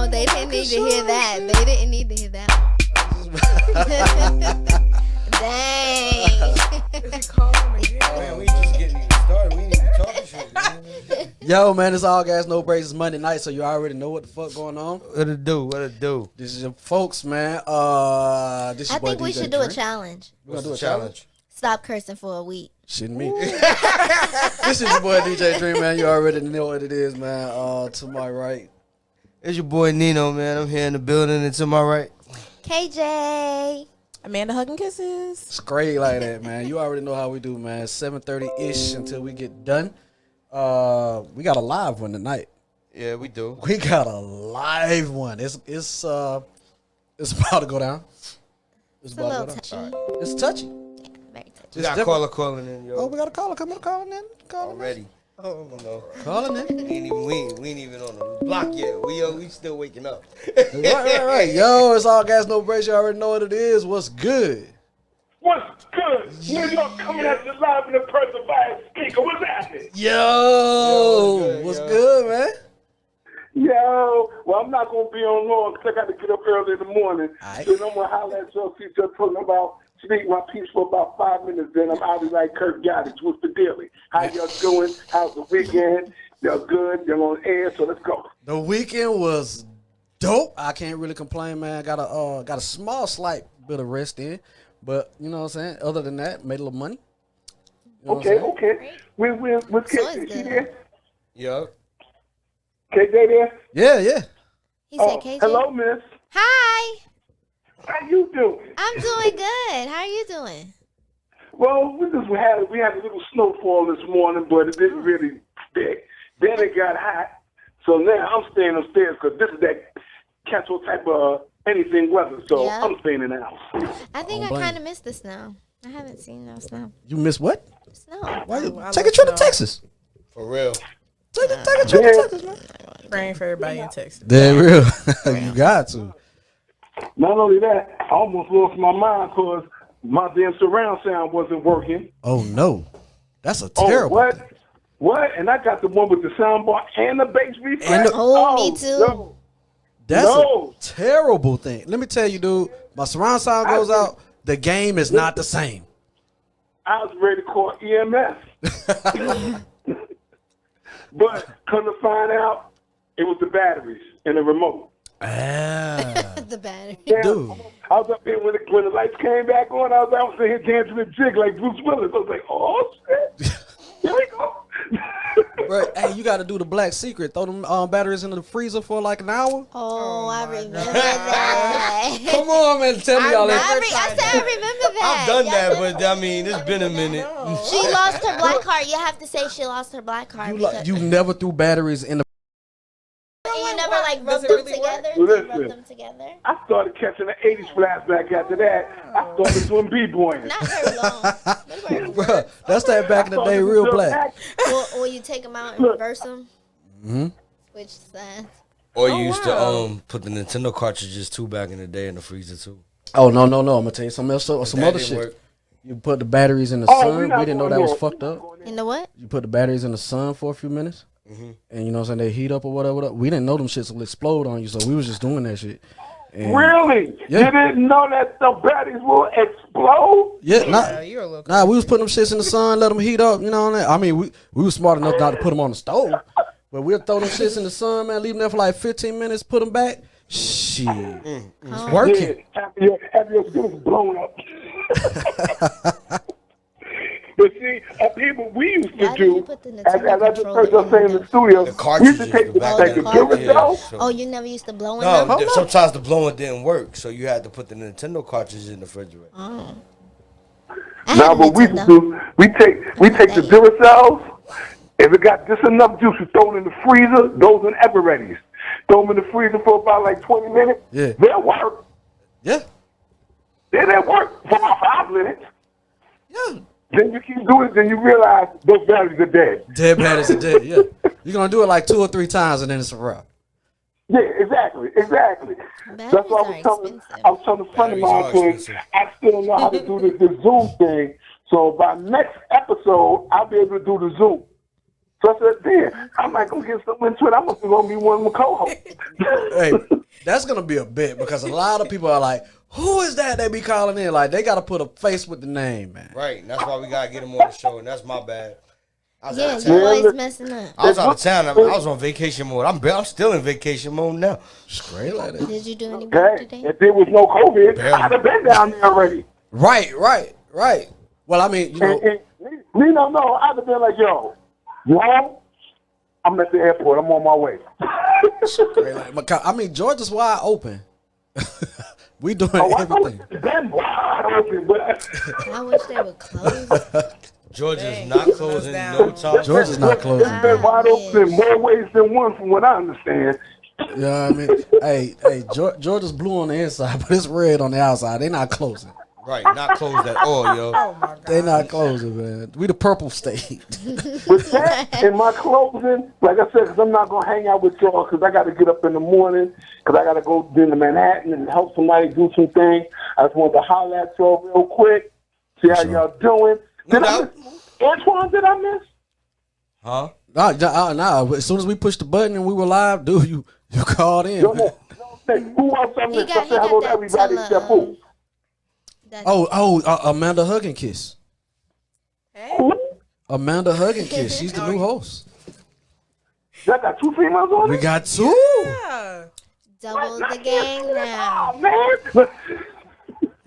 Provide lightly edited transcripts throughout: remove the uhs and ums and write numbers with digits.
No, they didn't need to hear that. They didn't need to hear that. Dang. Is he calling again? Man, we just getting started. We ain't even talking shit. Yo, man, it's All Gas No Breaks. It's Monday night, so you already know what the fuck going on. What it do? What it do? This is your folks, man. This is I think we should do a challenge. We're gonna do a challenge. Stop cursing for a week. Shitting me. This is your boy DJ Dream, man. You already know what it is, man. To my right. It's your boy Nino, man. I'm here in the building, and to my right. KJ. Amanda hugging kisses. It's great like that, man. You already know how we do, man. 7:30-ish until we get done. We got a live one tonight. Yeah, we do. We got a live one. It's about to go down. It's a little touchy. It's touchy. Yeah, very touchy. We got a caller calling in, yo. Oh, we got a caller. Come on, calling in. Already. Oh no. Calling in. We ain't even on the block yet. We still waking up. Right. Yo, it's All Gas No Breaks. You already know what it is. What's good? What's good? New York coming at you live in the person via speaker. What's happening? Yo, what's good, man? Yo, well, I'm not going to be on long because I got to get up early in the morning. Aight. So I'm going to holler at y'all. See, just talking about speak my piece for about 5 minutes. Then I'm out of like Kirk Goddard. What's the dealie? How y'all doing? How's the weekend? Y'all good? Y'all on air? So let's go. The weekend was dope. I can't really complain, man. Got a slight bit of rest in, but you know what I'm saying. Other than that, made a little money. You know Okay. With KJ, she there? Yup. KJ there? Yeah. He said KJ. Hello, miss. Hi. How you doing? I'm doing good. How are you doing? Well, we had a little snowfall this morning, but it didn't really stick. Then it got hot, so now I'm staying upstairs because this is that catch-all type of anything weather. So Yeah. I'm staying in the house. I think Don't I blame kind of missed the snow. I haven't seen no snow. You missed what? Snow. Why you I take a love trip to snow. Texas? For real. Take a trip to Texas, man. Praying for everybody in Texas. Damn real. You got to. Not only that, I almost lost my mind because my damn surround sound wasn't working. Oh no, that's a terrible. Oh, what? And I got the one with the sound bar and the bass reflex. And me too. No. That's No. a terrible thing. Let me tell you, dude. My surround sound goes out. The game is not the same. I was ready to call EMS. But come to find out, it was the batteries and the remote. Ah, The battery. Damn, dude. I was up there when the lights came back on. I was sitting here dancing the jig like Bruce Willis. I was like, oh, shit. Here we go. Right. Hey, you got to do the black secret. Throw them batteries into the freezer for like an hour. Oh, I remember that. Come on, man. Tell me y'all. I said I remember that. I've done Y'all that, did- but I mean, it's been a minute. She lost her black card. You have to say she lost her black card. You never threw batteries in the. And you never like Does rubbed it them really work? together. You Listen. rubbed them together. I started catching the 80s flashback after that. I started doing b-boying. Not very long. Bruh, that's that back in the day, real black. Or you take them out and reverse them. Mm-hmm. Switch sides. Or you used to put the Nintendo cartridges too back in the day in the freezer too. Oh no! I'm gonna tell you something else. Some That other didn't shit. work. You put the batteries in the Oh, sun. We didn't know that was fucked up. In the what? You put the batteries in the sun for a few minutes, and you know what I'm saying, they heat up or whatever. We didn't know them shits will explode on you, so we was just doing that shit. And Really? Yeah. You didn't know that the batteries will explode? Yeah, You're a little nah, we was putting them shits in the sun, let them heat up. You know what I mean? I mean, we was smart enough not to put them on the stove, but we'll throw them shits in the sun, man. Leave them there for like 15 minutes, put them back. Shit, it's working. Yeah, have your skin blown up. But see, people we used to Why did you do, put the as I Nintendo just controller heard y'all say in the studio, The we used to cartridges, take the the, back like the of the Duracell. so- Oh, you never used to blow in them? No, sometimes the blowing didn't work, so you had to put the Nintendo cartridges in the refrigerator. Oh. I had Now, a what we used to Nintendo. do, we take the Duracells. If it got just enough juice, we throw it in the freezer. Those and ever readies. Throw them in the freezer for about like 20 minutes. Yeah. They'll work. Yeah, They'll work for about 5 minutes. yeah. Then you keep doing it, then you realize those batteries are dead. Dead batteries are dead. Yeah, you're gonna do it like 2 or 3 times, and then it's a wrap. Yeah, exactly. That's Batteries what are I was expensive. telling a friend of Batteries mine are because expensive. I still don't know how to do the Zoom thing. So by next episode, I'll be able to do the Zoom. So I said, damn, I might go get something into it. I'm gonna be one of my co-hosts. Hey, that's gonna be a bit because a lot of people are like, "Who is that?" They be calling in like they gotta put a face with the name, man. Right, and that's why we gotta get him on the show, and that's my bad. I was out Yeah, of you town. always messing up. I was out of town. I was on vacation mode. I'm still in vacation mode now. Straight like that. Did you do any work Hey, today? if there was no COVID, Barely. I'd have been down there already. Right. Well, I mean, you know, And Nino, no, I'd have been like, yo, I'm at the airport. I'm on my way. straight like, I mean, Georgia's wide open. We doing I everything. been wide open, but I wish they would close. Georgia's Dang, not close closing down. no time. Georgia's not closing. it's been wide open in more ways than one, from what I understand. You know what I mean? Hey, Georgia's blue on the inside, but it's red on the outside. They not closing. Right, not closed at all, yo. Oh my god. They not closing, man. We the purple state. With that in my closing, like I said, because I'm not going to hang out with y'all because I got to get up in the morning because I got to go into Manhattan and help somebody do some things. I just wanted to holler at y'all real quick, see how y'all doing. No Did I doubt. miss Antoine? Did I miss? Huh? Nah. As soon as we pushed the button and we were live, dude, you called in. Yo, no, who else I missed? I said hello to everybody except who? Amanda Hugginkiss. Who? Amanda Hugginkiss. She's the new host. Y'all got two females on We it? got two. Yeah. Double the gang now. Oh, man.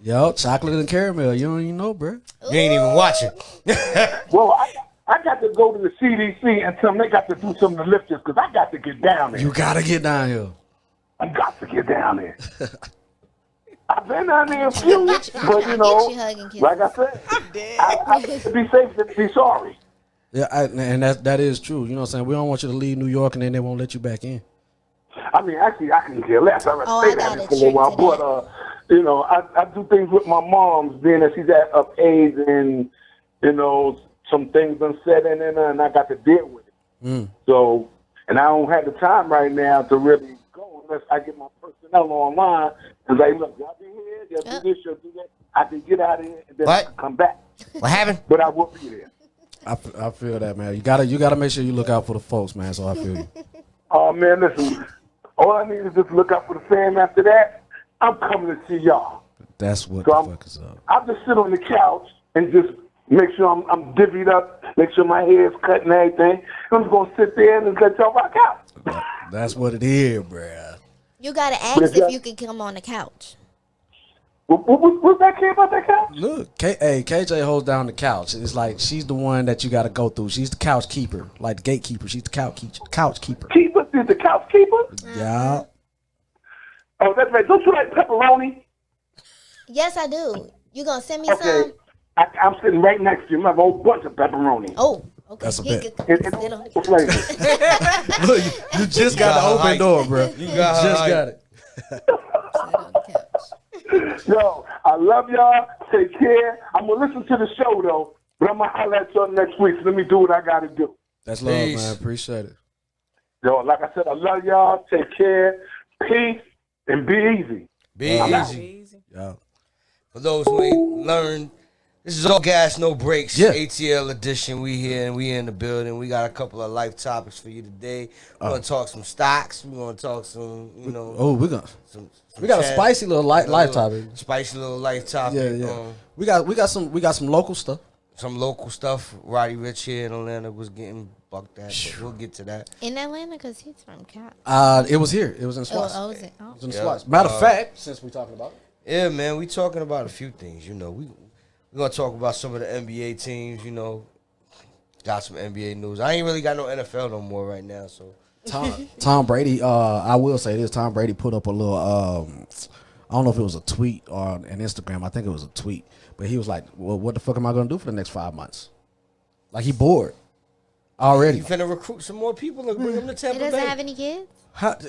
Yo, chocolate and caramel. You don't even know, bro. You ain't even watching. Well, I got to go to the CDC and tell them they got to do something to lift this because I got to get down there. You gotta get down here. I got to get down there. I've been down there a few, but you know, Get you hugging kisses. like I said, Dead. I to be safe than to be sorry. Yeah, and that is true. You know what I'm saying? We don't want you to leave New York and then they won't let you back in. I mean, actually, I can care less. I Oh, I say got that a for a little while, trick to but you know, I do things with my mom's, being that she's of age, and you know, some things unsetting in her, and I got to deal with it. So, and I don't have the time right now to really go unless I get my personnel online and say, look, y'all be here, y'all do this, y'all do that. I can get out of here and then I What? can come back, What happened? but I will be there. I feel that, man. You gotta make sure you look out for the folks, man. So I feel you. Oh man, listen, all I need is just look out for the fam. After that, I'm coming to see y'all. That's what So the fuck is up. I'll just sit on the couch and just make sure I'm divvied up, make sure my hair's cut and everything. I'm just gonna sit there and just let y'all rock out. That's what it is, bruh. You gotta ask if you can come on the couch. What's that kid about that couch? Look, KJ holds down the couch. It's like she's the one that you got to go through. She's the couch keeper, like the gatekeeper. She's the couch keeper. Keeper is the couch keeper? Yeah. Oh, that's right. Don't you like pepperoni? Yes, I do. You gonna send me Okay. some? I'm sitting right next to you. I have a whole bunch of pepperoni. Oh, okay. That's a He bet. could It's sit on the all flavors. Look, you just got the open door, bro. You got just her got it. sit on the couch. Yo, I love y'all. Take care. I'm going to listen to the show, though, but I'm going to holler at y'all next week. So let me do what I got to do. That's love, Peace. man. Appreciate it. Yo, like I said, I love y'all. Take care. Peace. And be easy. Be easy. Easy. Yeah. For those who ain't learned, this is all gas, no breaks. Yeah. ATL edition. We here and we in the building. We got a couple of life topics for you today. We're gonna talk some stocks. We're gonna talk some, you know, Oh, we got a chat. spicy little life topic. Spicy little life topic. Yeah. We got some local stuff. Some local stuff. Roddy Rich here in Atlanta was getting bucked at. But we'll get to that. In Atlanta, cause he's from Cal. It was here. It was in Swas. Oh, is it? Oh. It was in Yeah. Swas. Matter of fact, since we're talking about it. Yeah, man, we talking about a few things. You know, we're gonna talk about some of the NBA teams. You know, got some NBA news. I ain't really got no NFL no more right now. So Tom Brady, I will say this, Tom Brady put up a little, I don't know if it was a tweet or an Instagram. I think it was a tweet. But he was like, well, what the fuck am I going to do for the next 5 months? Like, he bored already. you finna recruit some more people and bring them to He Tampa doesn't Bay. have any kids.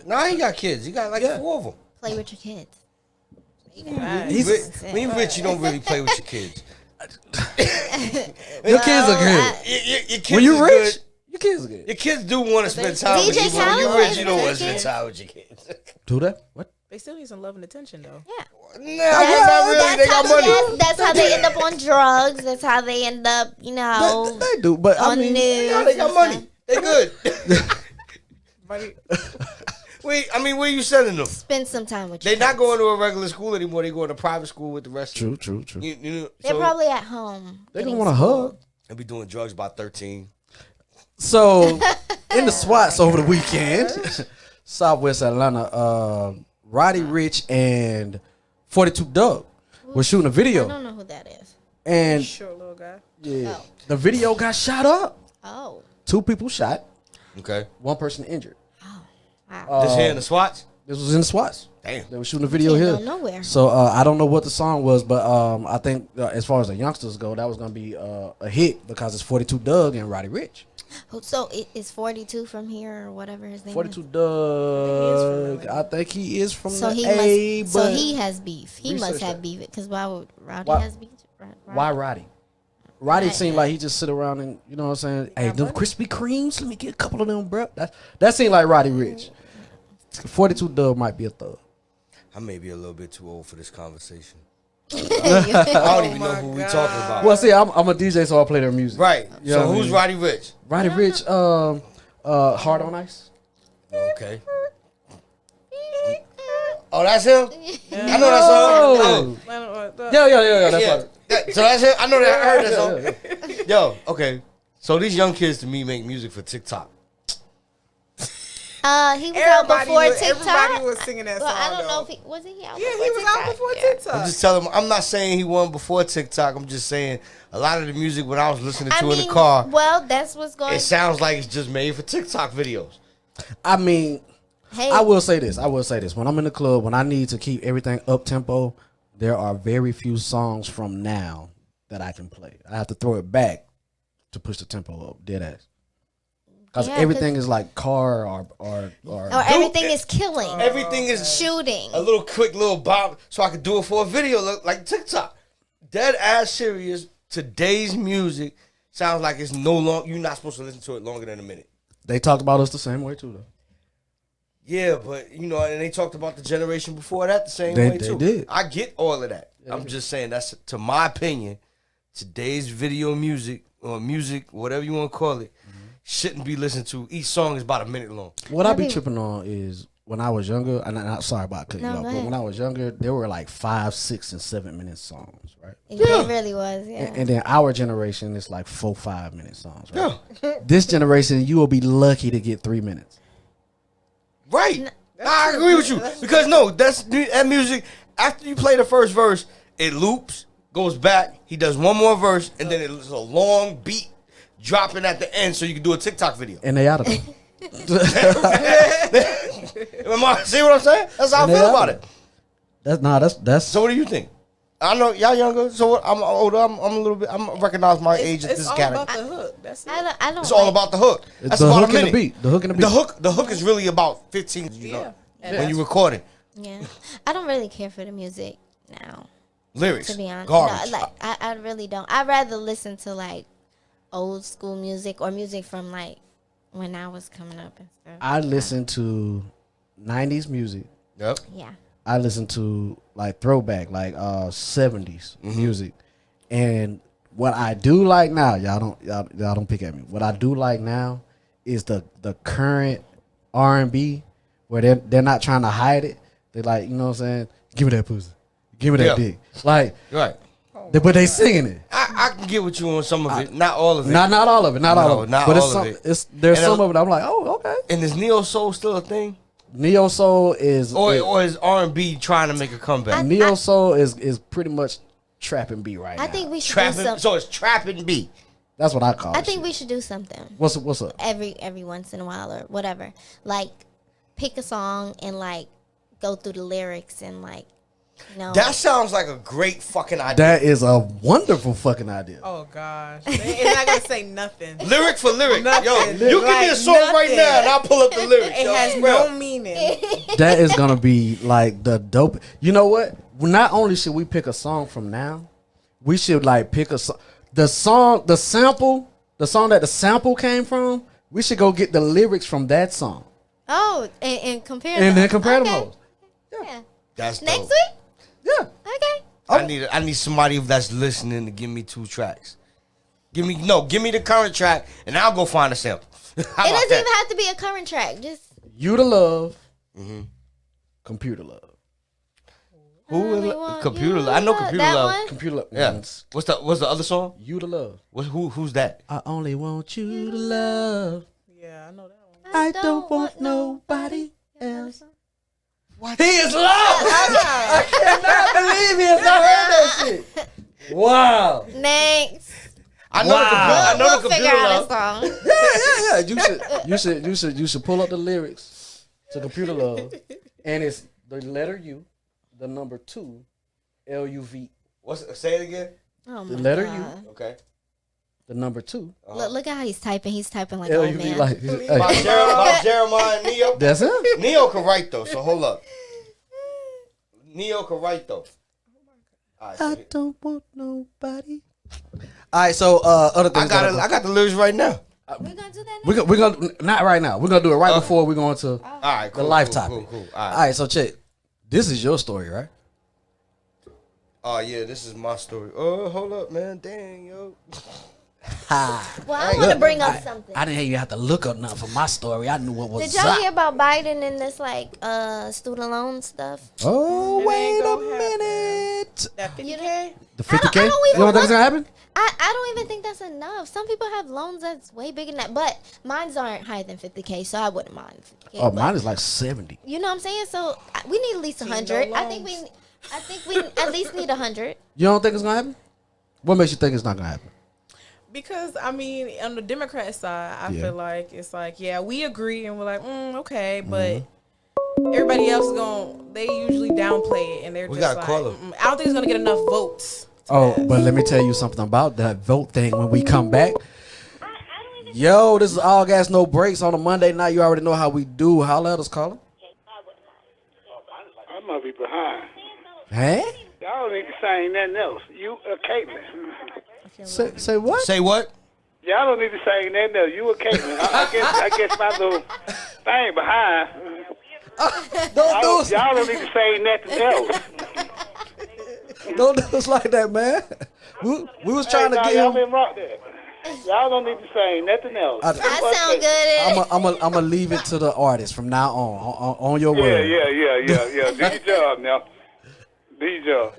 Nah, he got kids. He got like 4 of them. Play with your kids. He's- When you rich, you don't really play with your kids. Your kids are good. Your kids When you is rich, good. your kids are good. Your kids do want to spend time with DJ you, but when you Khaled rich, you don't want to spend kids. time with your kids. Do that? What? They still need some love and attention though. Yeah. Nah, not really. They got money. That's how they end up on drugs. That's how they end up, you know, They do, but I on mean, news. Yeah, they got and money. stuff. They good. Buddy, Where you sending them? Spend some time with They're you. not going to a regular school anymore. They going to private school with the rest of them. True. They're probably at home. They getting gonna want to schooled. hug. They be doing drugs by 13. So in the SWATs over the weekend, Southwest Atlanta, Roddy Ricch and 42 Doug were shooting a I video, don't know who that is. and short little guy. yeah, Oh. the video got shot up. Oh. 2 people shot, Okay. 1 person injured. Wow. This here in the SWATs? This was in the SWATs. Damn. They were shooting a video Can't here. go nowhere. So I don't know what the song was, but I think as far as the youngsters go, that was gonna be a hit because it's 42 Doug and Roddy Ricch. So is 42 from here or whatever his name 42 is? Doug, I think he is from So the he A, must. but So he has beef. He must research have that. beef because why would Rowdy Why- has beef? why Roddy? Roddy Right. seemed like he just sit around and you know what I'm saying. Hey, them Krispy Kremes, let me get a couple of them, bro. That seemed like Roddy Ricch. 42 Doug might be a thug. I may be a little bit too old for this conversation. I Oh don't even know who we talking about. Well, see, I'm a DJ, so I play their music. Right. You So know what I who's mean? Roddy Ricch? Roddy Ricch, Hard on Ice. Okay. Oh, that's him? I know that song. Oh. Yeah. That's Yeah. right. So that's him. I know that. I heard that song. Yo, okay. So these young kids to me make music for TikTok. He was out before TikTok. Everybody was singing that Well, song. I don't know though. if he wasn't he out. Yeah, before he was TikTok? out before Yeah. TikTok. I'm just telling them. I'm not saying he won before TikTok. I'm just saying a lot of the music when I was listening to in the car, Well, that's what's going. it sounds like it's just made for TikTok videos. I mean, Hey, I will say this. When I'm in the club, when I need to keep everything up tempo, there are very few songs from now that I can play. I have to throw it back to push the tempo up. Dead ass. Because Yeah, everything is like car or or everything is killing, Everything is shooting. a little quick little bop, so I could do it for a video look like TikTok. Dead ass serious. Today's music sounds like it's no long. You're not supposed to listen to it longer than a minute. They talked about us the same way too, though. Yeah, but and they talked about the generation before that the same They way too. did. I get all of that. I'm just saying that's, to my opinion, today's video music or music, whatever you want to call it, shouldn't be listened to. Each song is about a minute long. What I be Maybe- tripping on is when I was younger, and I'm sorry about cutting No, you go off, but ahead. when I was younger, there were like 5, 6, and 7 minute songs, right? It really was. Yeah. And then our generation is like 4, 5 minute songs, right? Yeah. This generation, you will be lucky to get 3 minutes. Right. I agree with you. Because that music, after you play the first verse, it loops, goes back, he does one more verse, and then it's a long beat dropping at the end so you can do a TikTok video. And they out of there. See what I'm saying? That's how I And they feel out about of it. That's So what do you think? I know y'all younger, so what, I'm older. I'm a little bit. I'm recognize my age at It's this all category. about the hook. That's it. I don't. It's all like- about the hook. That's the about hook a and minute. the beat. The hook and the beat. The hook is really about 15. Yeah. When you recording Yeah, I don't really care for the music now. lyrics, To be honest, garbage. no, like I really don't. I'd rather listen to like old school music or music from like when I was coming up and stuff. I listen to 90s music. Yep. Yeah. I listen to like throwback, like 70s music. And what I do like now, y'all don't pick at me. What I do like now is the current R&B where they're not trying to hide it. They like, you know what I'm saying? Give me that pussy. Give me that Yeah. dick. Like, Right. but they singing it. I can get with you on some of it, not all of it. Not all of it. Not all of it. not But all it's of some, it. there's And some of it. I'm like, oh, okay. And is neo soul still a thing, Neo Soul is or is R&B trying to make a comeback? Neo Soul is pretty much trap and beat right now. I think we should do Trapping, something. so it's trap and beat. That's what I call it. I think we should do something What's up? every once in a while or whatever. Like pick a song and like go through the lyrics and like That sounds like a great fucking idea. That is a wonderful fucking idea. Oh gosh, they're not gonna say nothing. Lyric for lyric. Nothing. Yo, you give me a Like song right nothing. now and I'll pull up the lyrics. It yo, has bro. no meaning. That is gonna be like the dope. You know what? Not only should we pick a song from now, we should like pick a song. The song that the sample came from. We should go get the lyrics from that song Oh, and compare and them. then compare them. Okay. Hoes. Yeah. That's Next dope. week? Yeah. Okay. I need somebody that's listening to give me 2 tracks. Give me the current track and I'll go find a sample. How It about doesn't that? even have to be a current track. Just You the love, Mm-hmm. computer love. Who only is want computer? you I know to computer that love. one? Computer love. Yeah. What's the other song? You the love. Who's that? I only want you to love. Yeah, I know that one. I don't want nobody else. What? He is love. I cannot believe he has not heard that shit. Wow. Next. I know Wow. I know We'll the figure computer out love. a song. Yeah. You should pull up the lyrics to Computer Love, and it's the letter U, the number 2, LUV. Say it again. Oh The my letter God. U, Okay. the number 2, Look at how he's typing. He's typing like old LUV. man. Like, By hey, Jeremiah and Neo. that's it. Neo can write though, so hold up. Neo can write though. All right, I don't want nobody. All right, so other things. I got the lyrics right now. We're gonna do that. We're gonna not right now. We're gonna do it right before we go into All right, cool, the life cool, topic. Cool. All right, so check. This is your story, right? Oh yeah, this is my story. Oh, hold up, man. Dang, yo. Well, I want to bring up something. I didn't even have to look up nothing for my story. I knew what was Did y'all up. hear about Biden and this like student loan stuff? Oh, It ain't wait a gonna happen. minute. That 50K? The I don't 50K? You even don't think want- it's gonna happen? I don't even think that's enough. Some people have loans that's way bigger than that, but mines aren't higher than 50K, so I wouldn't mind 50K. Oh, but mine is like 70. you know what I'm saying? So we need at least 100. no I think we at least need 100. You don't think it's gonna happen? What makes you think it's not gonna happen? Because I mean, on the Democrat side, I Yeah. feel like it's like, yeah, we agree, and we're like, okay, but everybody else is they usually downplay it, and they're We just gotta like, call 'em. I don't think it's gonna get enough votes. to Oh, pass. but let me tell you something about that vote thing when we come back. Yo, this is All Gas No Breaks on a Monday night. You already know how we do. Holla at us, caller. I might be behind. Hey? Y'all need to sing nothing else. You a Caitlin. Say what? Say what? Y'all don't need to sing nothing else. You a Caitlin. I guess my little thing behind. Don't do Y'all don't need to sing nothing else. Don't do us like that, man. We was trying to Hey, get y'all him. been rock there. Y'all don't need to sing nothing else. That sound good. I'm gonna leave it to the artist from now on your Yeah, word. yeah. Do your job now. Do your job.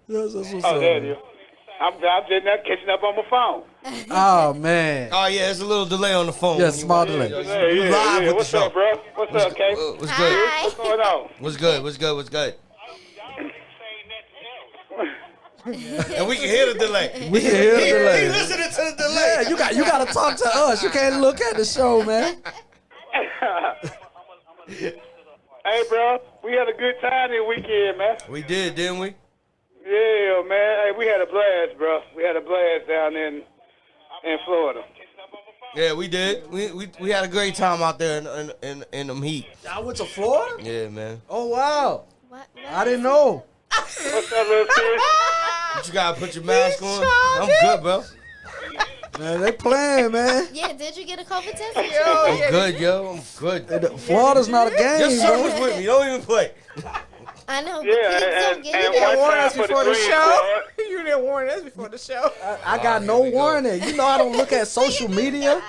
That's what's Oh, up. there it is. I'm just not catching up on my phone. Oh man. Oh yeah, it's a little delay on the phone. Yeah, when you small want- delay. You live with the What's show. up, bro? What's up, Kate? What's good? Hi. What's going on? What's good? What's good? What's good? And we can hear the delay. We can hear the delay. He listening to the delay. Yeah, you gotta talk to us. You can't look at the show, man. Hey, bro, we had a good time this weekend, man. We did, didn't we? Yeah, man. Hey, we had a blast, bro. We had a blast down in Florida. Yeah, we did. We had a great time out there in them heat. I went to Florida. Yeah, man. Oh wow, What? I didn't know. What's up, little sis? But you gotta put your mask on. I'm good, bro. Man, they playing, man. Yeah, did you get a COVID test? I'm good, yo. I'm good. Florida's not a Your game, son bro. was with me. Don't even play. I know. But Yeah, kids don't and get it. one warn time us for the before the Green show. Card. You didn't warn us before the show. I got no here we go. warning. You know I don't look at social media.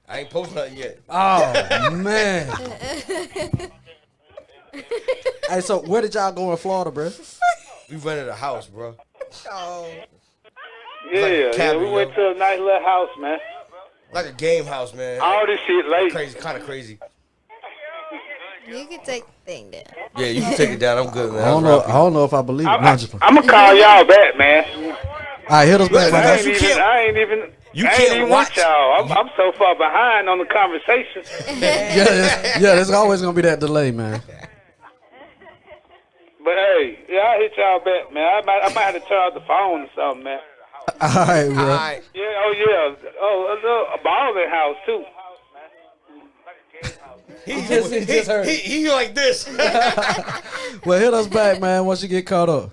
I ain't posted nothing yet. Oh man. Hey, so where did y'all go in Florida, bro? We rented a house, bro. Oh, Yeah, like a yeah, cabin, we went to a nice little house, man. Like a game house, man. All this shit late. Crazy, kind of crazy. You can take the thing down. Yeah, you can take it down. I'm good, man. I don't know if I believe it. No, I'm just playing. I'm gonna call y'all back, man. All right, hit us back, my I guy. ain't you even. can't- I ain't even. you I ain't can't even watch- with y'all. I'm so far behind on the conversation. Yeah, there's always gonna be that delay, man. But hey, yeah, I'll hit y'all back, man. I might have to charge the phone or something, man. All right, bro. All right. Yeah, oh yeah. Oh, a balling house too. He just heard. he like this. Well, hit us back, man. Once you get caught up,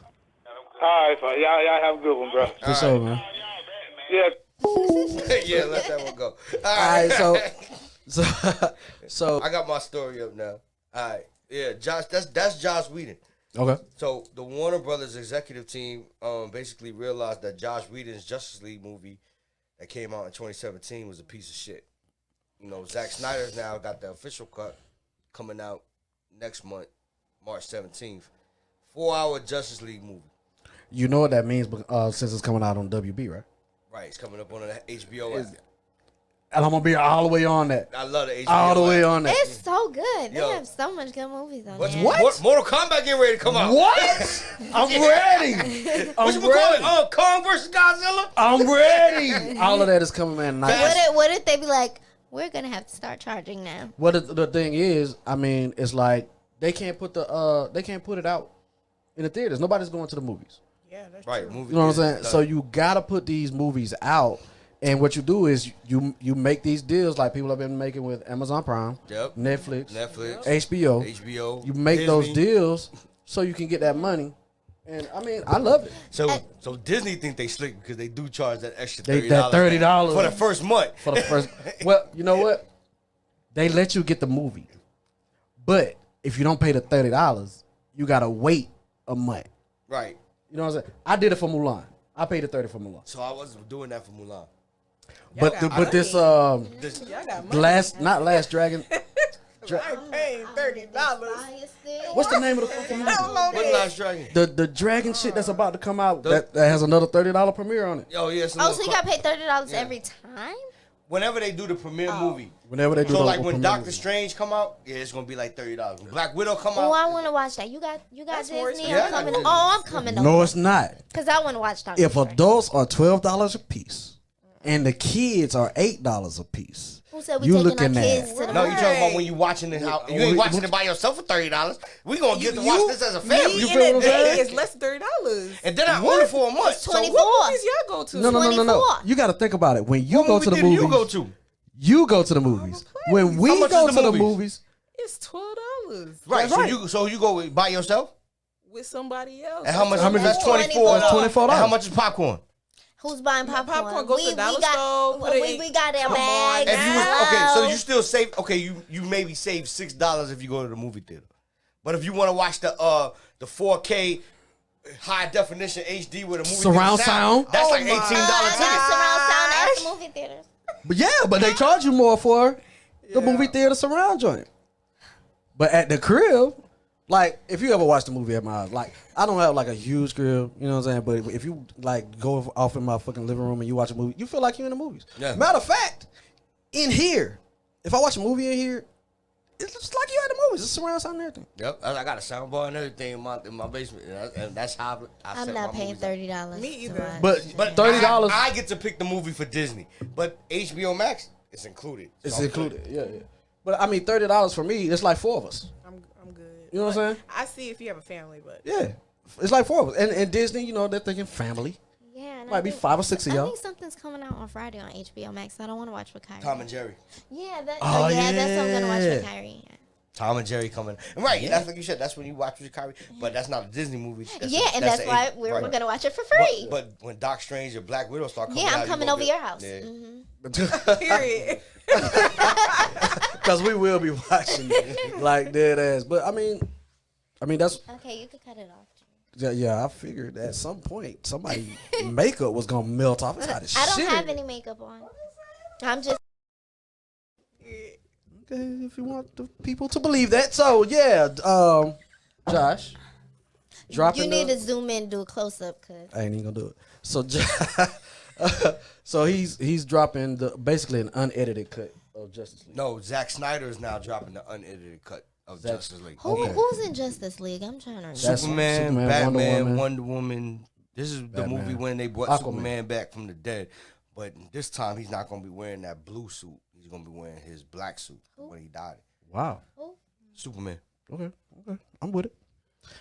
All right, fine. Y'all have a good one, bro. for sure, man. Yeah. Yeah, let that one go. All right, so I got my story up now. All right, yeah, Josh. That's Josh Whedon. okay. So the Warner Brothers executive team basically realized that Josh Whedon's Justice League movie that came out in 2017 was a piece of shit. you know, Zack Snyder's now got the official cut coming out next month, March 17th. 4-hour Justice League movie. You know what that means, since it's coming out on WB, right? Right, it's coming up on the HBO. And I'm gonna be all the way on that. I love the HBO. All the way on that. It's so good. They Yo. have so much good movies on What's there. What? Mortal Kombat getting ready to come out. What? I'm ready. What you call it? Kong versus Godzilla? I'm ready. All of that is coming, man. What if they be like, we're gonna have to start charging now? What the thing is, I mean, it's like they can't put it out in the theaters. Nobody's going to the movies. Yeah, that's Right, true. movie. You know what I'm saying? So you gotta put these movies out, and what you do is you make these deals like people have been making with Amazon Prime, Yep. Netflix, HBO. HBO. You make those Disney. deals so you can get that money, and I mean, I love it. So Disney think they slick because they do charge that extra $30. That $30 for the first month. for the first. Well, you know what? They let you get the movie, but if you don't pay the $30, you gotta wait a month. Right. You know what I'm saying? I did it for Mulan. I paid the $30 for Mulan. So I wasn't doing that for Mulan. But got this This, Y'all got money. Last Dragon. I ain't paying $30. What's the name of the fucking movie? what Last Dragon? The dragon shit that's about to come out that has another $30 premiere on it. Oh, yes. Oh, so you gotta pay $30 every time? Whenever they do the premiere movie. Whenever they do So the like when premiere Doctor movie. Strange come out, yeah, it's gonna be like $30. When Black Widow come Oh, out, I want to watch that. You got That's more Disney. expensive. I'm coming. Yeah. Oh, I'm coming No, over it's not. because I want to watch Doctor If Strange. adults are $12 a piece and the kids are $8 a piece, Who said we you taking our looking kids at to the no, you movie? talking about when you watching it? How you ain't watching it by yourself for $30? We gonna get to watch this as a Me family. You in feel a what I'm day saying? is less than $30. And then I own it for a month. So 24. What movies y'all go to? no. 24. You got to think about it. When you what go movie to the theater movies, you go to? You go to the movies. When we How much go is to the the movies? movies, It's $12 Right. That's right. So you go by yourself? with somebody else. And how much? How much That's is $24. $24? And how much is popcorn? Who's buying popcorn? popcorn goes to Dollar Store, put it in- We got their Come on, bags. If you was, Wow. okay, so you still save. Okay, you maybe save $6 if you go to the movie theater. But if you want to watch the 4K high definition HD with a movie Surround theater sound? that's like my $18 I ticket. got surround sound at the movie theaters. but they charge you more for the movie theater surround joint. But at the crib, like if you ever watch the movie at my house, like I don't have like a huge crib, you know what I'm saying? But if you like go off in my fucking living room and you watch a movie, you feel like you're in the movies. Yeah. Matter of fact, in here, if I watch a movie in here, it's just like you at the movies. It's surround sound and everything. Yep, I got a soundbar and everything in my basement, and that's how I I'm set not my paying movies up. $30. Me to either. watch. But $30. $30, I get to pick the movie for Disney, but HBO Max is included. it's So I'm included. good. Yeah. But I mean, $30 for me, it's like 4 of us. I'm good. You know what I'm saying? I see if you have a family, but Yeah, it's like 4 of us. And Disney, you know, they're thinking family. yeah, and Might I be think- 5 or 6 of I y'all. think something's coming out on Friday on HBO Max. So I don't want to watch with Kyrie. Tom and Jerry. Yeah, that, Oh, yeah, that's what I'm gonna watch with yeah. Kyrie. Yeah. Tom and Jerry coming. And right, that's like you said. That's when you watch with Kyrie. But that's not a Disney movie. That's why we're gonna watch it for free. But when Doc Strange or Black Widow start coming yeah, out, I'm you coming gonna over be- your house. Yeah. Mhm. period. Because we will be watching it like dead ass. But I mean that's Okay, you can cut it off. yeah. I figured at some point somebody makeup was gonna melt off. It's hot as I don't shit. have any makeup on. I'm just. Okay, if you want the people to believe that. So yeah, Josh, dropping. You need to zoom in, do a close up, cause I ain't even gonna do it. So, so he's dropping basically an unedited cut of Justice League. No, Zack Snyder is now dropping the unedited cut of Zack- Justice League. who's in Justice League? I'm trying to remember. That's Superman, Superman, Batman, Wonder Wonder Woman. This is the Batman. movie when they brought Aquaman. Superman back from the dead. But this time he's not going to be wearing that blue suit. He's going to be wearing his black suit when he died. Wow. Superman. Okay. I'm with it.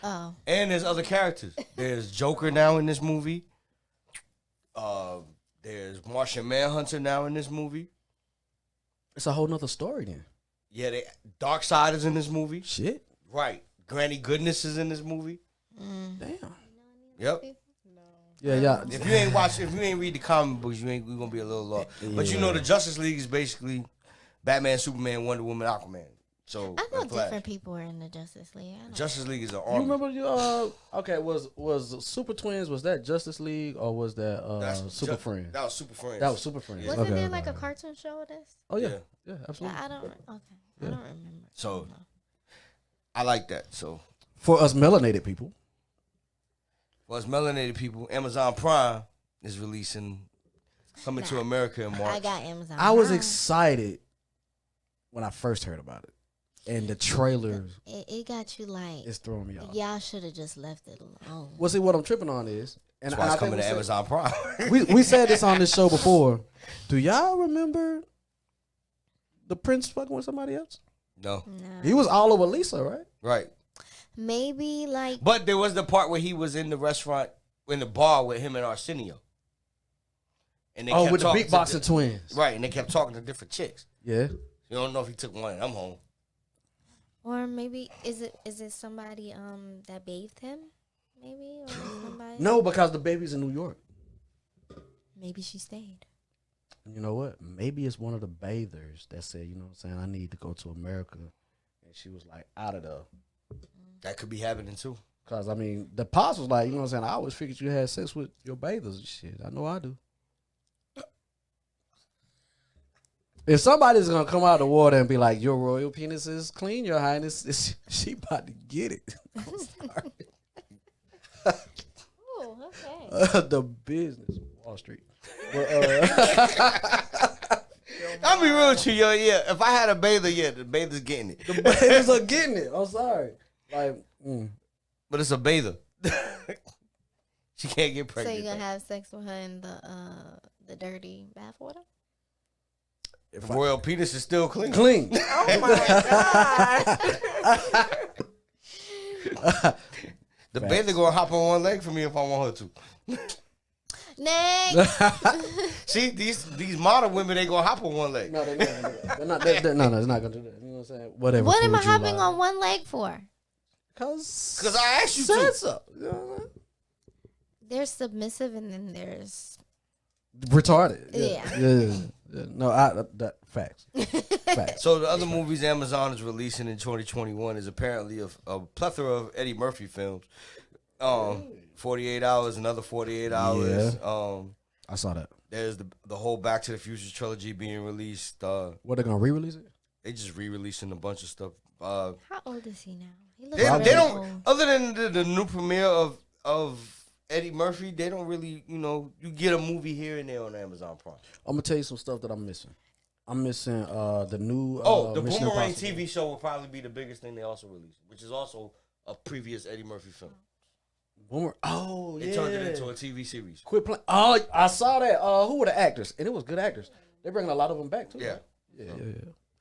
Oh, And there's other characters. There's Joker now in this movie. There's Martian Manhunter now in this movie. It's a whole nother story then. Yeah, Darkseid is in this movie. Shit. Right. Granny Goodness is in this movie. Damn. Yep. Yeah. If you ain't read the comic books, you're gonna be a little lost. But you know the Justice League is basically Batman, Superman, Wonder Woman, Aquaman. So I thought Flash. different people were in the Justice League. I don't Justice League is an You army. remember okay, was Super Twins, was that Justice League or was that Super Friends? That was Super Friends. That was Super Friends. Wasn't Okay, there okay, like a okay. cartoon show of this? Oh yeah. Yeah. Yeah, absolutely. I don't. Okay, I don't remember. So I like that. So For us melanated people. for us melanated people, Amazon Prime is coming to America in March. I got Amazon. I was Prime. excited when I first heard about it. And the trailer It got you like. is throwing me off. Y'all should have just left it alone. Well, see, what I'm tripping on is, and That's why I it's think coming we to said- Amazon Prime. we said this on this show before. Do y'all remember the prince fucking with somebody else? No, No. He was all over Lisa, right? right. Maybe like. But there was the part where he was in the restaurant, in the bar with him and Arsenio. And they kept With the talking to beatboxing twins. Right, and they kept talking to different chicks. Yeah. You don't know if he took one of them home. Or maybe is it somebody that bathed him? Maybe or somebody. No, because the baby's in New York. Maybe she stayed. And you know what? Maybe it's one of the bathers that said, you know what I'm saying, I need to go to America. And she was like, out of the. That could be happening too. Because, I mean, the pops was like, you know what I'm saying, I always figured you had sex with your bathers and shit. I know I do. If somebody's going to come out of the water and be like, your royal penis is clean, your highness, she about to get it. I'm sorry. Oh, okay. The business, Wall Street. But, I'll be real with you, yo. Yeah, if I had a bather, the bather's getting it. the bathers are getting it. I'm sorry. Like, But it's a bather. She can't get So pregnant. you gonna though. have sex with her in the dirty bathwater? The royal penis is still clean. clean. Oh my god. The bather gonna hop on one leg for me if I want her to. Next. See, these modern women, they gonna hop on one leg. No, they're not gonna do that. They're not gonna do that. You know what I'm saying? Whatever. What am I food you hopping like. on one leg for? Cause I asked you said to. so. You know what I'm saying? There's submissive and then there's Retarded. Yeah. Yeah. No, that facts. Facts. So the other movies Amazon is releasing in 2021 is apparently a plethora of Eddie Murphy films. 48 Hours, another 48 Hours. Yeah. I saw that. There's the whole Back to the Future trilogy being released. What, they gonna re-release it? They just re-releasing a bunch of stuff. how old is he now? He looks They really don't, old. other than the new premiere of Eddie Murphy, they don't really, you get a movie here and there on Amazon Prime. I'm gonna tell you some stuff that I'm missing. I'm missing the new. The Mission Boomerang Impossible. TV show will probably be the biggest thing they also release, which is also a previous Eddie Murphy film. Oh They yeah. turned it into a TV series. Quit playing. Oh, I saw that. Who were the actors? And it was good actors. They bringing a lot of them back too. Yeah. right? Yeah.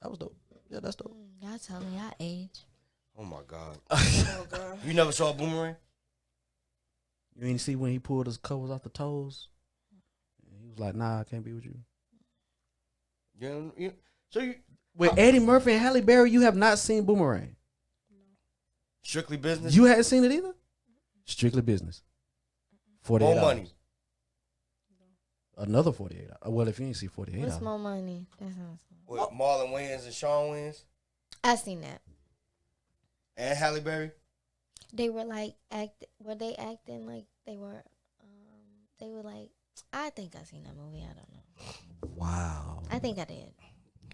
That was dope. Yeah, that's dope. Y'all tell me I age. Oh my God. Oh god. You never saw Boomerang? You ain't see when he pulled his covers off the toes? He was like, nah, I can't be with you. With Eddie Murphy and Halle Berry, you have not seen Boomerang. Strictly Business? You hadn't seen it either? Strictly Business. 48 More hours. money. Another 48 hours. Well, if you ain't see 48 What's hours. more money? That sounds fun. With Marlon Wayans and Shawn Wayans I seen that. and Halle Berry. They were like were they acting like they were like, I think I seen that movie. I don't know. Wow. I think I did.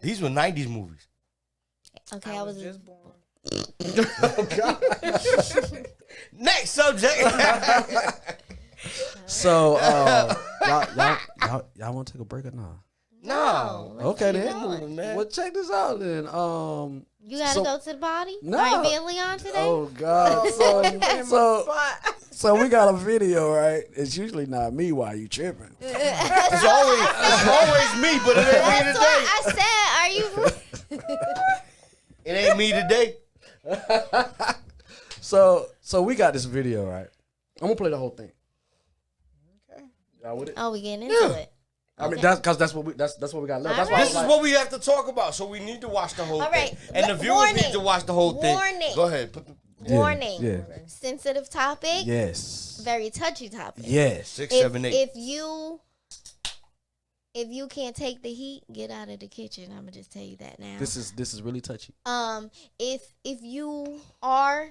These were 90s movies. Okay, I was just born. Next subject. So, y'all want to take a break or not? No. Okay, keep then. going. man. Well, check this out then. You gotta So- go to the party? No. Are you being Leon today? Oh God! So we got a video, right? It's usually not me. Why you tripping? It's always me, but it ain't me That's today. what I said. Are you? It ain't me today. So we got this video, right? I'm gonna play the whole thing. Okay. Y'all with it? Oh, we getting into it. I mean, Okay. that's what we got left. That's All why I right. This was is like, what we have to talk about, so we need to watch the whole All right. thing. And the viewers Warning. need to watch the whole thing. Warning. Go ahead. Put the Warning. Yeah. Sensitive topic. Yes. Very touchy topic. Yes. 6, 7, 8. If you if you can't take the heat, get out of the kitchen. I'm gonna just tell you that now. This is really touchy. If you are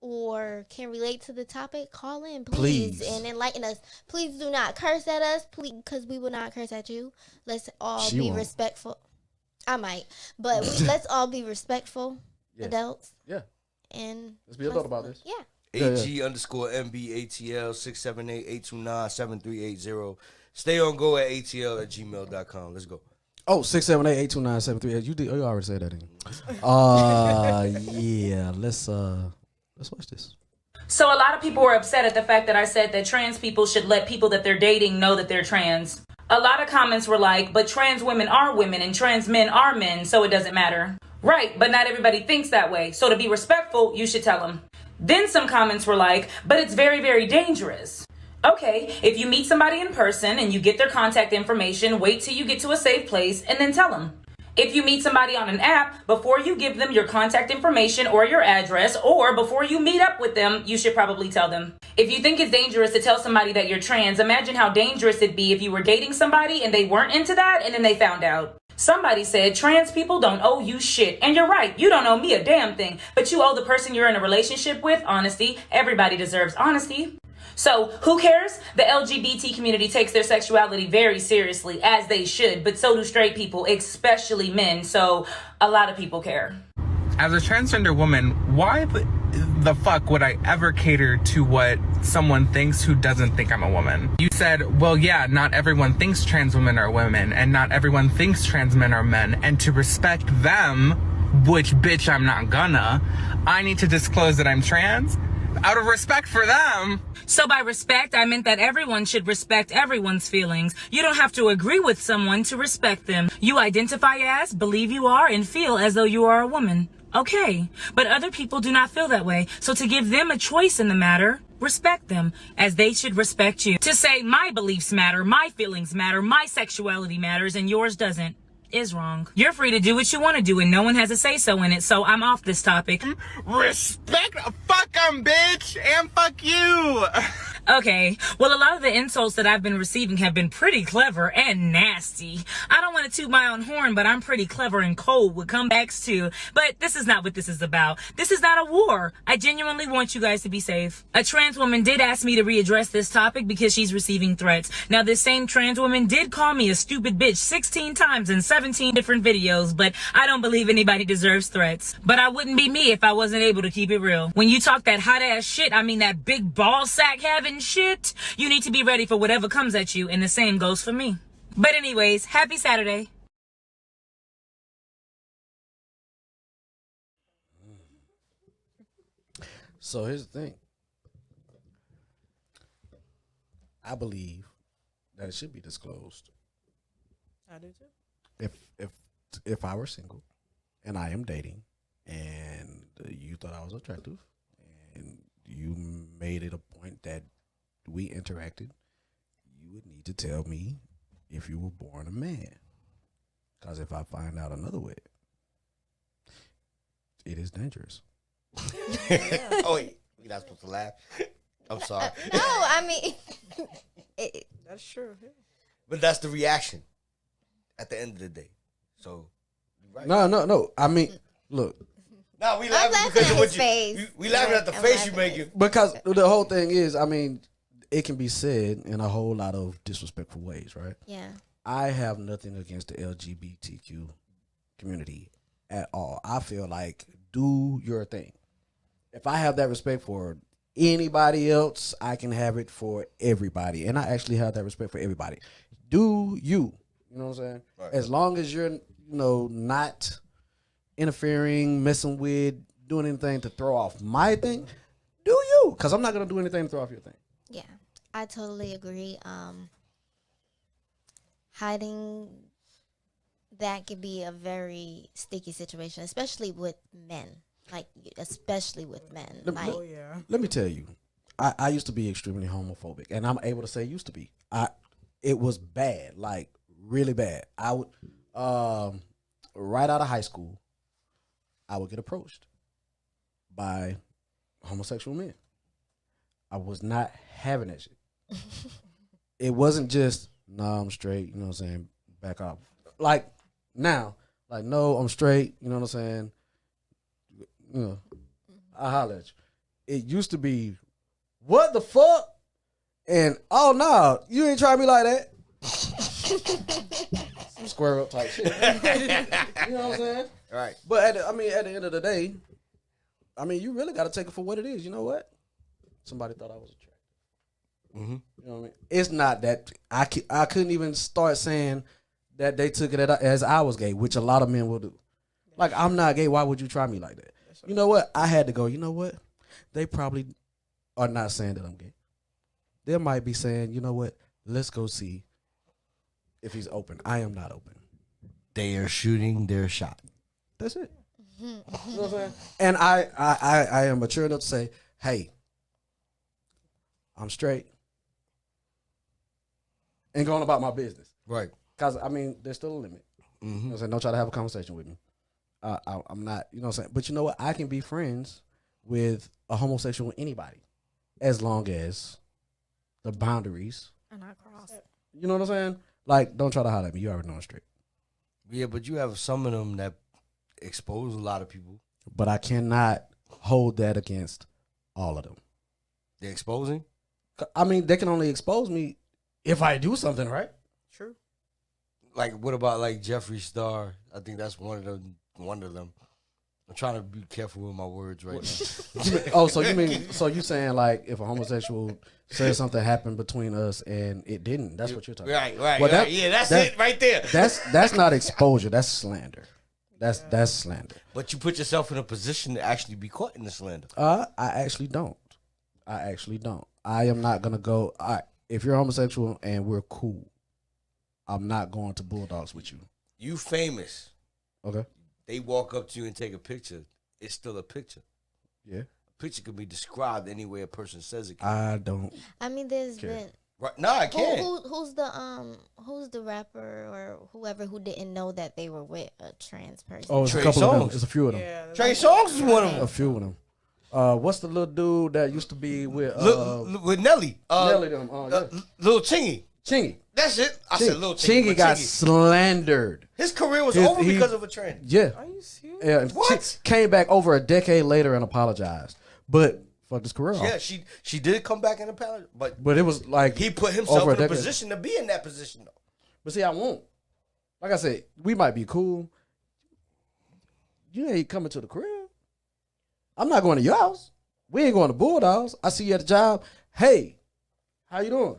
or can relate to the topic, call in, please, and enlighten us. Please do not curse at us, please, because we will not curse at you. Let's all be respectful. I might, but let's all be respectful adults. Yeah. And let's be adult about this. Yeah. AG_NBATL 678-829-7380. Stay on go at ATL@gmail.com. Let's go. Oh, 678-829-7380. You already said that, didn't you? Yeah. Let's watch this. So a lot of people were upset at the fact that I said that trans people should let people that they're dating know that they're trans. A lot of comments were like, but trans women are women and trans men are men, so it doesn't matter. Right, but not everybody thinks that way. So to be respectful, you should tell them. Then some comments were like, but it's very, very dangerous. Okay, if you meet somebody in person and you get their contact information, wait till you get to a safe place and then tell them. If you meet somebody on an app, before you give them your contact information or your address, or before you meet up with them, you should probably tell them. If you think it's dangerous to tell somebody that you're trans, imagine how dangerous it'd be if you were dating somebody and they weren't into that and then they found out. Somebody said trans people don't owe you shit. And you're right, you don't owe me a damn thing. But you owe the person you're in a relationship with honesty. Everybody deserves honesty. So who cares? The LGBT community takes their sexuality very seriously, as they should, but so do straight people, especially men. So a lot of people care. As a transgender woman, why the fuck would I ever cater to what someone thinks who doesn't think I'm a woman? You said, well, yeah, not everyone thinks trans women are women, and not everyone thinks trans men are men, and to respect them, which bitch I'm not gonna, I need to disclose that I'm trans out of respect for them. So by respect, I meant that everyone should respect everyone's feelings. You don't have to agree with someone to respect them. You identify as, believe you are, and feel as though you are a woman. Okay, but other people do not feel that way. So to give them a choice in the matter, respect them as they should respect you. To say my beliefs matter, my feelings matter, my sexuality matters, and yours doesn't, is wrong. You're free to do what you want to do, and no one has a say-so in it, so I'm off this topic. Respect? Fuck them, bitch, and fuck you. Okay, well, a lot of the insults that I've been receiving have been pretty clever and nasty. I don't want to toot my own horn, but I'm pretty clever and cold with comebacks too. But this is not what this is about. This is not a war. I genuinely want you guys to be safe. A trans woman did ask me to readdress this topic because she's receiving threats. Now, this same trans woman did call me a stupid bitch 16 times in 17 different videos, but I don't believe anybody deserves threats. But I wouldn't be me if I wasn't able to keep it real. When you talk that hot ass shit, I mean that big ball sack having shit, you need to be ready for whatever comes at you, and the same goes for me. But anyways, happy Saturday. So here's the thing. I believe that it should be disclosed. I do too. If I were single and I am dating and you thought I was attractive and you made it a point that we interacted, you would need to tell me if you were born a man. Because if I find out another way, it is dangerous. Oh, wait. We're not supposed to laugh. I'm sorry. No, I mean... That's true. Yeah. But that's the reaction at the end of the day. So, right. No. I mean, look. No, we I'm laughing because at of what his face. we laughing at the I'm face you laughing making. Because the whole thing is, I mean, it can be said in a whole lot of disrespectful ways, right? Yeah. I have nothing against the LGBTQ community at all. I feel like do your thing. If I have that respect for anybody else, I can have it for everybody. And I actually have that respect for everybody. Do you. You know what I'm saying? Right. As long as you're, not interfering, messing with, doing anything to throw off my thing, do you. Because I'm not going to do anything to throw off your thing. Yeah, I totally agree. Hiding that could be a very sticky situation, especially with men. Like, especially with men. Let me tell you, I used to be extremely homophobic, and I'm able to say used to be. It was bad, like really bad. I would, right out of high school, I would get approached by homosexual men. I was not having that shit. It wasn't just, I'm straight, you know what I'm saying? back off. Like now, like no, I'm straight. You know what I'm saying? You know, I holler at you. It used to be, what the fuck? And oh no, you ain't trying me like that. Some square up type shit. You know what I'm saying? Right. But at the end of the day, I mean, you really got to take it for what it is. You know what? Somebody thought I was attractive. Mm-hmm. You know what I mean? It's not that I couldn't even start saying that they took it as I was gay, which a lot of men will do. Like, I'm not gay. Why would you try me like that? You know what? I had to go, you know what? They probably are not saying that I'm gay. They might be saying, you know what? Let's go see if he's open. I am not open. They are shooting their shot. That's it. You know what I'm saying? And I am mature enough to say, hey, I'm straight. And going about my business. Right. Because, I mean, there's still a limit. Mm-hmm. You know what I'm saying? Don't try to have a conversation with me. I'm not, you know what I'm saying? But you know what? I can be friends with a homosexual with anybody as long as the boundaries. And I cross. You know what I'm saying? Like, don't try to holler at me. You already know I'm straight. Yeah, but you have some of them that expose a lot of people. But I cannot hold that against all of them. They're exposing? I mean, they can only expose me if I do something, right? True. Like, what about like Jeffree Star? I think that's one of them. I'm trying to be careful with my words right now. Oh, so you saying like if a homosexual says something happened between us and it didn't? That's what you're talking about. Right. Well, Yeah, that's it right there. That's not exposure. That's slander. That's slander. But you put yourself in a position to actually be caught in the slander. I actually don't. I am not gonna go. If you're homosexual and we're cool, I'm not going to bulldogs with you. You famous. Okay. They walk up to you and take a picture. It's still a picture. Yeah. A picture can be described any way a person says it can. I don't. I mean, there's care. been. Right. No, I can't. Who's the rapper or whoever who didn't know that they were with a trans person? Oh, it's Trey a couple of them. Songz. It's a few of them. Yeah. Trey Songz is one of them. A few of them. What's the little dude that used to be with With Nelly. Nelly? Them. Yeah. Lil Chingy. Chingy. That's it. I said Lil Chingy. Chingy but got Chingy. slandered. His career was His- over he- because of a trend. Yeah. Are you serious? Yeah. and What? Came back over a decade later and apologized, but fucked his career Yeah, off. she did come back in a palette, but But it was like he put himself over in a decade. position to be in that position though. But see, I won't. Like I said, we might be cool. You ain't coming to the crib. I'm not going to your house. We ain't going to Bulldogs. I see you at the job. Hey, how you doing?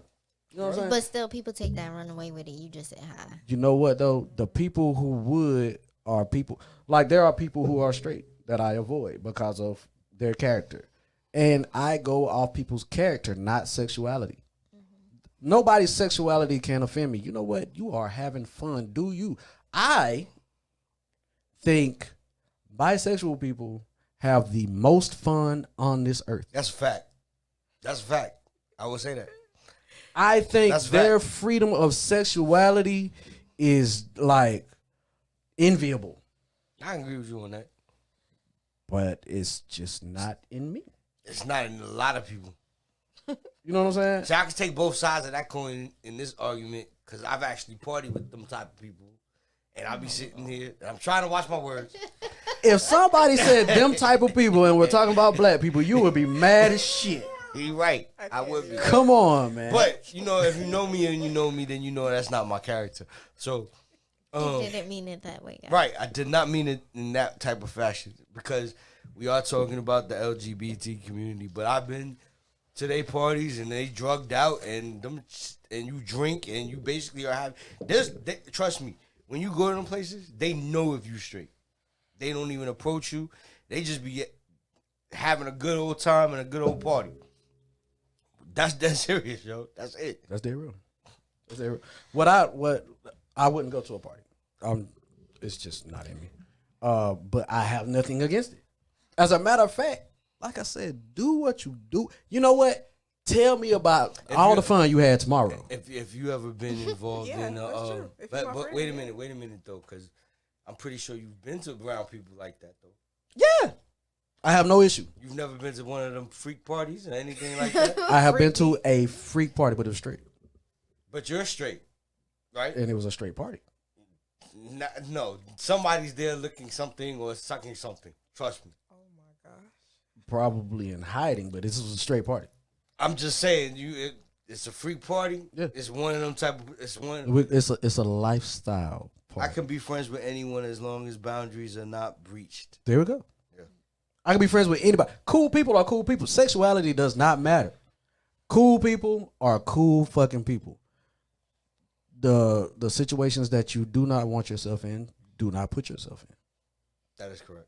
You know what I'm saying? But still, people take that and run away with it. You just said hi. You know what though? The people who would are people like there are people who are straight that I avoid because of their character, and I go off people's character, not sexuality. Nobody's sexuality can offend me. You know what? You are having fun. Do you? I think bisexual people have the most fun on this earth. That's a fact. That's a fact. I would say that. I think That's their fact. freedom of sexuality is like enviable, I agree with you on that. but it's just not in me. It's not in a lot of people. You know what I'm saying? So I can take both sides of that coin in this argument because I've actually partied with them type of people. And I'll be sitting here and I'm trying to watch my words. If somebody said them type of people and we're talking about black people, you would be mad as shit. You're right. I would be. Come on, man. But, you know, if you know me and you know me, then you know that's not my character. So, You didn't mean it that way, guys. right. I did not mean it in that type of fashion because we are talking about the LGBT community. But I've been to their parties and they drugged out and you drink and you basically are having. Trust me, when you go to them places, they know if you straight. They don't even approach you. They just be having a good old time and a good old party. That's dead serious, yo. That's it. That's their real. That's their real. What I wouldn't go to a party. It's just not in me. But I have nothing against it. As a matter of fact, like I said, do what you do. You know what? Tell me about all the fun you had tomorrow. If you ever been involved Yeah, in, that's true. If you're my but friend, wait a yeah. minute though, because I'm pretty sure you've been to around people like that though. Yeah. I have no issue. You've never been to one of them freak parties or anything like that. I have been to a freak party, but it was straight. But you're straight, right? And it was a straight party. No, somebody's there looking something or sucking something. Trust me. Oh my gosh. Probably in hiding, but this was a straight party. I'm just saying, it's a free party. Yeah. It's one of them type of. It's one. It's a lifestyle party. I can be friends with anyone as long as boundaries are not breached. There we go. Yeah. I can be friends with anybody. Cool people are cool people. Sexuality does not matter. Cool people are cool fucking people. The situations that you do not want yourself in, do not put yourself in. That is correct.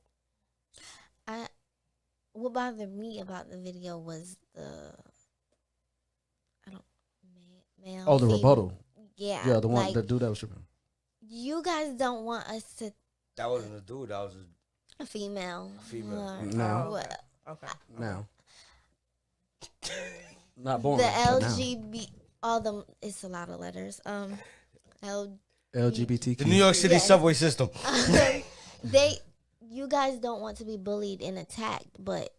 What bothered me about the video was male. Oh, the rebuttal. Yeah. Yeah, the one, like, the dude that was tripping. You guys don't want us to. That wasn't a dude. That was a female. A female. No. What? Okay. Now. Not born. The but now. LGBT. All them. It's a lot of letters. LGBTQ. the New York City subway system. You guys don't want to be bullied and attacked, but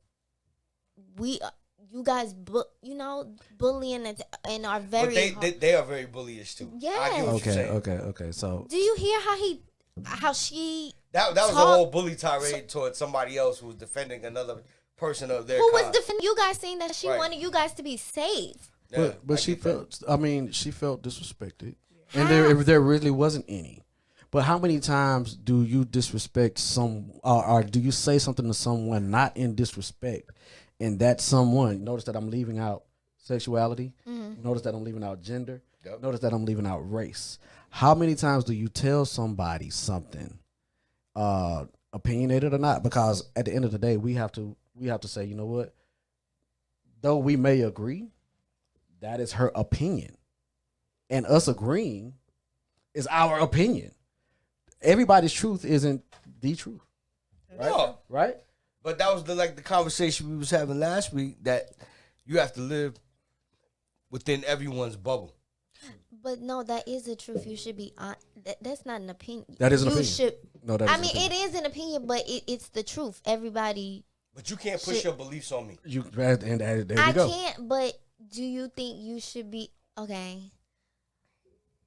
you guys, bullying and are very. But they are very bullyish too. Yes. Okay. So. Do you hear how she? That was a whole bully tirade towards somebody else who was defending another person of their. Who was kind. defending you guys, saying that she wanted you guys to be safe. Yeah, but she felt. I mean, she felt disrespected, and there really wasn't any. But how many times do you disrespect or do you say something to someone not in disrespect, and that someone, notice that I'm leaving out sexuality, notice that I'm leaving out gender, notice that I'm leaving out race. How many times do you tell somebody something, opinionated or not? Because at the end of the day, we have to say, you know what? Though we may agree, that is her opinion, and us agreeing is our opinion. Everybody's truth isn't the truth, right? No. Right? But that was the conversation we was having last week, that you have to live within everyone's bubble. But no, that is the truth. You should be on. That's not an opinion. That is an you opinion. Should, no, that is I mean, it is an opinion, but it's the truth. Everybody. But you can't push your beliefs on me. There you go. I can't. But do you think you should be okay?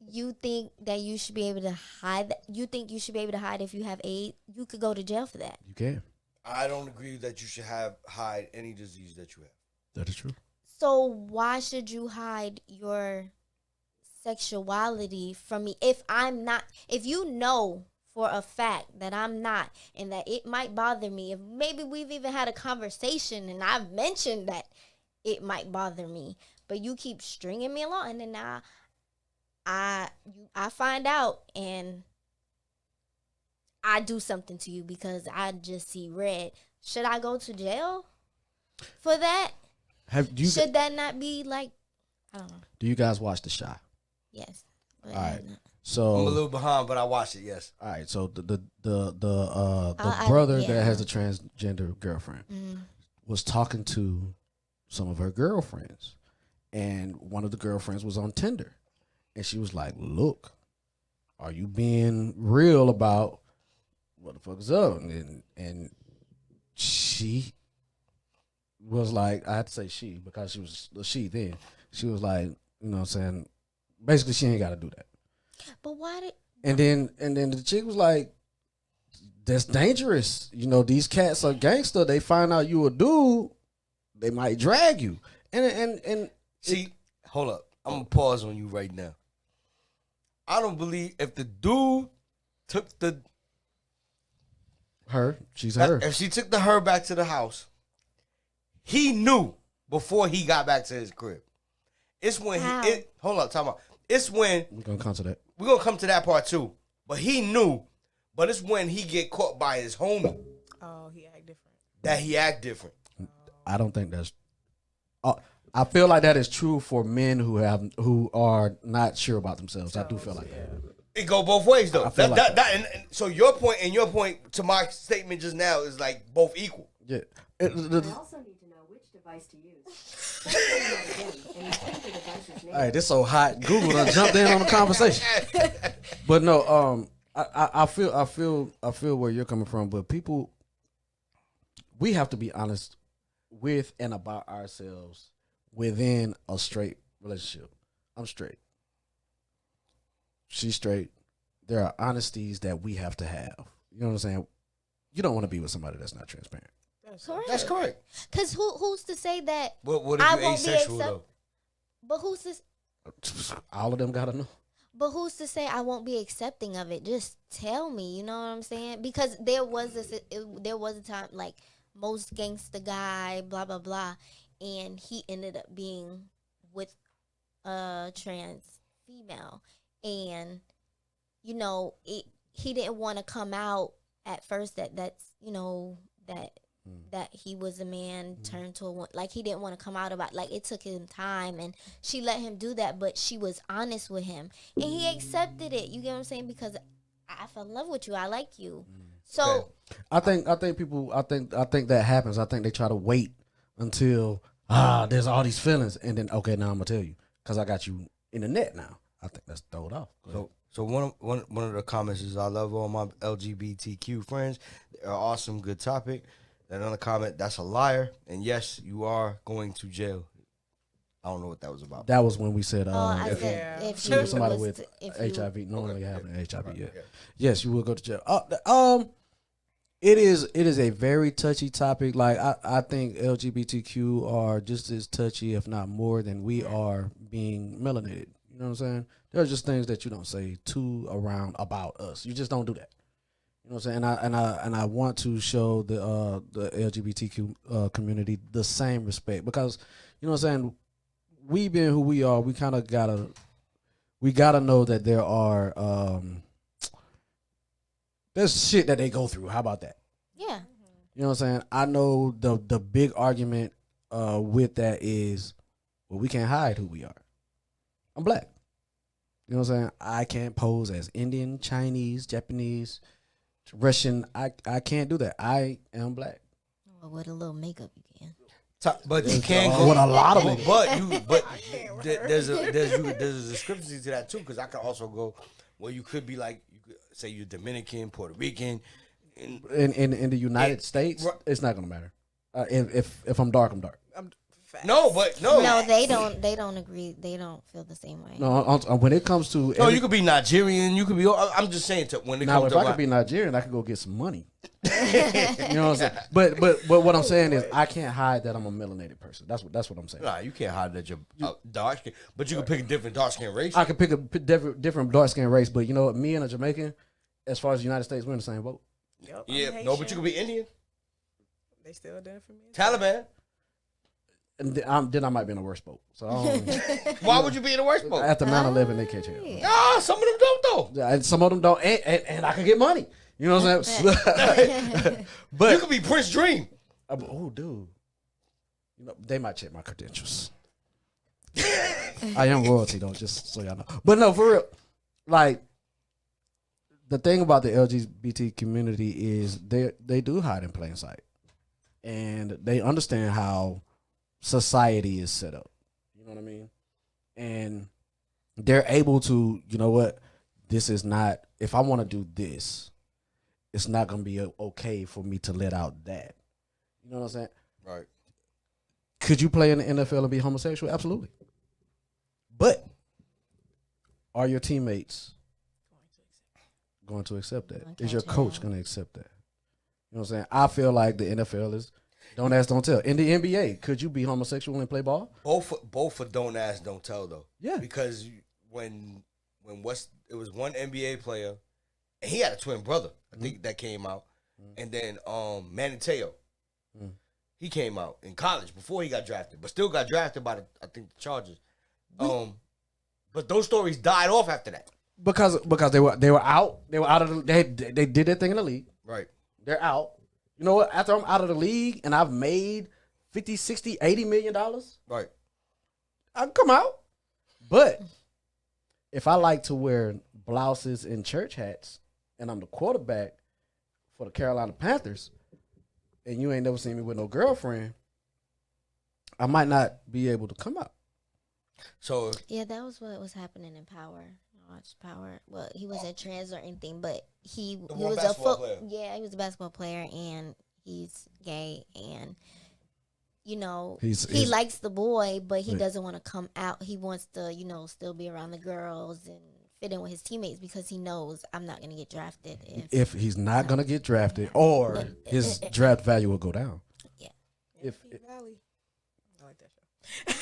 You think that you should be able to hide that? You think you should be able to hide if you have AIDS? You could go to jail for that. You can. I don't agree that you should hide any disease that you have. That is true. So why should you hide your sexuality from me if I'm not? If you know for a fact that I'm not, and that it might bother me, if maybe we've even had a conversation and I've mentioned that it might bother me, but you keep stringing me along, and then now I find out and I do something to you because I just see red. Should I go to jail for that? Should that not be like, I don't know. Do you guys watch The Shy? Yes. All right. So I'm a little behind, but I watched it. Yes. All right. So the brother that has a transgender girlfriend was talking to some of her girlfriends, and one of the girlfriends was on Tinder. And she was like, look, are you being real about what the fuck is up? And she was like, I had to say she because she was a she then. She was like, you know what I'm saying? Basically, she ain't got to do that. But why did... And then the chick was like, that's dangerous. You know, these cats are gangster. They find out you a dude, they might drag you. And see, hold up. I'm going to pause on you right now. I don't believe if the dude took she's her. If she took her back to the house, he knew before he got back to his crib. It's when hold up, time out. It's when we're gonna come to that. We're gonna come to that part too. But he knew. But it's when he get caught by his homie. Oh, he act different. That he act different. I don't think that's. I feel like that is true for men who are not sure about themselves. I do feel like that. It go both ways though. And so your point to my statement just now is like both equal. Yeah. I also need to know which device to use. All right, this so hot. Google done jumped in on the conversation. But no, I feel where you're coming from. But people, we have to be honest with and about ourselves within a straight relationship. I'm straight. She's straight. there are honesties that we have to have. You know what I'm saying? You don't want to be with somebody that's not transparent. That's correct. Because who's to say that What if I you won't be asexual though? But who's to All of them gotta know. But who's to say I won't be accepting of it? Just tell me, you know what I'm saying? Because there was a time like most gangster guy, blah blah blah, and he ended up being with a trans female, and you know he didn't want to come out at first that he was a man turned to a woman. Like, he didn't want to come out about, like, it took him time, and she let him do that, but she was honest with him, and he accepted it. You get what I'm saying? Because I fell in love with you. I like you. So I think that happens. I think they try to wait until there's all these feelings, and then okay, now I'm gonna tell you because I got you in the net now. I think that's throwed off. So one of the comments is, I love all my LGBTQ friends. They're awesome, good topic. Another comment, that's a liar, and yes, you are going to jail. I don't know what that was about. That was when we said, I said if you you were somebody was with if you- HIV, normally having HIV, Okay. yeah. Yes, you will go to jail. It is a very touchy topic. Like, I think LGBTQ are just as touchy, if not more, than we are being melanated. You know what I'm saying? There are just things that you don't say to around about us. You just don't do that. You know what I'm saying? And I want to show the LGBTQ community the same respect, because you know what I'm saying, we being who we are, we kind of gotta know that there are there's shit that they go through. How about that? Yeah. You know what I'm saying? I know the big argument with that is, well, we can't hide who we are. I'm black. You know what I'm saying? I can't pose as Indian, Chinese, Japanese, Russian. I can't do that. I am black. Well, with a little makeup, you can. But you can't go with a lot of it. But there's a discrepancy to that too, because I can also go, well, you could be like, you could say you're Dominican, Puerto Rican. In the United States, it's not gonna matter. If I'm dark, I'm dark. No, they don't agree. They don't feel the same way. No, when it comes to you could be Nigerian. You could be. I'm just saying, when it now, comes if to I could be Nigerian, I could go get some money. You know what I'm saying? But what I'm saying is, I can't hide that I'm a melanated person. That's what I'm saying. Nah, you can't hide that you're dark skin, but you can pick a different dark skin race. I could pick a different dark skin race, but you know what? Me and a Jamaican, as far as the United States, we're in the same boat. Yep, Yeah, no, but you could be Indian. They still identify me. Taliban. And then I might be in a worse boat. So I don't, Why would you be in the worst boat? after 9/11, they catch hell. Nah, some of them don't though. Yeah, and some of them don't, and I can get money. You know what I'm saying? But You could be Prince Dream. oh, dude, you know they might check my credentials. I am royalty though, just so y'all know. But no, for real, like the thing about the LGBT community is they do hide in plain sight, and they understand how society is set up. You know what I mean? And they're able to, you know what? This is not, if I want to do this, it's not going to be okay for me to let out that. You know what I'm saying? Right. Could you play in the NFL and be homosexual? Absolutely. But are your teammates going to accept that? Is your coach going to accept that? You know what I'm saying? I feel like the NFL is don't ask, don't tell. In the NBA, could you be homosexual and play ball? Both for don't ask, don't tell though. Yeah. Because when it was one NBA player, and he had a twin brother. I think that came out, and then Manny Teo, he came out in college before he got drafted, but still got drafted by the Chargers. But those stories died off after that. Because they were out of they did their thing in the league. Right. They're out. You know what? After I'm out of the league and I've made 50, 60, 80 million dollars, right, I can come out. But if I like to wear blouses and church hats and I'm the quarterback for the Carolina Panthers and you ain't never seen me with no girlfriend, I might not be able to come out. So yeah, that was what was happening in Power. I watched Power. Well, he wasn't trans or anything, but he was he was a basketball player, and he's gay, and you know he likes the boy, but he doesn't want to come out. He wants to, you know, still be around the girls and fit in with his teammates because he knows I'm not gonna get drafted if he's not gonna get drafted, or his draft value will go down. Yeah. If Valley. I like that show.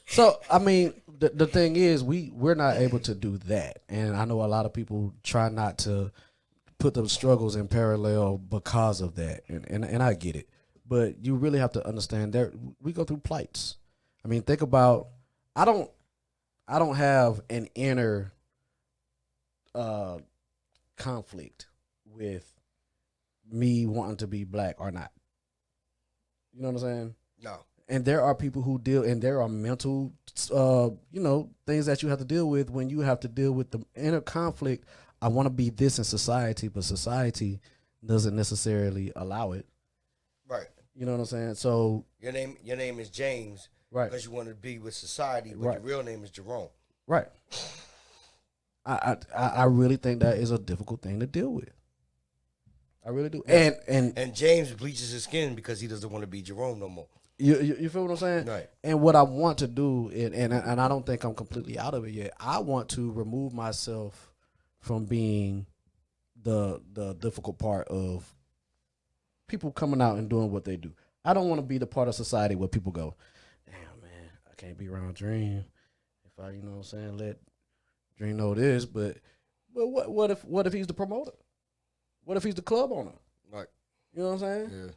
so, I mean, the thing is, we're not able to do that, and I know a lot of people try not to put those struggles in parallel because of that, and I get it, but you really have to understand that we go through plights. I mean, think about I don't have an inner conflict with me wanting to be black or not. You know what I'm saying? No. And there are people who deal, and there are mental, things that you have to deal with when you have to deal with the inner conflict. I want to be this in society, but society doesn't necessarily allow it. Right. You know what I'm saying? So your name is James, right? Because you want to be with society, but right. Your real name is Jerome, right? I really think that is a difficult thing to deal with. I really do. And James bleaches his skin because he doesn't want to be Jerome no more. You feel what I'm saying? Right. And what I want to do, and I don't think I'm completely out of it yet. I want to remove myself from being the difficult part of people coming out and doing what they do. I don't want to be the part of society where people go, damn man, I can't be around Dream. If I, let Dream know this, but what if he's the promoter? What if he's the club owner? Right. You know what I'm saying? Yeah.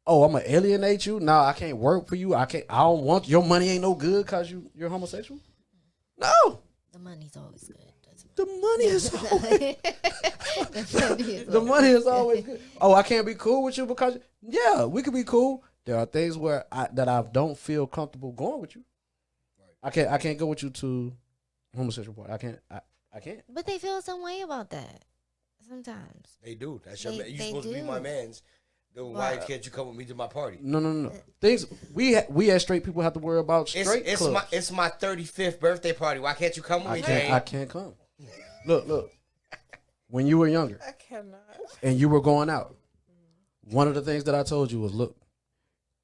Oh, I'm gonna alienate you. No, I can't work for you. I don't want your money. Ain't no good because you're homosexual. No. The money's always good. The money is always. The money is always good. Oh, I can't be cool with you because yeah, we can be cool. There are things where I don't feel comfortable going with you. Right. I can't go with you to homosexual part. I can't. But they feel some way about that sometimes. They do. That's your man. You supposed to be my man's. Then why can't you come with me to my party? No. Things we as straight people have to worry about straight clubs. It's my 35th birthday party. Why can't you come with me, Jane? I can't come. Look. When you were younger, I cannot. And you were going out, one of the things that I told you was, look,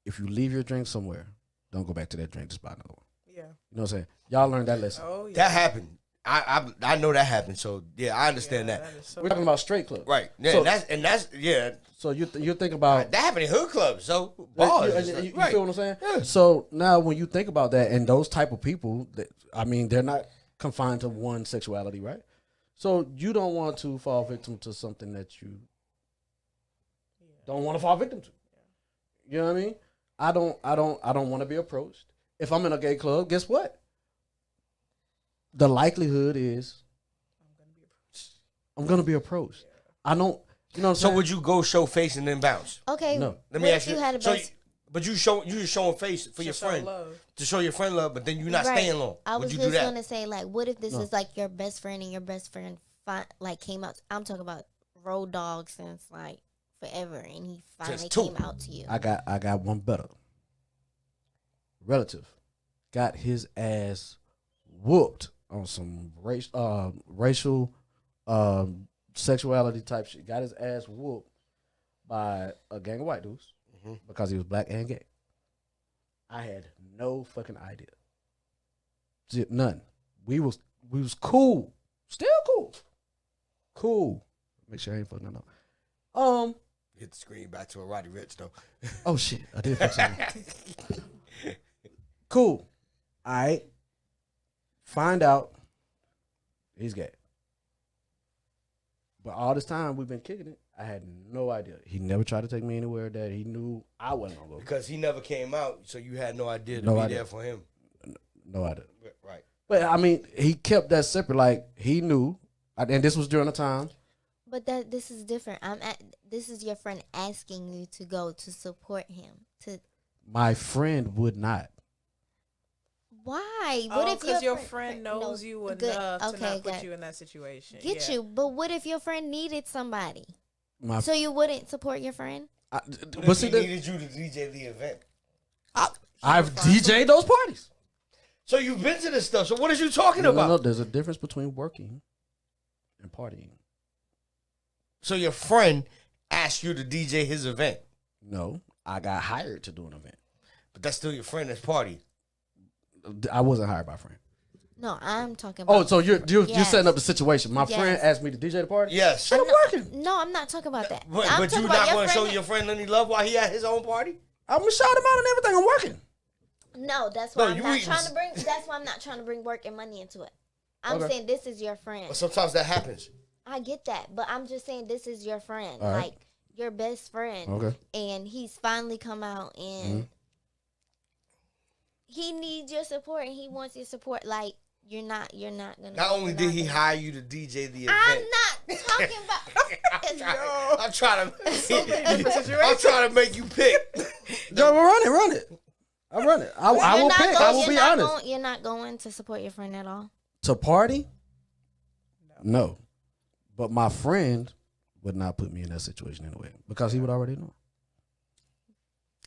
if you leave your drink somewhere, don't go back to that drink. Just buy another one. Yeah. You know what I'm saying? Y'all learned that lesson. Oh yeah. That happened. I know that happened. So yeah, I understand that. We're talking about straight clubs, right? Yeah, so, that's yeah. So you think about that happened in hood clubs. So bars, you right. feel what I'm saying? Yeah. So now when you think about that, and those type of people, they're not confined to one sexuality, right? So you don't want to fall victim to something that you don't want to fall victim to. You know what I mean? I don't want to be approached. If I'm in a gay club, guess what? The likelihood is I'm gonna be approached. I don't. You know what I'm so saying? would you go show face and then bounce? Okay. No. Let me ask you. But you just showing face for your friend to show your friend love, but then you're not staying long. I was would you just do that? gonna say, like, what if this is like your best friend and your best friend came out? I'm talking about road dog since like forever, and he finally came out to you. I got one better. Relative got his ass whooped on some racial sexuality type shit. Got his ass whooped by a gang of white dudes because he was black and gay. I had no fucking idea. None. We was cool. Still cool. Cool. Make sure I ain't fucking that up. Hit the screen back to a Roddy Rich though. Oh shit. I did fuck something. Cool. Alright. Find out he's gay. But all this time we've been kicking it, I had no idea. He never tried to take me anywhere that he knew I wasn't gonna go. Because he never came out, so you had no idea to be there for him. No idea. Right. But I mean, he kept that separate. Like he knew, and this was during the time. But this is different. This is your friend asking you to go to support him. My friend would not. Why? What if your friend knows you enough to not put you in that situation? Get you, but what if your friend needed somebody? So you wouldn't support your friend? But he needed you to DJ the event. I've DJ'd those parties. So you've been to this stuff. So what are you talking about? No, there's a difference between working and partying. So your friend asked you to DJ his event? No, I got hired to do an event. But that's still your friend that's party. I wasn't hired by a friend. No, I'm talking about. Oh, so you're Yes. setting up the situation. My Yes. friend asked me to DJ the party. Yes. I'm working. No, I'm not talking about that. But I'm you talking not about going to show friend- your friend any love while he at his own party? I'm gonna shout him out and everything. I'm working. No, that's why No, I'm you not eat- trying to bring. That's why I'm not trying to bring work and money into it. I'm Okay. saying this is your friend. But sometimes that happens. I get that, but I'm just saying this is your friend, All right. like your best friend. Okay. And he's finally come out and he needs your support and he wants your support. Like you're not gonna. Not only you're did not he gonna- hire you to DJ the event. I'm not talking about. I'm trying to. different I'm situations. trying to make you pick. Yo, we'll run it. I run it. I You're will not pick. going- I will you're be not honest. going- you're not going to support your friend at all. To party? No. But my friend would not put me in that situation anyway because he would already know.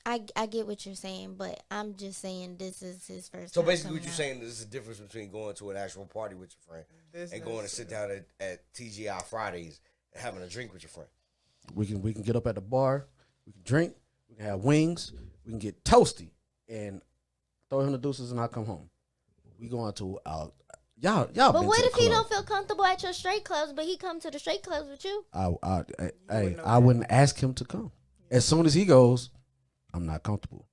I get what you're saying, but I'm just saying this is his first. So time basically, what coming you're out. saying is the difference between going to an actual party with your friend This and going to is- sit down at TGI Fridays and having a drink with your friend. We can get up at the bar, we can drink, we can have wings, we can get toasty and throw him the deuces and I'll come home. We going to y'all But been what to if the he club. don't feel comfortable at your straight clubs, but he come to the straight clubs with you? I wouldn't ask him to come. As soon as he goes, I'm not comfortable.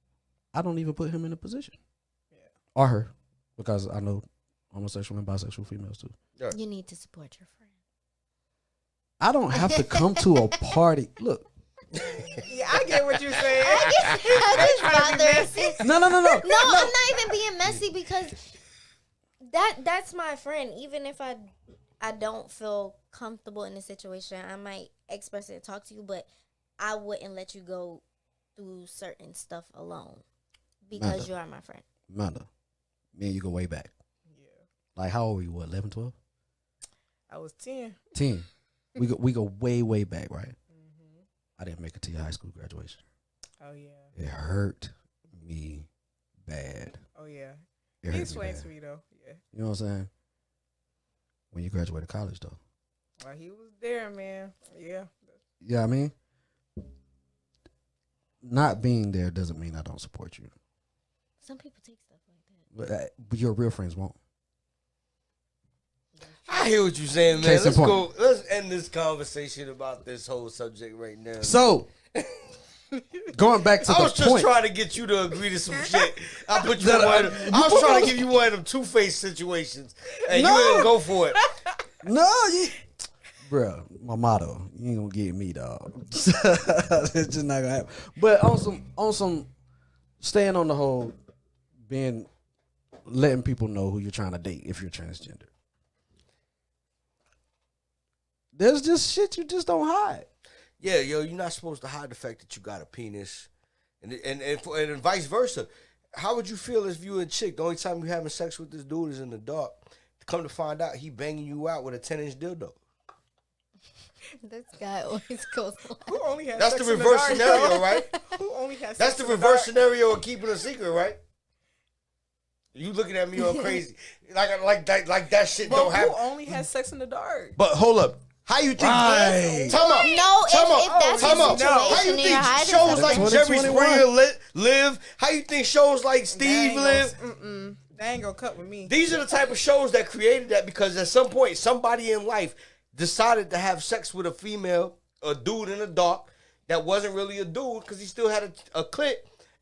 I don't even put him in a position. Or her. Because I know homosexual and bisexual females too. You need to support your friend. I don't have to come to a party. Look. Yeah, I get what you're saying. I just bothers. No. No, I'm not even being messy because that's my friend. Even if I don't feel comfortable in the situation, I might express it and talk to you, but I wouldn't let you go through certain stuff alone because you are my friend. Manda, me and you go way back. Yeah. Like how old were you? What, 11, 12? I was 10. 10. We go way back, right? I didn't make it to your high school graduation. Oh, yeah. It hurt me bad. Oh, yeah. It He hurt me explained bad. to me, though. Yeah. You know what I'm saying? When you graduated college, though. Well, he was there, man. Yeah. Yeah, I mean, not being there doesn't mean I don't support you. Some people take stuff like that. But your real friends won't. I hear what you're saying, man. Case in Let's go. point. Let's end this conversation about this whole subject right now. So, going back to I was the just point. trying to get you to agree to some shit. I put you in one. I was trying to give you one of them two-faced situations, and you didn't go for it. No, bro, my motto, you ain't gonna get me, dog. It's just not gonna happen. But on some staying on the whole, letting people know who you're trying to date if you're transgender. There's just shit you just don't hide. Yeah, yo, you're not supposed to hide the fact that you got a penis, and vice versa. How would you feel if you and chick, the only time you having sex with this dude is in the dark? Come to find out, he banging you out with a 10-inch dildo. This guy always goes. Who only has That's sex the in reverse dark, scenario, though? right? Who only has That's sex the in reverse dark? scenario of keeping a secret, right? You looking at me all crazy, like that shit But don't who happen. only has sex in the dark? But hold up, how you think? Right. Time out. No, Time out. if that's Time the out. How you situation and think you're hiding shows something. like Jerry 2021. Springer live? How you think shows like Steve live? They ain't gonna cut with me. These are the type of shows that created that because at some point somebody in life decided to have sex with a female, a dude in the dark that wasn't really a dude because he still had a clit,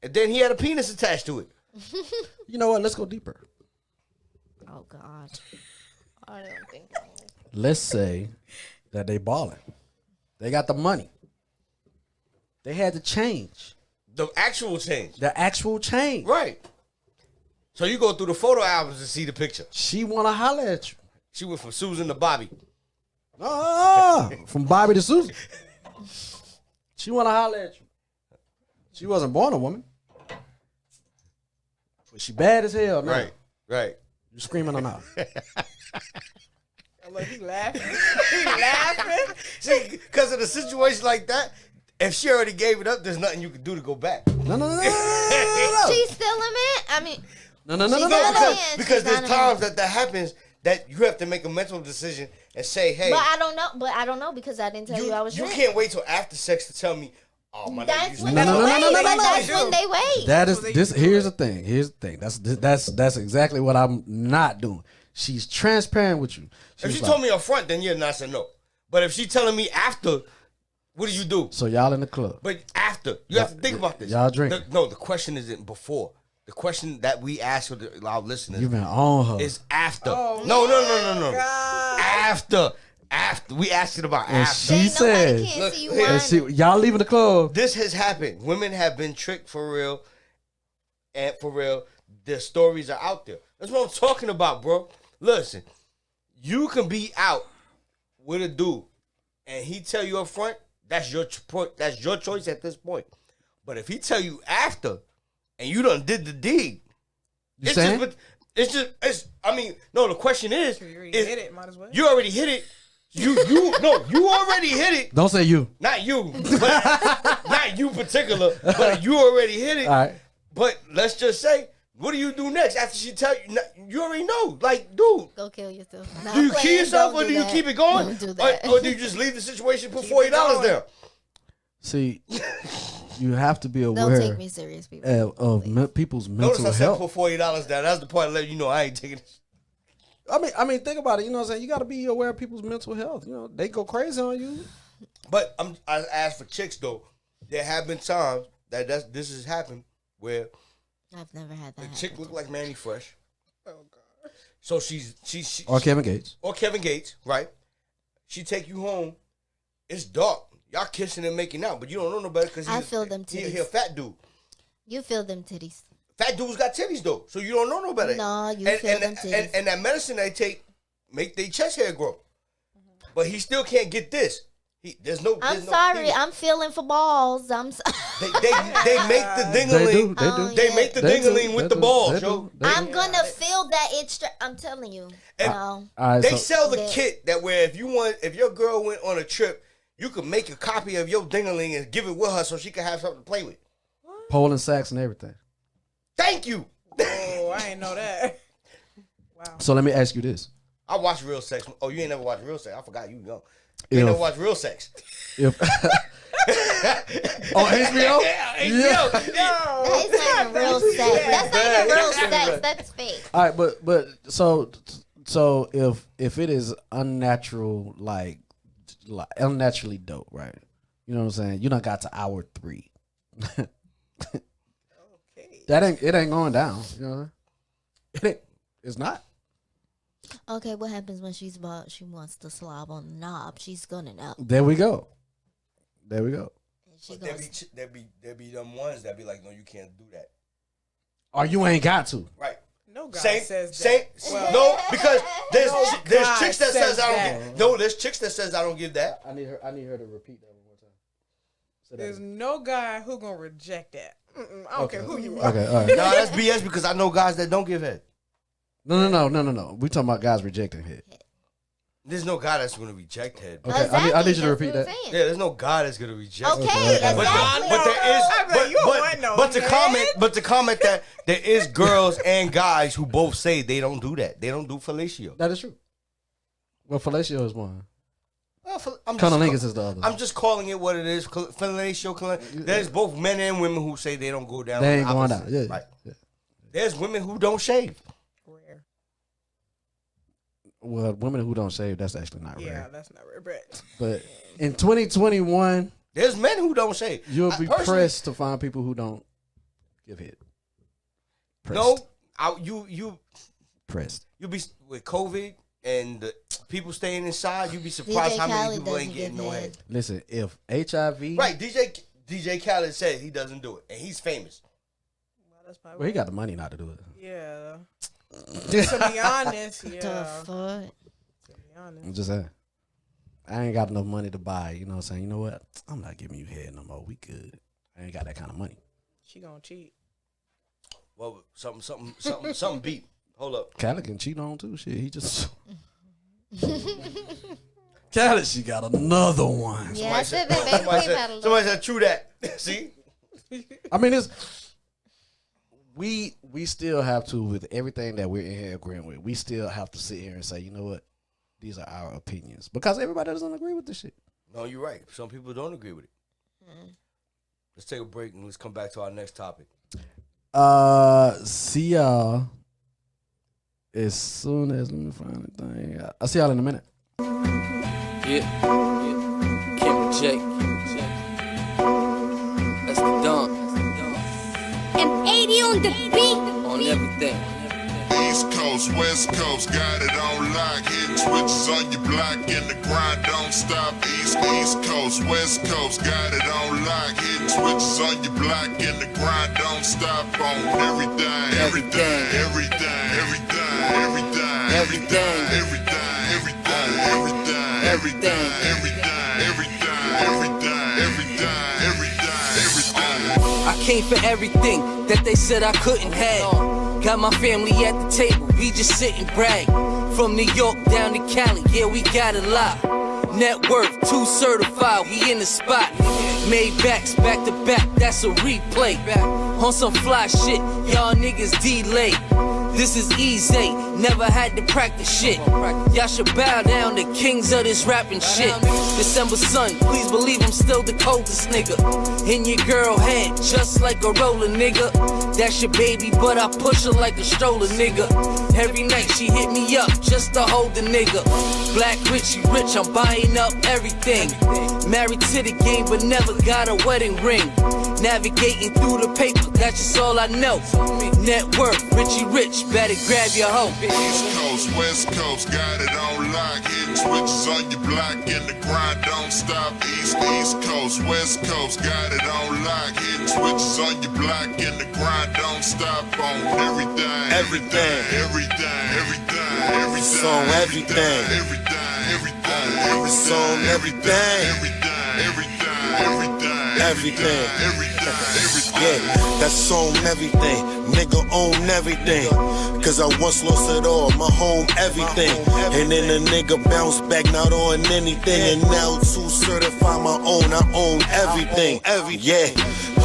and then he had a penis attached to it. You know what? Let's go deeper. Oh God, I don't think. Let's say that they balling. They got the money. They had to change. The actual change. The actual change. Right. So you go through the photo albums to see the picture. She wanna holler at you. She went from Susan to Bobby. From Bobby to Susan. She wanna holler at you. She wasn't born a woman. But she bad as hell now. Right. You screaming or not? Look, he laughing. He laughing. See, because of the situation like that, if she already gave it up, there's nothing you can do to go back. No. She's still a man. I mean, No. She's not a man. Because She's there's not a times man. that happens that you have to make a mental decision and say, hey, but I don't know because I didn't tell you I was. you trans. can't wait till after sex to tell me, oh, my That's nigga, when No, they no, no, wait. no, no, no, no. That's when they wait. That is That's what this. they do. Here's the thing. That's exactly what I'm not doing. she's transparent with you. If she told me up front, then yeah, I said no. But if she telling me after, what do you do? So y'all in the club. But after, you have to think about this. Y'all drink. The question isn't before. The question that we ask for our listeners You been on her. is after. Oh, No. God. After. We asked it about And after. she said, Nobody can see you look, and whining. y'all leaving the club. This has happened. Women have been tricked for real. And for real, their stories are out there. That's what I'm talking about, bro. Listen, you can be out with a dude and he tell you up front, that's your choice at this point. But if he tell you after and you done did the deed, You saying? the question is, You already hit it, might as well. you already hit it. You already hit it. Don't say you. Not you, but not you particular, but you already hit it. All right. But let's just say, what do you do next after she tell you? You already know, like, dude. Go kill yourself. Do you kill yourself or do you keep it going? Don't do that. Or do you just leave the situation, put $40 down? See, you have to be Don't aware take me serious, people. of people's Notice mental I said health. put $40 down. That's the part that let you know I ain't taking it. I mean, think about it. You know what I'm saying? You got to be aware of people's mental health. You know, they go crazy on you. But I asked for chicks though. There have been times that this has happened where I've never had that. the chick happen looked to like me. Manny Fresh. Oh God. So she Or Kevin Gates. or Kevin Gates, right? She take you home. It's dark. Y'all kissing and making out, but you don't know no better because I feel them titties. He a fat dude. You feel them titties. Fat dudes got titties though, so you don't know no better. No, you feel them titties. And that medicine they take make their chest hair grow, but he still can't get this. There's no. I'm sorry. I'm feeling for balls. I'm sorry. They make the dingling. They do. They make the dingling with the balls, yo. I'm gonna feel that it's. I'm telling you. And- No. All right, They so sell the They- kit that where if your girl went on a trip, you could make a copy of your dingling and give it with her so she can have something to play with. pole and sacks and everything. Thank you. Oh, I ain't know that. Wow. So let me ask you this: I watch Real Sex. Oh, you ain't never watched Real Sex? I forgot you young. You If- ain't never watched Real Sex. If on HBO, HBO. That's not even real sex. That's not even real sex. That's fake. all right, but so if it is unnatural, like unnaturally dope, right? You know what I'm saying? You done got to hour 3. Okay. It ain't going down. You know what I'm saying? It's not. Okay, what happens when she wants to slob on the knob? She's gonna know. There we go. She But goes, there be them ones that be like, no, you can't do that. Or you ain't got to. Right. No guy Same, says same. that. No, because there's God chicks that says I don't that. give. No, there's chicks that says I don't give that. I need her to repeat that one more time. There's no guy who gonna reject that. I don't care who you are. Okay, all right. No, that's BS because I know guys that don't give head. No. We talking about guys rejecting head. There's no guy that's going to reject head. Okay, I need you to repeat that. Yeah, there's no guy that's going to reject Okay, head. exactly. But there is. I bet you don't want no But to head. comment that there is girls and guys who both say they don't do that. They don't do fellatio. That is true. Well, fellatio is one. Well, I'm Cunnilingus is the other. I'm just calling it what it is. Fellatio. There's both men and women who say they don't go down. They the ain't going opposite. down. Yeah, Right. yeah. There's women who don't shave. Rare. Well, women who don't shave, that's actually not Yeah, rare. that's not rare, but But in 2021, There's men who don't shave. you'll be Personally, pressed to find people who don't give head. Pressed. No, you Pressed. be with COVID and the people staying inside. You'd be surprised DJ how many Khaled people ain't doesn't getting give no head. head. Listen, if HIV, Right, DJ Khaled said he doesn't do it, and he's famous. well, that's probably well, he got the money not to do it. yeah. To be honest, The yeah. fuck? To be honest. I'm just saying. I ain't got enough money to buy. You know what I'm saying? You know what? I'm not giving you head no more. We good. I ain't got that kind of money. She gonna cheat. Well, something beat. Hold up. Khaled can cheat on too. Shit, he just. Khaled, she got another one. Yeah, I said that. Baby, Somebody said, true that. See? I mean, it's we still have to, with everything that we're in here agreeing with, we still have to sit here and say, you know what, these are our opinions, because everybody doesn't agree with this shit. No, you're right. Some people don't agree with it. Let's take a break and let's come back to our next topic. See y'all As soon as let me find the thing. I'll see y'all in a minute. Yeah. Kim J. That's the dump. And 80 on the beat. On everything. East Coast, West Coast, got it on lock. Hitting switches on your block and the grind don't stop. East Coast, West Coast, got it on lock. Hitting switches on your block and the grind don't stop. On everything, everything, everything, everything, everything, everything, everything, everything, everything, everything, everything, everything, everything. I came for everything that they said I couldn't have. Got my family at the table, we just sit and brag. From New York down to Cali, yeah, we got a lot. Net worth, 2 certified, we in the spot. Made backs, back to back, that's a replay. On some fly shit, y'all niggas delayed. This is easy, never had to practice shit. Y'all should bow down to kings of this rapping shit. December sun, please believe I'm still the coldest nigga. In your girl head, just like a roller nigga. That's your baby, but I push her like a stroller nigga. Every night she hit me up just to hold the nigga. Black Richie rich, I'm buying up everything. Married to the game, but never got a wedding ring. Navigating through the paper, that's just all I know. Net worth, Richie rich, better grab your hoe. East Coast, West Coast, got it on lock. Hitting switches on your block and the grind don't stop. East Coast, West Coast, got it on lock. Hitting switches on your block and the grind don't stop. On everything, everything, everything, everything, everything, song, everything, everything, everything, everything, song, everything, everything, everything, everything, everything, everything. Yeah, that's on everything. Nigga own everything. Cause I once lost it all, my home, everything. And then a nigga bounce back, not on anything. And now to certify my own, I own everything. Yeah,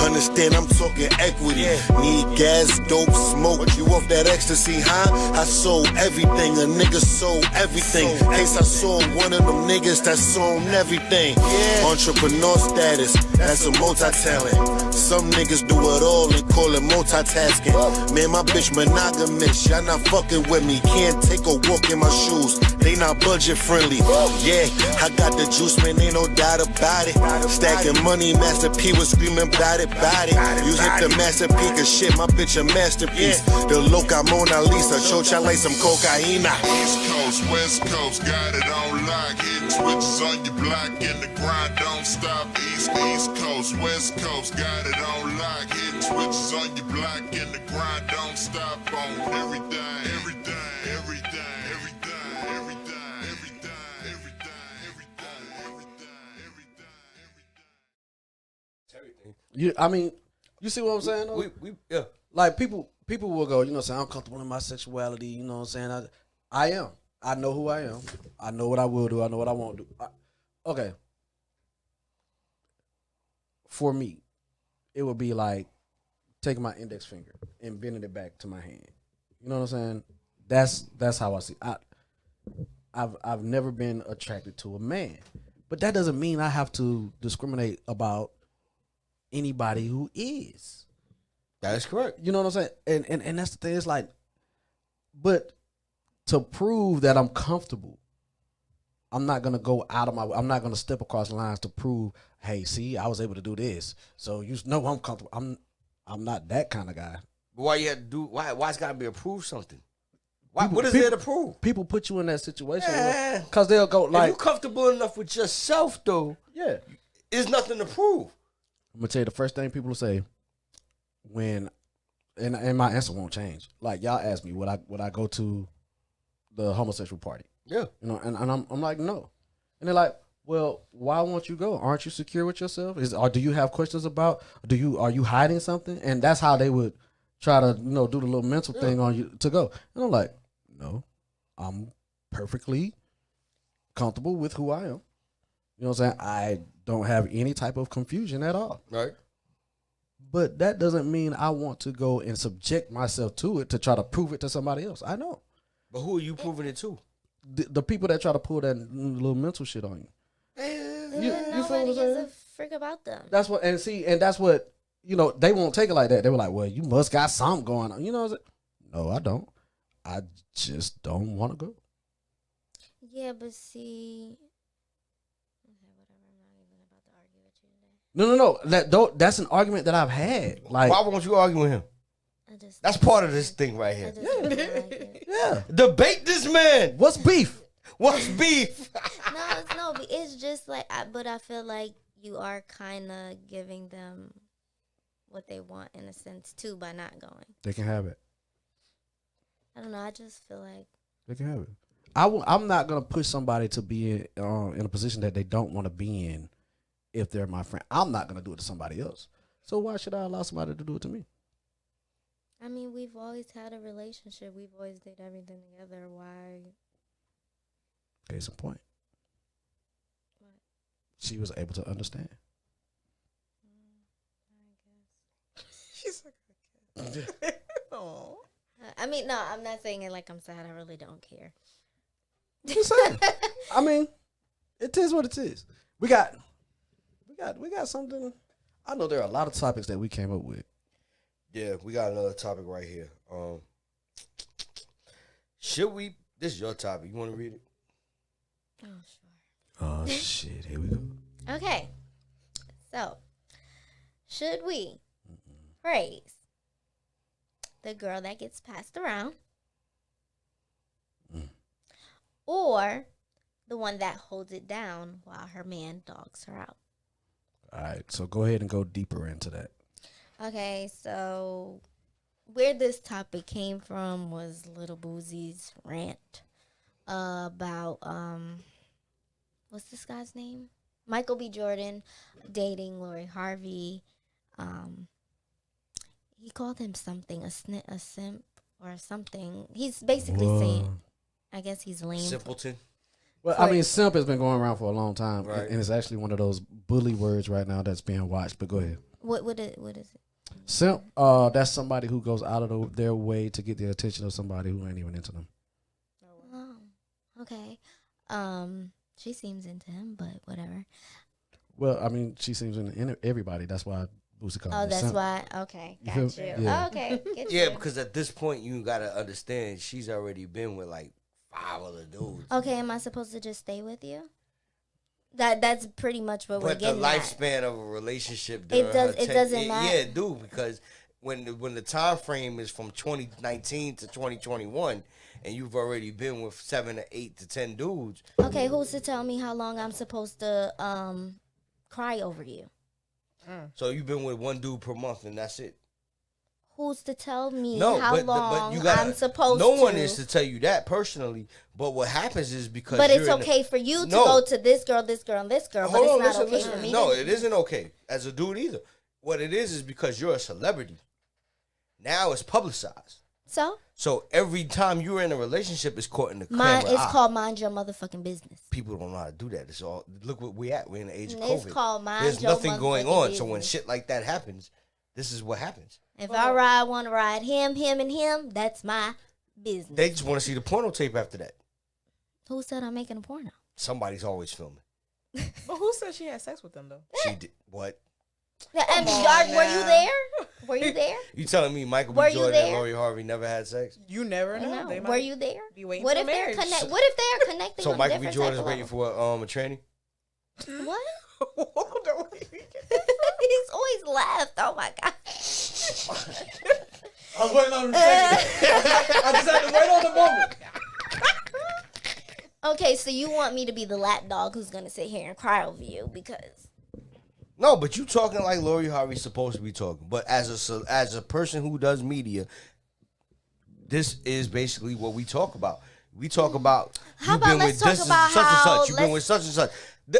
understand I'm talking equity. Need gas, dope, smoke. You off that ecstasy, huh? I sold everything, a nigga sold everything. Case I sold one of them niggas that sold everything. Entrepreneur status, that's a multi-talent. Some niggas do it all and call it multitasking. Man, my bitch monogamous, y'all not fucking with me. Can't take a walk in my shoes, they not budget friendly. Yeah, I got the juice, man, ain't no doubt about it. Stacking money, Master P was screaming bout it, bout it. You hit the Master P, cause shit, my bitch a masterpiece. The loca Mona Lisa, chocha like some cocaina. East Coast, West Coast, got it on lock. Hitting switches on your block and the grind don't stop. East Coast, West Coast, got it on lock. Hitting switches on your block and the grind don't stop. On everything, everything, everything, everything, everything, everything, everything, everything, everything. I mean, you see what I'm saying? Though? Yeah. Like people will go, you know what I'm saying, I'm comfortable in my sexuality, you know what I'm saying? I am. I know who I am. I know what I will do. I know what I won't do. Okay. For me, it would be like taking my index finger and bending it back to my hand. You know what I'm saying? That's how I see it. I've never been attracted to a man. But that doesn't mean I have to discriminate about anybody who is. That is correct. You know what I'm saying? And that's the thing. It's like, but to prove that I'm comfortable, I'm not gonna go out of my. I'm not gonna step across lines to prove, hey, see, I was able to do this. So you know I'm comfortable. I'm not that kind of guy. But why you had to do? Why it's gotta be a prove something? What is there to prove? People put you in that situation because they'll go like, if you're comfortable enough with yourself, though, yeah, there's nothing to prove. I'm gonna tell you the first thing people will say when, and my answer won't change. Like y'all ask me, would I go to the homosexual party? Yeah, you know, and I'm like, no, and they're like, well, why won't you go? Aren't you secure with yourself? Or do you have questions about? Are you hiding something? And that's how they would try to, you know, do the little mental thing on you to go. And I'm like, no, I'm perfectly comfortable with who I am. You know what I'm saying? I don't have any type of confusion at all. Right. But that doesn't mean I want to go and subject myself to it to try to prove it to somebody else. I know. But who are you proving it to? The people that try to pull that little mental shit on you. You feel what I'm saying? Gives a frick about them. That's what, and that's what, you know, they won't take it like that. They were like, well, you must got something going on. You know what I'm saying? No, I don't. I just don't want to go. Yeah, but see. Okay, whatever. I'm not even about to argue with you today. No. That's an argument that I've had. Like, why won't you argue with him? That's part of this thing right here. Yeah. Debate this man. What's beef? What's beef? It's just like, but I feel like you are kind of giving them what they want in a sense too by not going. They can have it. I don't know. I just feel like they can have it. I'm not gonna push somebody to be in a position that they don't want to be in if they're my friend. I'm not gonna do it to somebody else. So why should I allow somebody to do it to me? I mean, we've always had a relationship. We've always did everything together. Why? Case in point. What? She was able to understand. I guess. She's like, oh. I mean, no, I'm not saying it like I'm sad. I really don't care. Just saying. I mean, it is what it is. We got something. I know there are a lot of topics that we came up with. Yeah, we got another topic right here. Should we? This is your topic. You want to read it? Oh, sure. Oh shit! Here we go. Okay. So, should we praise the girl that gets passed around, or the one that holds it down while her man dogs her out? All right. So go ahead and go deeper into that. Okay, so where this topic came from was Little Boozy's rant about what's this guy's name? Michael B. Jordan dating Lori Harvey. He called him something, a simp or something. He's basically saying, I guess he's lame. Simpleton. Well, I mean, simp has been going around for a long time, right. And it's actually one of those bully words right now that's being watched. But go ahead. What is it? Simp, that's somebody who goes out of their way to get the attention of somebody who ain't even into them. Oh, okay. She seems into him, but whatever. Well, I mean, she seems into everybody. That's why Boosie calls her that's simp. why. Okay, got you. Yeah. Oh, okay, get Yeah, you. because at this point, you got to understand, she's already been with like 5 other dudes. Okay, am I supposed to just stay with you? That's pretty much what we're getting But the at. lifespan of a relationship, It doesn't matter. Yeah, it do, because when the time frame is from 2019 to 2021, and you've already been with 7 to 8 to 10 dudes. Okay, who's to tell me how long I'm supposed to cry over you? So you've been with one dude per month, and that's it. Who's to tell me No, how but long you gotta, I'm supposed no to? No one is to tell you that personally. But what happens is because. But it's okay for you to go to this girl, and this girl. But it's not okay for me. No, it isn't okay as a dude either. What it is because you're a celebrity. Now it's publicized. So every time you're in a relationship, it's caught in the camera. It's called mind your motherfucking business. People don't know how to do that. It's all. Look what we at. We're in the age of It's COVID. called mind There's your nothing going on. business. So when shit like that happens, this is what happens. If I want to ride him, and him, that's my business. They just want to see the porno tape after that. Who said I'm making a porno? Somebody's always filming. But who said she had sex with them though? She did what? And were you there? Were you there? You telling me Michael B. Jordan and Lori Harvey never had sex? You never know. No. They might Were you there? Be waiting what for if marriage. What if they're connecting? So on Michael B. different Jordan's type of waiting for a tranny? What? Hold on. He's always laughed. Oh my god. I was waiting on him to say it. I just had to wait on the moment. Okay, so you want me to be the lap dog who's gonna sit here and cry over you because? No, but you talking like Lori Harvey's supposed to be talking. But as a person who does media, this is basically what we talk about. We talk about you've been with such and such. You've been with such and such.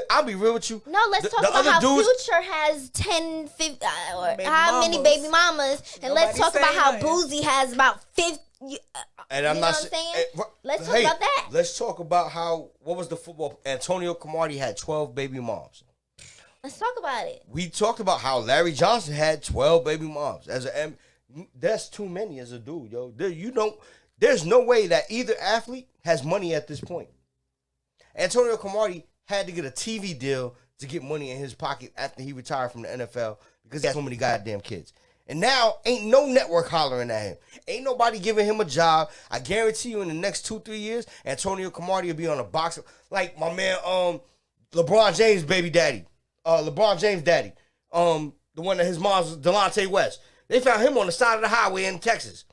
I'll be real with you. No, let's talk about how Future has 10, 50, or how many baby mamas, and let's talk about how Boozy has about 50. And I'm not saying. Let's talk about that. Let's talk about what was the football? Antonio Cromartie had 12 baby moms. Let's talk about it. We talked about how Larry Johnson had 12 baby moms. That's too many as a dude, yo. There's no way that either athlete has money at this point. Antonio Cromartie had to get a TV deal to get money in his pocket after he retired from the NFL because he had so many goddamn kids. And now ain't no network hollering at him. Ain't nobody giving him a job. I guarantee you in the next 2-3 years, Antonio Cromartie will be on a box. Like my man, LeBron James' baby daddy. LeBron James' daddy. The one that his mom's Delonte West. They found him on the side of the highway in Texas.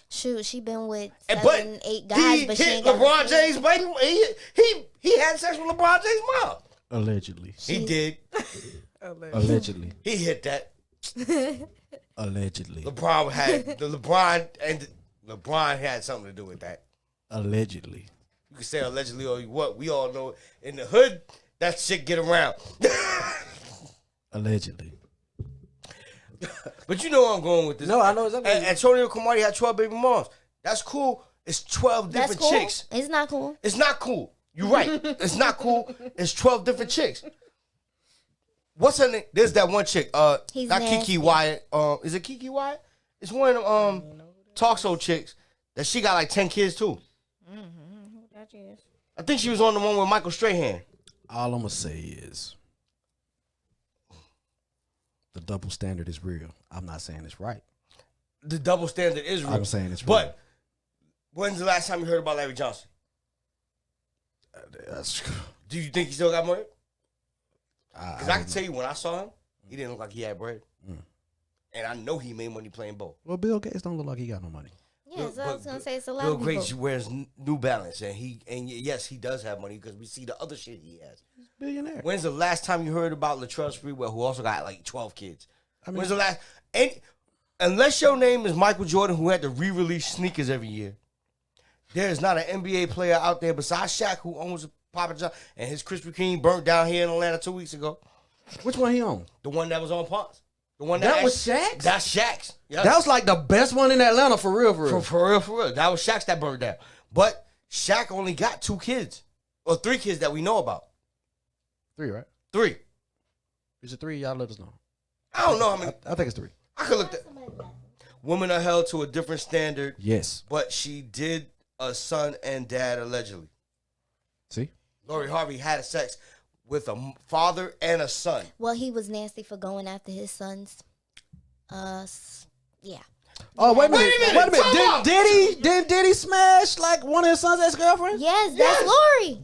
Shoot, she been with 8 He guys, but she hit ain't got LeBron James' baby. He had sex with LeBron James' mom. Allegedly. He did. Allegedly. He hit that. Allegedly. LeBron had something to do with that. Allegedly. You can say allegedly or what. We all know in the hood that shit get around. Allegedly. But you know where I'm going with this. No, I know exactly. Antonio Cromartie had 12 baby moms. That's cool. It's 12 different cool. chicks. It's not cool. It's not cool. You're right. It's not cool. It's 12 different chicks. What's her name? There's that one chick. He's not nasty. Kiki Wyatt. Is it Kiki Wyatt? It's one of them talk show chicks that she got like 10 kids too. I think she was on the one with Michael Strahan. All I'm gonna say is the double standard is real. I'm not saying it's right. The double standard is real. I'm saying it's real. But when's the last time you heard about Larry Johnson? Do you think he still got money? Because I can tell you when I saw him, he didn't look like he had bread. And I know he made money playing ball. Well, Bill Gates don't look like he got no money. Yeah, so I was gonna say it's a lot Bill of people. Gates wears New Balance, and yes, he does have money because we see the other shit he has. He's a billionaire. When's the last time you heard about Latrell Sprewell, who also got like 12 kids? When's the last? Unless your name is Michael Jordan, who had to re-release sneakers every year, there is not an NBA player out there besides Shaq who owns a Papa John, and his Krispy Kreme burnt down here in Atlanta 2 weeks ago. Which one he on? The one that was on Ponce. The one that was Shaq's? That's Shaq's. Yep. That was like the best one in Atlanta for real. For real. That was Shaq's that burned down. But Shaq only got 2 kids. Or 3 kids that we know about. 3, right? 3. Is it 3? Y'all let us know. I don't know how many. I think it's 3. I could look that. Women are held to a different standard. Yes. But she did a son and dad allegedly. See? Lori Harvey had sex with a father and a son. Well, he was nasty for going after his sons. Yeah. Oh, wait a minute. Did he smash like one of his son's ex-girlfriends? Yes, that's Lori.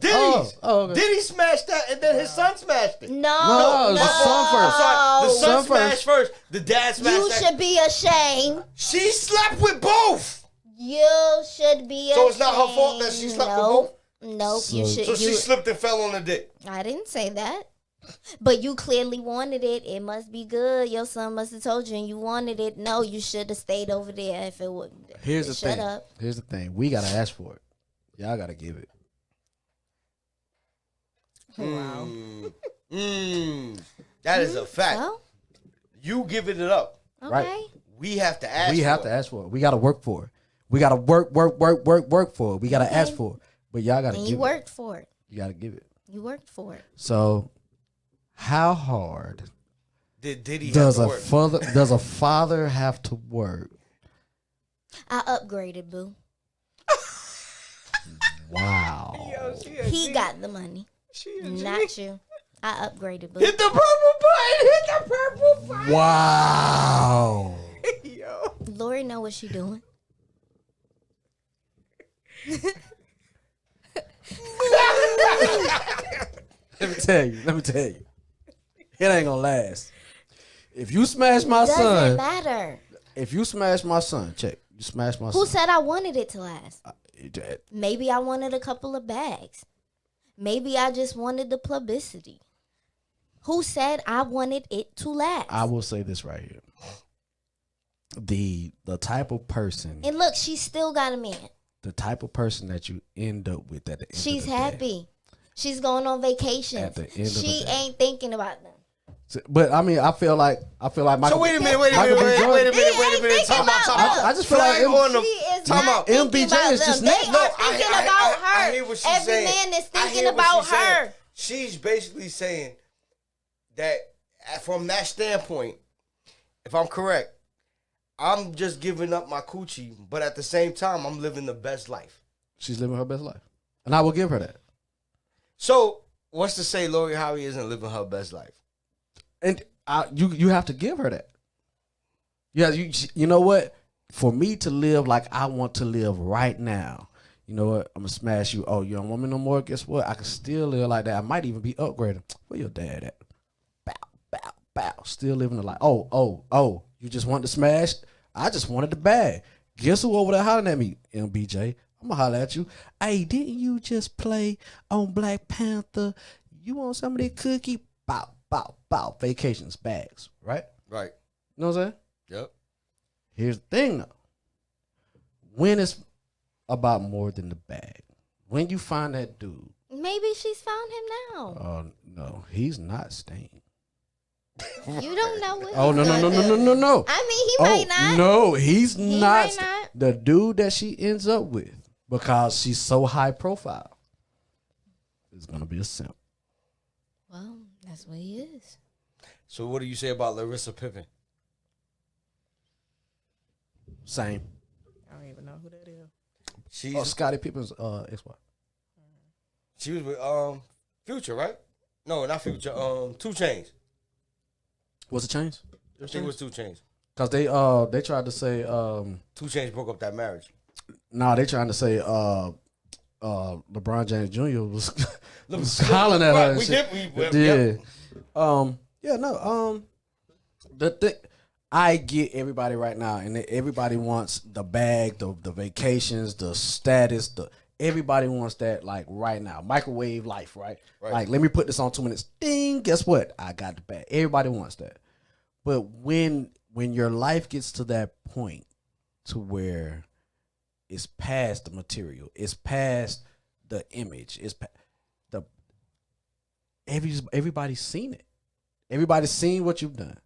Okay. Did he smash that and then his son smashed it? No, it was the son first. I'm sorry. The son smashed first. The dad smashed You that. should be ashamed. She slept with both. You should be ashamed. So it's not her fault that she slept with both? Nope. You should. So she slipped and fell on the dick. I didn't say that. But you clearly wanted it. It must be good. Your son must have told you and you wanted it. No, you should have stayed over there if it would. Shut up. Here's the thing. We got to ask for it. Y'all got to give it. Wow. That is a fact. So? You giving it up. Okay. Right. We have to ask for it. We have to ask for it. We got to work for it. We got to work for it. We got to ask for it. But y'all got to give it. You worked for it. You got to give it. You worked for it. So, how hard did he does have to work? Does a father have to work? I upgraded, boo. Wow. He got the money. Not you. I upgraded, boo. Hit the purple button. Hit the purple button. Wow. Lori know what she doing. Let me tell you. It ain't gonna last. If you smash my Doesn't son, matter. If you smash my son, check. You smash my son. Who said I wanted it to last? It- Maybe I wanted a couple of bags. Maybe I just wanted the publicity. Who said I wanted it to last? I will say this right here. The type of person, And look, she still got a man. the type of person that you end up with at the end She's of the happy. day. She's going on vacation. At the end of the She day. ain't thinking about them. But I mean, I feel like Michael. So wait a minute. Michael B. Jordan- Wait a minute. Time out. I just feel like She is not thinking MBJ about is just them. They next. are thinking about her. I hear what she's Every saying. man is I thinking hear what about she's saying. her. She's basically saying that from that standpoint, if I'm correct, I'm just giving up my coochie, but at the same time, I'm living the best life. She's living her best life, and I will give her that. So what's to say Lori Howie isn't living her best life? And you have to give her that. Yeah, you know what? For me to live like I want to live right now, you know what? I'm gonna smash you. Oh, you don't want me no more? Guess what? I can still live like that. I might even be upgraded. Where your dad at? Bow, bow, bow. Still living the life. Oh. You just want to smash? I just wanted the bag. Guess who over there hollering at me? MBJ. I'm gonna holler at you. Hey, didn't you just play on Black Panther? You want some of that cookie? Bow, bow, bow. Vacations, bags, right? Right. You know what I'm saying? Yep. Here's the thing though. When it's about more than the bag. When you find that dude. Maybe she's found him now. No, he's not staying. You don't know what. Oh, no. I mean, he might not. No, he's He not. might not. The dude that she ends up with, because she's so high profile, is gonna be a simp. Well, that's what he is. So what do you say about Larissa Pippen? Same. I don't even know who that is. She's Scottie Pippen's ex-wife. She was with Future, right? No, not Future. 2 Chainz. Was it Chainz? I think it was 2 Chainz. Cause they tried to say 2 Chainz broke up that marriage. nah, they trying to say LeBron James Jr. was hollering at her. The thing, I get everybody right now, and everybody wants the bag, the vacations, the status, everybody wants that like right now. Microwave life, right? Like, let me put this on 2 minutes. Ding, guess what? I got the bag. Everybody wants that. But when your life gets to that point to where it's past the material, it's past the image, it's everybody's seen it. Everybody's seen what you've done.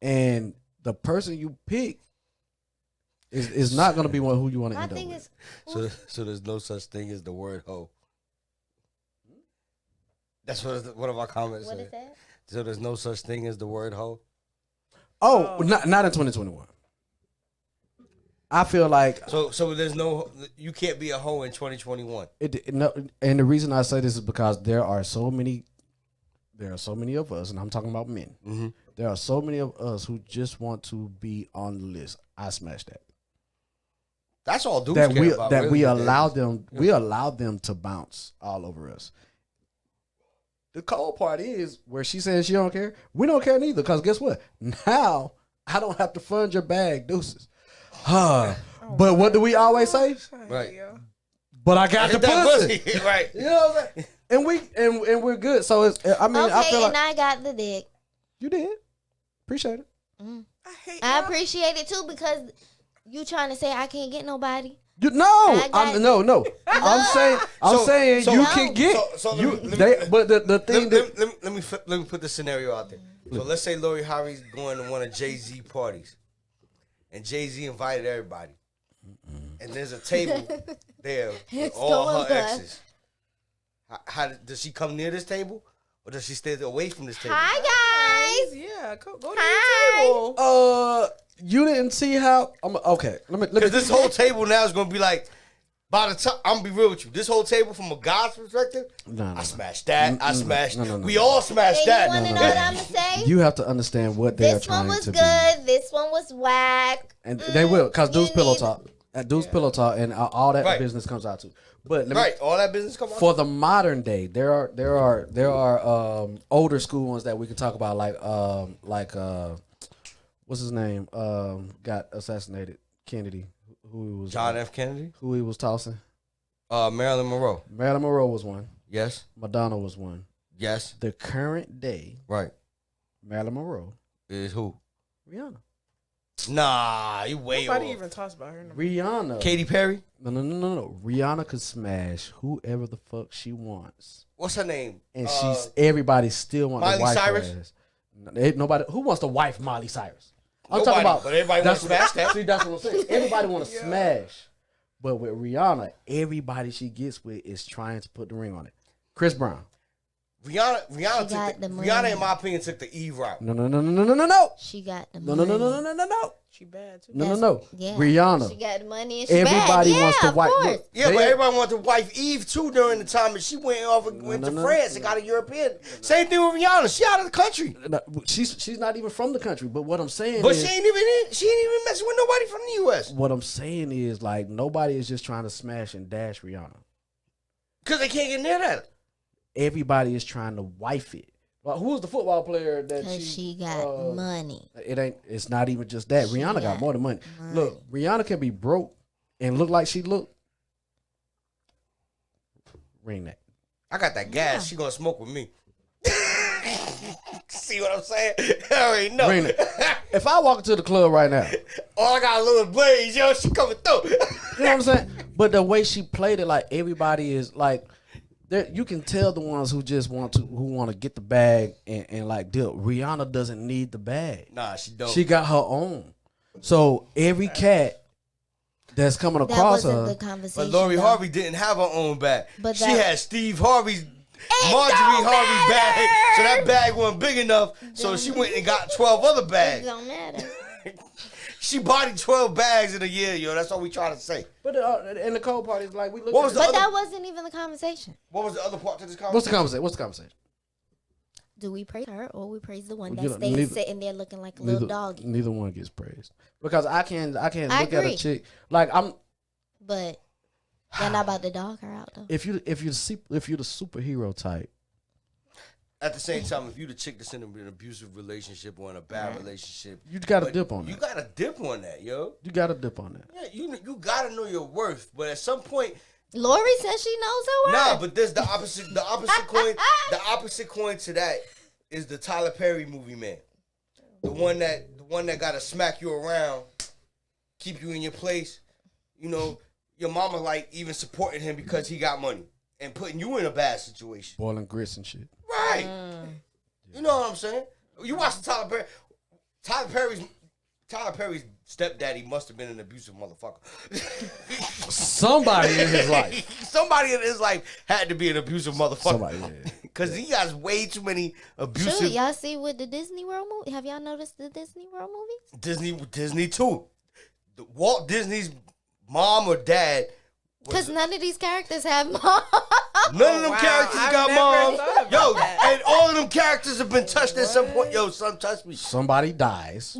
And the person you pick is not going to be one who you want to end up with. So there's no such thing as the word hoe. That's what one of our comments said. What is that? So there's no such thing as the word hoe. Oh, not in 2021. I feel like so there's no, you can't be a hoe in 2021. And the reason I say this is because there are so many of us, and I'm talking about men. Mm-hmm. There are so many of us who just want to be on the list. I smash that. That's all dudes that care we about, that really, we allow them. We allow them to bounce all over us. The cold part is where she says she don't care. We don't care neither, because guess what? Now I don't have to fund your bag, deuces. But what do we always say? Right. But I got the pussy. Right. You know what I'm saying? And we're good. So it's, I mean, okay, I feel like I got the dick. You did. Appreciate it. I appreciate it too, because you trying to say I can't get nobody. No. I'm saying you can get. But the thing let me put the scenario out there. So let's say Lori Harvey's going to one of Jay-Z parties, and Jay-Z invited everybody, and there's a table there with all her exes. How does she come near this table, or does she stay away from this table? Hi guys. Yeah, go to the table. You didn't see how? Okay, let me. Because this whole table now is gonna be like, by the time I'm gonna be real with you, this whole table from a guy's perspective, I smashed that. I smashed. We all smashed that. You want to know what I'm gonna say? You have to understand what they are trying to be. This one was good. This one was whack. And they will, because dude's pillow talk. Dude's pillow talk, and all that business comes out too. But all that business comes out for the modern day. There are older school ones that we can talk about, like what's his name? Got assassinated. Kennedy, who he was John F. Kennedy, who he was tossing. Marilyn Monroe. Marilyn Monroe was one. Yes. Madonna was one. Yes. The current day, Marilyn Monroe is who? Rihanna. Nah, you way Nobody off. even talks about her. Rihanna. Katy Perry? No. Rihanna could smash whoever the fuck she wants. What's her name? And everybody still wants Miley to wife Cyrus? her ass. Ain't nobody who wants to wife Miley Cyrus. Nobody, talking about, but everybody wants to smash that. See, that's what I'm saying. Everybody want to smash. But with Rihanna, everybody she gets with is trying to put the ring on it. Chris Brown. Rihanna, in my opinion, took the Eve route. No. She got the No. money. She bad too. No. Yeah. Rihanna. She got the money and she Everybody bad. wants to of wipe. course. Look, Yeah, but everybody wanted to wife Eve too during the time that she went to France and got a European. Same thing with Rihanna. She out of the country. She's not even from the country. But what I'm saying But is, she ain't even messing with nobody from the U.S. what I'm saying is, like, nobody is just trying to smash and dash Rihanna. Because they can't get near that. Everybody is trying to wife it. Like, who was the football player that she got money? It's not even just that. Rihanna got more than money. Look, Rihanna can be broke and look like she look. Ring that. I got that gas. She gonna smoke with me. See what I'm saying? I already know. Ring it. If I walk into the club right now, I got a little blaze, yo. She coming through. You know what I'm saying? But the way she played it, like, everybody is like, you can tell the ones who just want to get the bag and like deal. Rihanna doesn't need the bag. Nah, she don't. She got her own. So every cat that's coming across her. The conversation, but Lori Harvey didn't have her own bag. But she had Steve Harvey's Marjorie Harvey bag. So that bag wasn't big enough. So she went and got 12 other bags. It don't matter. She bodied 12 bags in a year, yo. That's all we trying to say. But and the cold part is like we look. That wasn't even the conversation. What was the other part to this conversation? What's the conversation? Do we praise her or we praise the one that stays sitting there looking like a little doggy? Neither one gets praised because I can't look agree. at a chick like I'm. But you're not about to dog her out though. If you're the superhero type. At the same time, if you the chick that's in an abusive relationship or in a bad relationship, you gotta dip on that. You gotta dip on that, yo. You gotta dip on that. Yeah, you gotta know your worth. But at some point, Lori says she knows her worth. Nah, but there's the opposite coin. The opposite coin to that is the Tyler Perry movie, man. The one that gotta smack you around, keep you in your place. You know, your mama like even supporting him because he got money and putting you in a bad situation. Boiling grits and shit. Right. You know what I'm saying? You watch Tyler Perry. Tyler Perry's stepdaddy must have been an abusive motherfucker. Somebody in his life. Somebody in his life had to be an abusive motherfucker. Somebody, yeah. Because he has way too many abusive. Shoot, y'all see with the Disney World movie? Have y'all noticed the Disney World movies? Disney too. Walt Disney's mom or dad. Because none of these characters have mom. None of them characters got moms. Yo, and all of them characters have been touched at some point. Yo, son touched me. Somebody dies.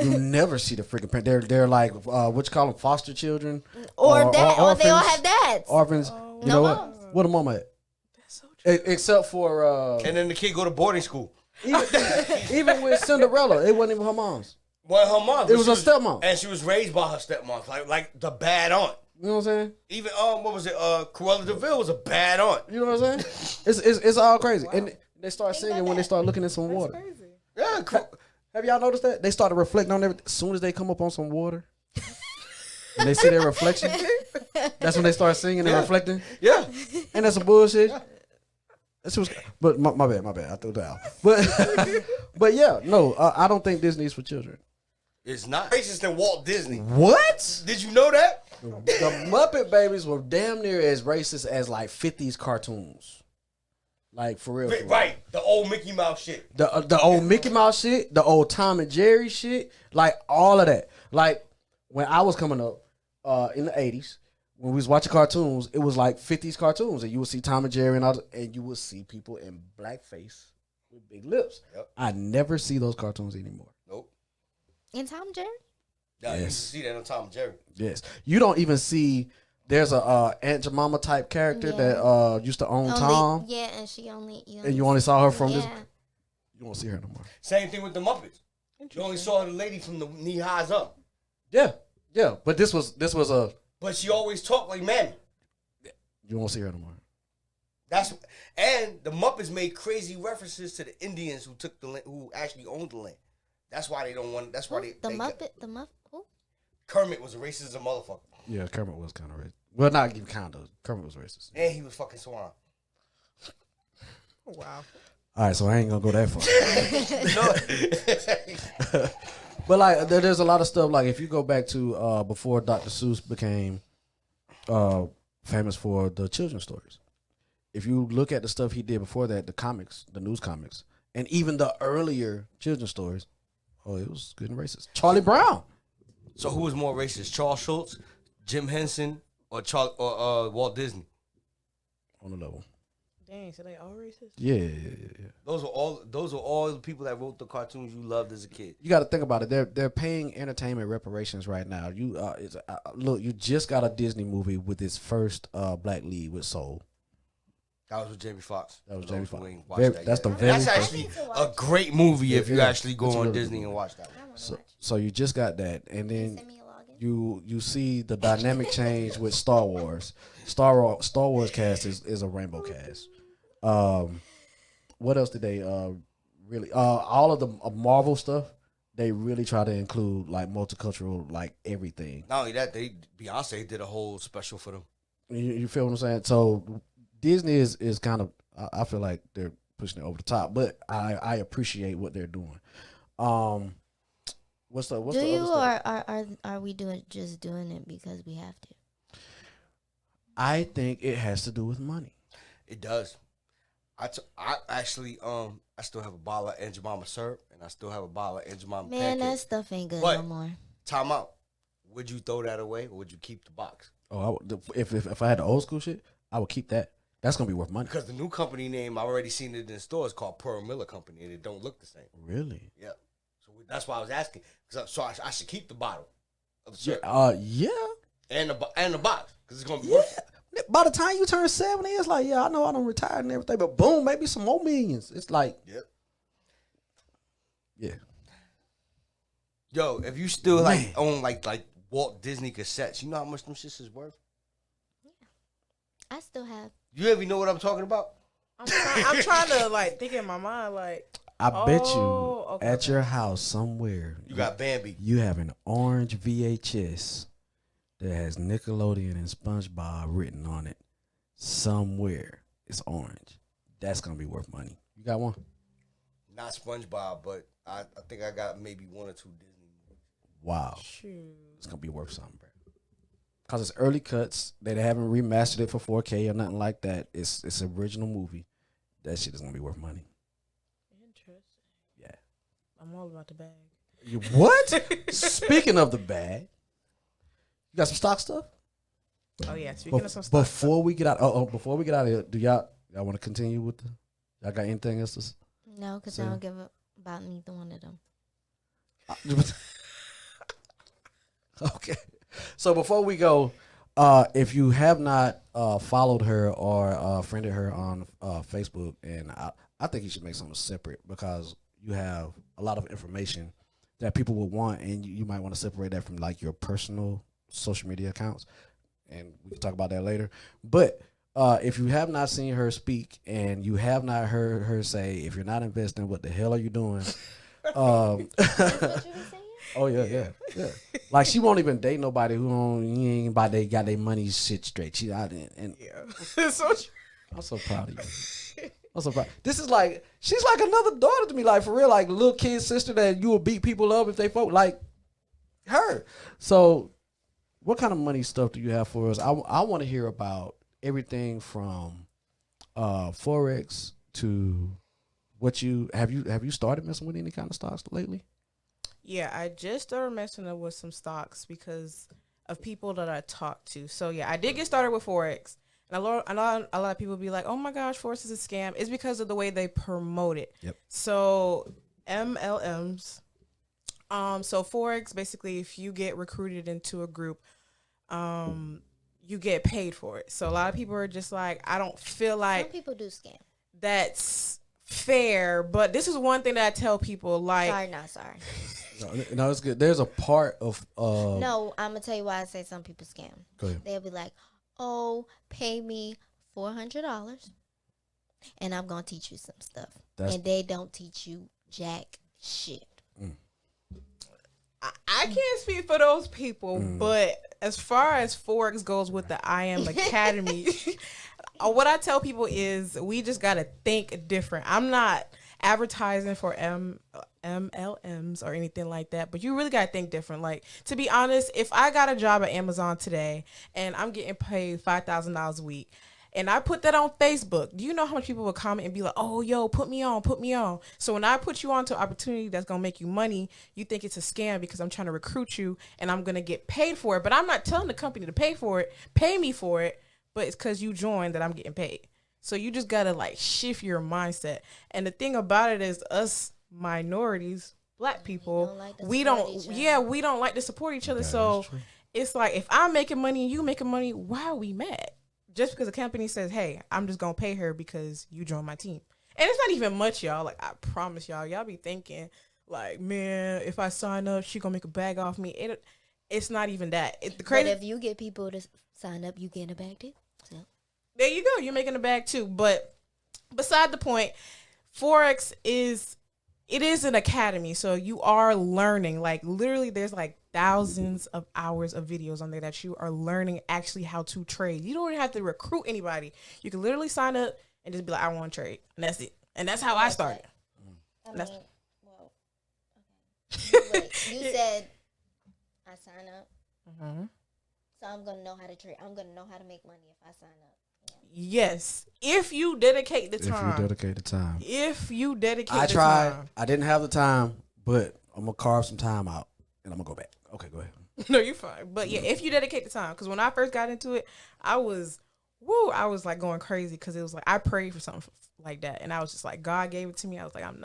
You never see the freaking parent. They're like what you call them, foster children, or they all have dads. Orphans. You know what? What a mama at? That's so true. Except for and then the kid go to boarding school. Even with Cinderella, it wasn't even her mom's. Well, her mom. It was her stepmom, and she was raised by her stepmom, like the bad aunt. You know what I'm saying? Even what was it? Cruella de Vil was a bad aunt. You know what I'm saying? It's all crazy. Wow. And they start singing when they start looking at some water. Crazy. Yeah. Have y'all noticed that? They started reflecting on everything as soon as they come up on some water. And they see their reflection. That's when they start singing and reflecting. Yeah. And that's some bullshit. But my bad. I threw that out. But yeah, no, I don't think Disney's for children. It's not racist than Walt Disney. What? Did you know that? The Muppet Babies were damn near as racist as like 50s cartoons. Like for real. Right. The old Mickey Mouse shit. The old Mickey Mouse shit. The old Tom and Jerry shit. Like all of that. Like when I was coming up in the 80s, when we was watching cartoons, it was like 50s cartoons. And you would see Tom and Jerry and you would see people in blackface with big lips. Yep. I never see those cartoons anymore. Nope. In Tom and Jerry? Yeah, you see that on Tom and Jerry. Yes. You don't even see, there's a Aunt Jemima type character that used to own Tom. Yeah, and she only. And you only saw her from this. You won't see her no more. Same thing with the Muppets. You only saw the lady from the knee highs up. Yeah. But this was a. But she always talked like men. You won't see her no more. And the Muppets made crazy references to the Indians who took the land, who actually owned the land. That's why they don't want. That's why the Muppet. Who? Kermit was a racist as a motherfucker. Yeah, Kermit was kind of racist. Well, not even kind of. Kermit was racist. And he was fucking Swan. Wow. All right, so I ain't gonna go that far. But like, there's a lot of stuff. Like, if you go back to before Dr. Seuss became famous for the children's stories, if you look at the stuff he did before that, the comics, the news comics, and even the earlier children's stories, it was good and racist. Charlie Brown. So who was more racist, Charles Schultz, Jim Henson, or Walt Disney? On the level. Dang, so they all racist? Yeah. Those are all the people that wrote the cartoons you loved as a kid. You got to think about it. They're paying entertainment reparations right now. Look, you just got a Disney movie with its first black lead with Soul. That was with Jamie Foxx. That's the very That's actually a great movie if you actually go on Disney and watch that one. So you just got that, and then you see the dynamic change with Star Wars. Star Wars cast is a rainbow cast. What else did they really? All of the Marvel stuff. They really try to include like multicultural, like everything. Not only that, Beyonce did a whole special for them. You feel what I'm saying? So Disney is kind of, I feel like they're pushing it over the top, but I appreciate what they're doing. What's the Do you other stuff? or are we doing it because we have to? I think it has to do with money. It does. I actually I still have a bottle of Aunt Jemima syrup, and I still have a bottle of Aunt Jemima Man, pancakes. that stuff ain't good But, no more. time out. Would you throw that away, or would you keep the box? Oh, if I had the old school shit, I would keep that. That's gonna be worth money. Because the new company name, I already seen it in stores, called Pearl Miller Company, and it don't look the same. Really? Yeah. So that's why I was asking. So I should keep the bottle of the syrup. Yeah. And the box, because it's gonna be worth it. By the time you turn 70, it's like, I know I don't retire and everything, but boom, maybe some more millions. It's like, yeah. Yo, if you still own like Walt Disney cassettes, you know how much them shits is worth? I still have. You ever know what I'm talking about? I'm trying to like think in my mind like. I bet you at your house somewhere you got Bambi. You have an orange VHS that has Nickelodeon and SpongeBob written on it. Somewhere it's orange. That's gonna be worth money. You got one? Not SpongeBob, but I think I got maybe one or two Disney movies. Wow. Shoot. It's gonna be worth something, bro. Cause it's early cuts. They haven't remastered it for 4K or nothing like that. It's an original movie. That shit is gonna be worth money. Interesting. Yeah. I'm all about the bag. What? Speaking of the bag, you got some stock stuff? Oh yeah. Speaking of some stock before we get out, before we get out of here, do y'all want to continue with the? Y'all got anything else to say? No, because I don't give a about neither one of them. Okay. So before we go, if you have not followed her or friended her on Facebook, and I think you should make something separate because you have a lot of information that people will want, and you might want to separate that from like your personal social media accounts, and we can talk about that later. But if you have not seen her speak and you have not heard her say, if you're not investing, what the hell are you doing? That's what you were saying? Oh yeah. Like she won't even date nobody who ain't about they got their money shit straight. She out and so I'm so proud of you. I'm so proud. This is like she's like another daughter to me. Like for real, like little kid sister that you will beat people up if they vote like her. So, what kind of money stuff do you have for us? I want to hear about everything from forex to what you have you started messing with any kind of stocks lately? Yeah, I just started messing up with some stocks because of people that I talked to. So yeah, I did get started with forex, and I know a lot of people be like, "Oh my gosh, forex is a scam." It's because of the way they promote it. Yep. So MLMs. So forex basically, if you get recruited into a group, you get paid for it. So a lot of people are just like, I don't feel like some people do scam. That's fair, but this is one thing that I tell people like. Sorry. No, it's good. There's a part of No, I'm gonna tell you why I say some people scam. Go ahead. They'll be like, "Oh, pay me $400, and I'm gonna teach you some stuff," and they don't teach you jack shit. I can't speak for those people, but as far as Forex goes with the I Am Academy, what I tell people is we just gotta think different. I'm not advertising for MLMs or anything like that, but you really gotta think different. Like, to be honest, if I got a job at Amazon today and I'm getting paid $5,000 a week, and I put that on Facebook, do you know how much people will comment and be like, oh, yo, put me on, put me on. So when I put you on to an opportunity that's going to make you money, you think it's a scam because I'm trying to recruit you and I'm going to get paid for it. But I'm not telling the company to pay me for it, but it's because you joined that I'm getting paid. So you just got to like shift your mindset. And the thing about it is us minorities, black people, we don't like to support each other. So it's like, if I'm making money and you making money, why are we mad? Just because a company says, hey, I'm just going to pay her because you joined my team. And it's not even much, y'all. Like, I promise y'all be thinking, like, man, if I sign up, she going to make a bag off me. It's not even that. But if you get people to sign up, you get a bag too. So. There you go. You're making a bag too. But beside the point, Forex is an academy. So you are learning. Like, literally, there's like thousands of hours of videos on there that you are learning actually how to trade. You don't even have to recruit anybody. You can literally sign up and just be like, I want to trade. And that's it. And that's how I started. Okay. Wait, you said I sign up. Mm-hmm. So I'm going to know how to trade. I'm going to know how to make money if I sign up. Yes. If you dedicate the time. I didn't have the time, but I'm going to carve some time out and I'm going to go back. Okay, go ahead. No, you're fine. But yeah, if you dedicate the time. Because when I first got into it, I was like going crazy because it was like I prayed for something like that. And I was just like, God gave it to me. I was like, I'm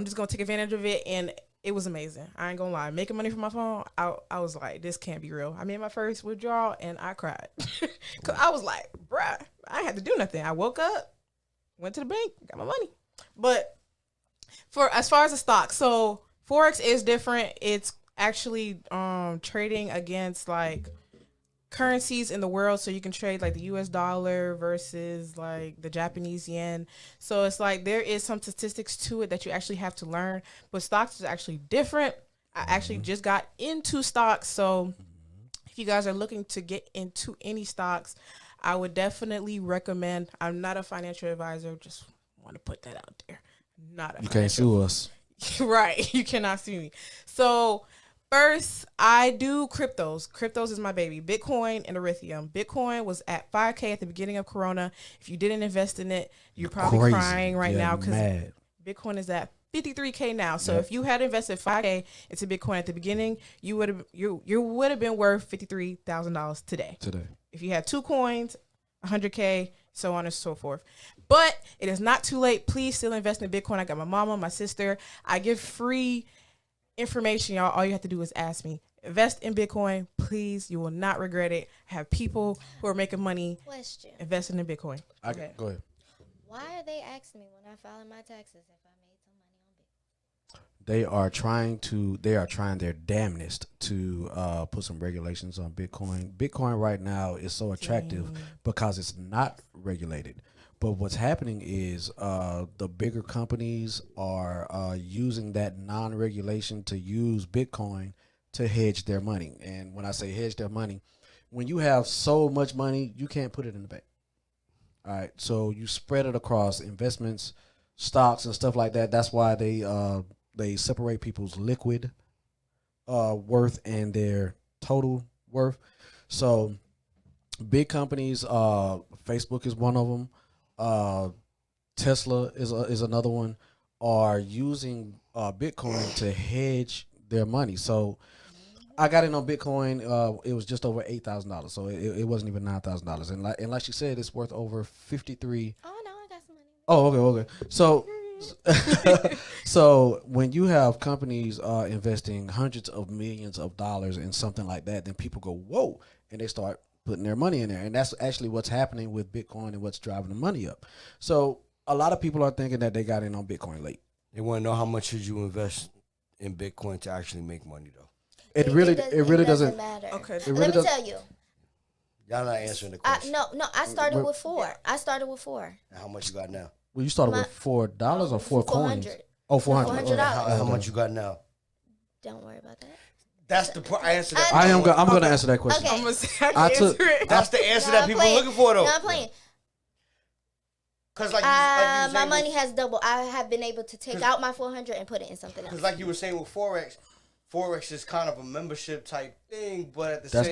just going to take advantage of it. And it was amazing. I ain't going to lie. Making money from my phone, I was like, this can't be real. I made my first withdrawal and I cried. Because I was like, bruh, I had to do nothing. I woke up, went to the bank, got my money. But as far as the stock, so Forex is different. It's actually trading against like currencies in the world. So you can trade like the US dollar versus like the Japanese yen. So it's like there is some statistics to it that you actually have to learn. But stocks is actually different. I actually just got into stocks. So if you guys are looking to get into any stocks, I would definitely recommend. I'm not a financial advisor. Just want to put that out there. You can't sue us. Right. You cannot sue me. So first, I do cryptos. Cryptos is my baby. Bitcoin and Ethereum. Bitcoin was at 5K at the beginning of Corona. If you didn't invest in it, you're probably crying right now because Bitcoin is at 53K now. So if you had invested 5K into Bitcoin at the beginning, you would have been worth $53,000 today. If you had 2 coins, 100K, so on and so forth. But it is not too late. Please still invest in Bitcoin. I got my mama, my sister. I give free information, y'all. All you have to do is ask me. Invest in Bitcoin, please. You will not regret it. I have people who are making money investing in Bitcoin. Go ahead. Why are they asking me when I file my taxes if I made some money on Bitcoin? They are trying their damnedest to put some regulations on Bitcoin. Bitcoin right now is so attractive because it's not regulated. But what's happening is the bigger companies are using that non-regulation to use Bitcoin to hedge their money. And when I say hedge their money, when you have so much money, you can't put it in the bank. All right, so you spread it across investments, stocks, and stuff like that. That's why they separate people's liquid worth and their total worth. So big companies, Facebook is one of them. Tesla is another one, are using Bitcoin to hedge their money. So I got in on Bitcoin. It was just over $8,000, so it wasn't even $9,000. And like she said, it's worth over 53. Oh no, I got some money. Oh, okay. So so when you have companies investing hundreds of millions of dollars in something like that, then people go, whoa, and they start putting their money in there. And that's actually what's happening with Bitcoin and what's driving the money up. So a lot of people are thinking that they got in on Bitcoin late. They want to know how much should you invest in Bitcoin to actually make money, though. It really doesn't matter. Okay. Let me tell you. Y'all not answering the question. No, I started with 4. I started with 4. And how much you got now? Well, you started with $4 or 4 coins? Oh, $400. $400. How much you got now? Don't worry about that. That's the answer. That I'm going to answer that question. Okay. That's the answer that people are looking for, though. No, I'm playing. Because like my money has doubled. I have been able to take out my 400 and put it in something else. Because like you were saying with Forex is kind of a membership type thing, but at the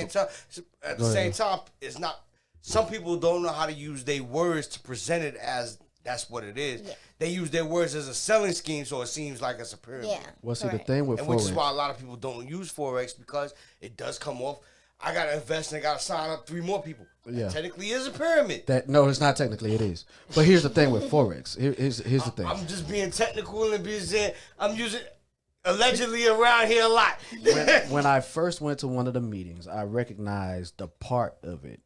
same time, it's not some people don't know how to use their words to present it as that's what it is. Yeah. They use their words as a selling scheme, so it seems like it's a pyramid. Yeah. Well, see, the thing with and Forex, which is why a lot of people don't use Forex, because it does come off. I gotta invest and I gotta sign up 3 more people. Yeah. That technically is a pyramid. No, it's not technically. It is. But here's the thing with Forex. Here's the thing. I'm just being technical and being saying I'm using allegedly around here a lot. when I first went to one of the meetings, I recognized the part of it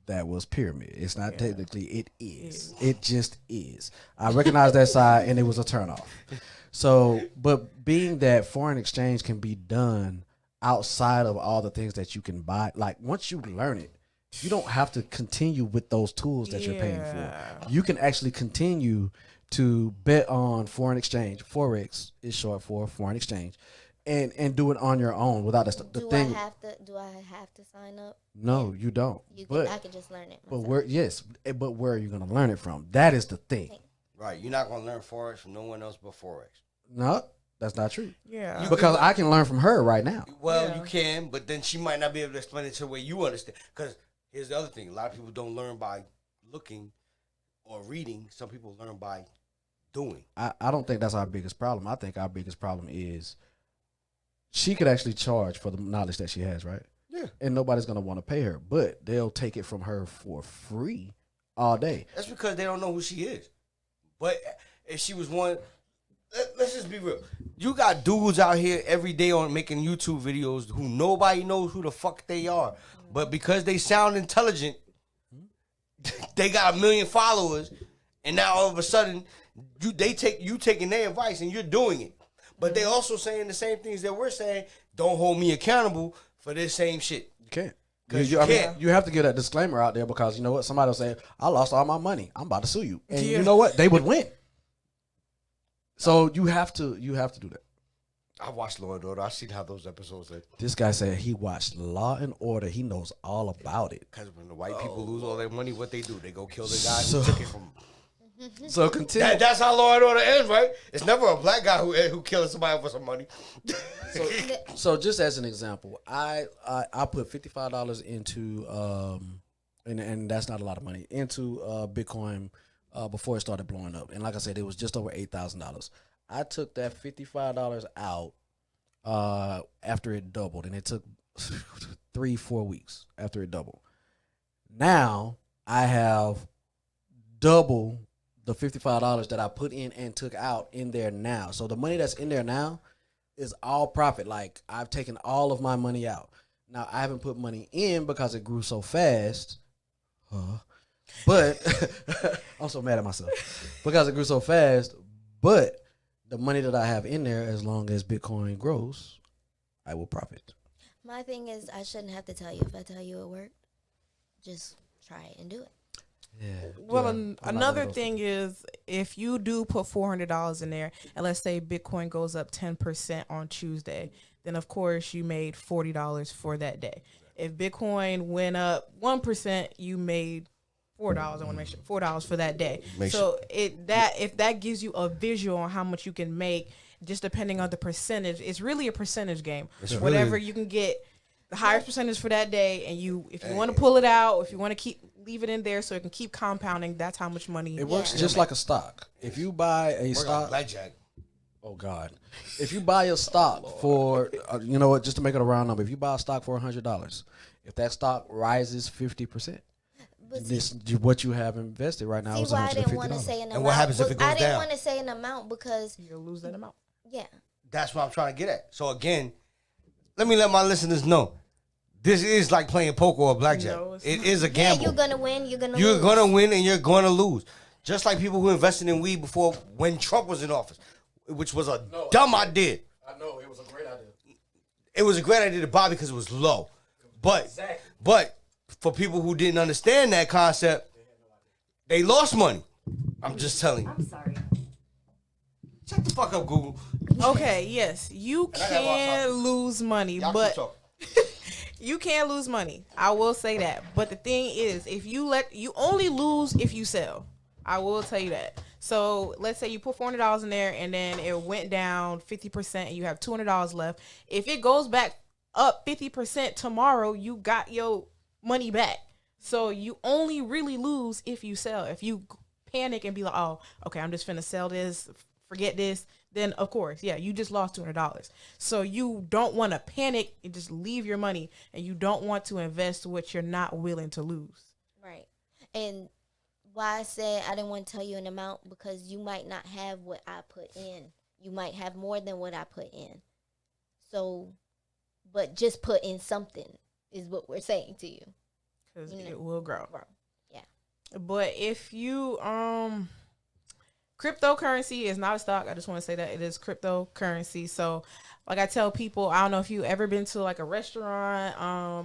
that was pyramid. It's not technically. It is. It just is. I recognized that side, and it was a turnoff. So, but being that foreign exchange can be done outside of all the things that you can buy, like once you learn it, you don't have to continue with those tools that you're paying for. You can actually continue to bet on foreign exchange. Forex is short for foreign exchange, and do it on your own without the thing. Do I have to sign up? No, you don't. I can just learn it myself. But where are you going to learn it from? That is the thing. Right, you're not gonna learn Forex from no one else but Forex. No, that's not true. Yeah, because I can learn from her right now. Well, you can, but then she might not be able to explain it to the way you understand. Because here's the other thing: a lot of people don't learn by looking or reading. Some people learn by doing. I don't think that's our biggest problem. I think our biggest problem is she could actually charge for the knowledge that she has, right? Yeah. And nobody's gonna want to pay her, but they'll take it from her for free all day. That's because they don't know who she is. But if she was one, let's just be real. You got dudes out here every day on making YouTube videos who nobody knows who the fuck they are. But because they sound intelligent, they got 1 million followers, and now all of a sudden you taking their advice and you're doing it. But they also saying the same things that we're saying. Don't hold me accountable for this same shit. You can't. Because I mean, you have to get that disclaimer out there, because you know what? Somebody will say, I lost all my money. I'm about to sue you. And you know what? They would win. So you have to do that. I watched Law and Order. I seen how those episodes are. This guy said he watched Law and Order. He knows all about it. Because when the white people lose all their money, what they do? They go kill the guy who took it from them. So continue. That's how Law and Order ends, right? It's never a black guy who kills somebody for some money. So just as an example, I put $55 into and that's not a lot of money, into Bitcoin before it started blowing up. And like I said, it was just over $8,000. I took that $55 out after it doubled, and it took 3-4 weeks after it doubled. Now I have double the $55 that I put in and took out in there now. So the money that's in there now is all profit. Like, I've taken all of my money out. Now, I haven't put money in because it grew so fast. But I'm so mad at myself because it grew so fast. But the money that I have in there, as long as Bitcoin grows, I will profit. My thing is, I shouldn't have to tell you. If I tell you it worked, just try it and do it. Yeah. Well, another thing is, if you do put $400 in there, and let's say Bitcoin goes up 10% on Tuesday, then of course you made $40 for that day. If Bitcoin went up 1%, you made $4. I want to make sure $4 for that day. If that gives you a visual on how much you can make, just depending on the percentage, it's really a percentage game. Whatever you can get the highest percentage for that day, and if you want to pull it out, if you want to leave it in there so it can keep compounding, that's how much money it works. Just like a stock. If you buy a stock, blackjack. Oh God! If you buy a stock for, you know what? Just to make it a round number, if you buy a stock for $100, if that stock rises 50%, what you have invested right now is $150. I didn't want to say an amount. And what happens if it goes down? I didn't want to say an amount because you'll lose that amount. Yeah. That's what I'm trying to get at. So again, let my listeners know. This is like playing poker or blackjack. No, it is a gamble. Yeah, you're gonna win. You're gonna win, and you're gonna lose. Just like people who invested in weed before when Trump was in office, which was a dumb idea. I know it was a great idea. It was a great idea to buy because it was low, but for people who didn't understand that concept, they lost money. I'm just telling you. I'm sorry. Shut the fuck up, Google. Okay, yes, you can lose money, but you can lose money. I will say that. But the thing is, you only lose if you sell. I will tell you that. So let's say you put $400 in there and then it went down 50% and you have $200 left. If it goes back up 50% tomorrow, you got your money back. So you only really lose if you sell. If you panic and be like, oh, okay, I'm just finna sell this, forget this, then of course, yeah, you just lost $200. So you don't want to panic and just leave your money, and you don't want to invest what you're not willing to lose. Right. And why I said I didn't want to tell you an amount, because you might not have what I put in. You might have more than what I put in. So, but just put in something is what we're saying to you. Because it will grow. Yeah. But if you cryptocurrency is not a stock. I just want to say that it is cryptocurrency. So like I tell people, I don't know if you ever been to like a restaurant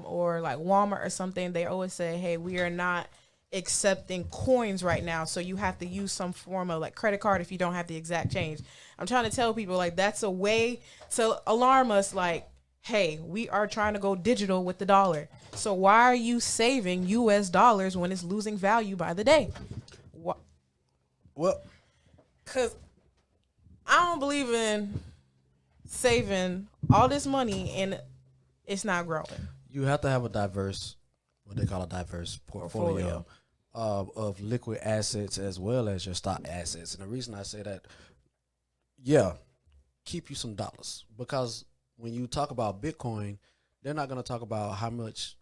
or like Walmart or something, they always say, hey, we are not accepting coins right now, so you have to use some form of like credit card if you don't have the exact change. I'm trying to tell people, like, that's a way to alarm us, like, hey, we are trying to go digital with the dollar. So why are you saving US dollars when it's losing value by the day? Well, because I don't believe in saving all this money and it's not growing. You have to have a diverse, what they call a diverse portfolio. Of liquid assets as well as your stock assets. And the reason I say that, yeah, keep you some dollars. Because when you talk about Bitcoin, they're not going to talk about how much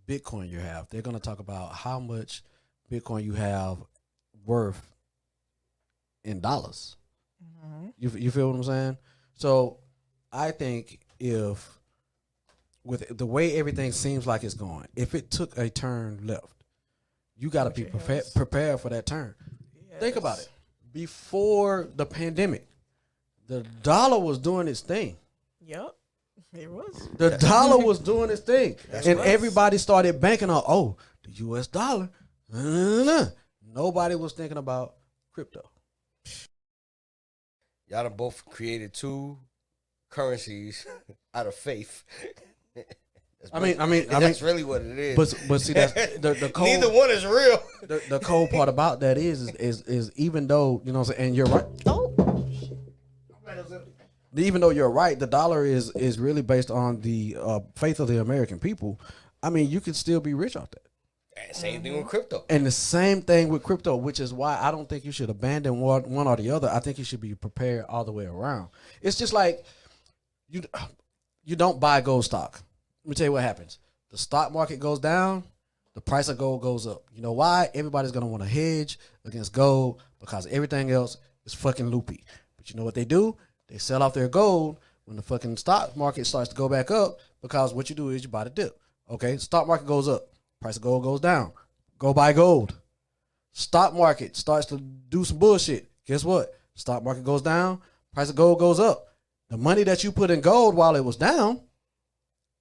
Bitcoin you have. They're going to talk about how much Bitcoin you have worth in dollars. Mm-hmm. You feel what I'm saying? So I think if, with the way everything seems like it's going, if it took a turn left, you got to be prepared for that turn. Yes. Think about it. Before the pandemic, the dollar was doing its thing. Yep, it was. The dollar was doing its thing. And everybody started banking on, oh, the US dollar. Nobody was thinking about crypto. Y'all done both created two currencies out of faith. I mean, that's really what it is. But see, that's the cold. Neither one is real. The cold part about that is even though, you know what I'm saying, and you're right. Even though you're right, the dollar is really based on the faith of the American people. I mean, you can still be rich off that. Same thing with crypto. And the same thing with crypto, which is why I don't think you should abandon one or the other. I think you should be prepared all the way around. It's just like you don't buy gold stock. Let me tell you what happens. The stock market goes down, the price of gold goes up. You know why? Everybody's going to want to hedge against gold because everything else is fucking loopy. But you know what they do? They sell off their gold when the fucking stock market starts to go back up, because what you do is you buy the dip. Okay? Stock market goes up. Price of gold goes down. Go buy gold. Stock market starts to do some bullshit. Guess what? Stock market goes down. Price of gold goes up. The money that you put in gold while it was down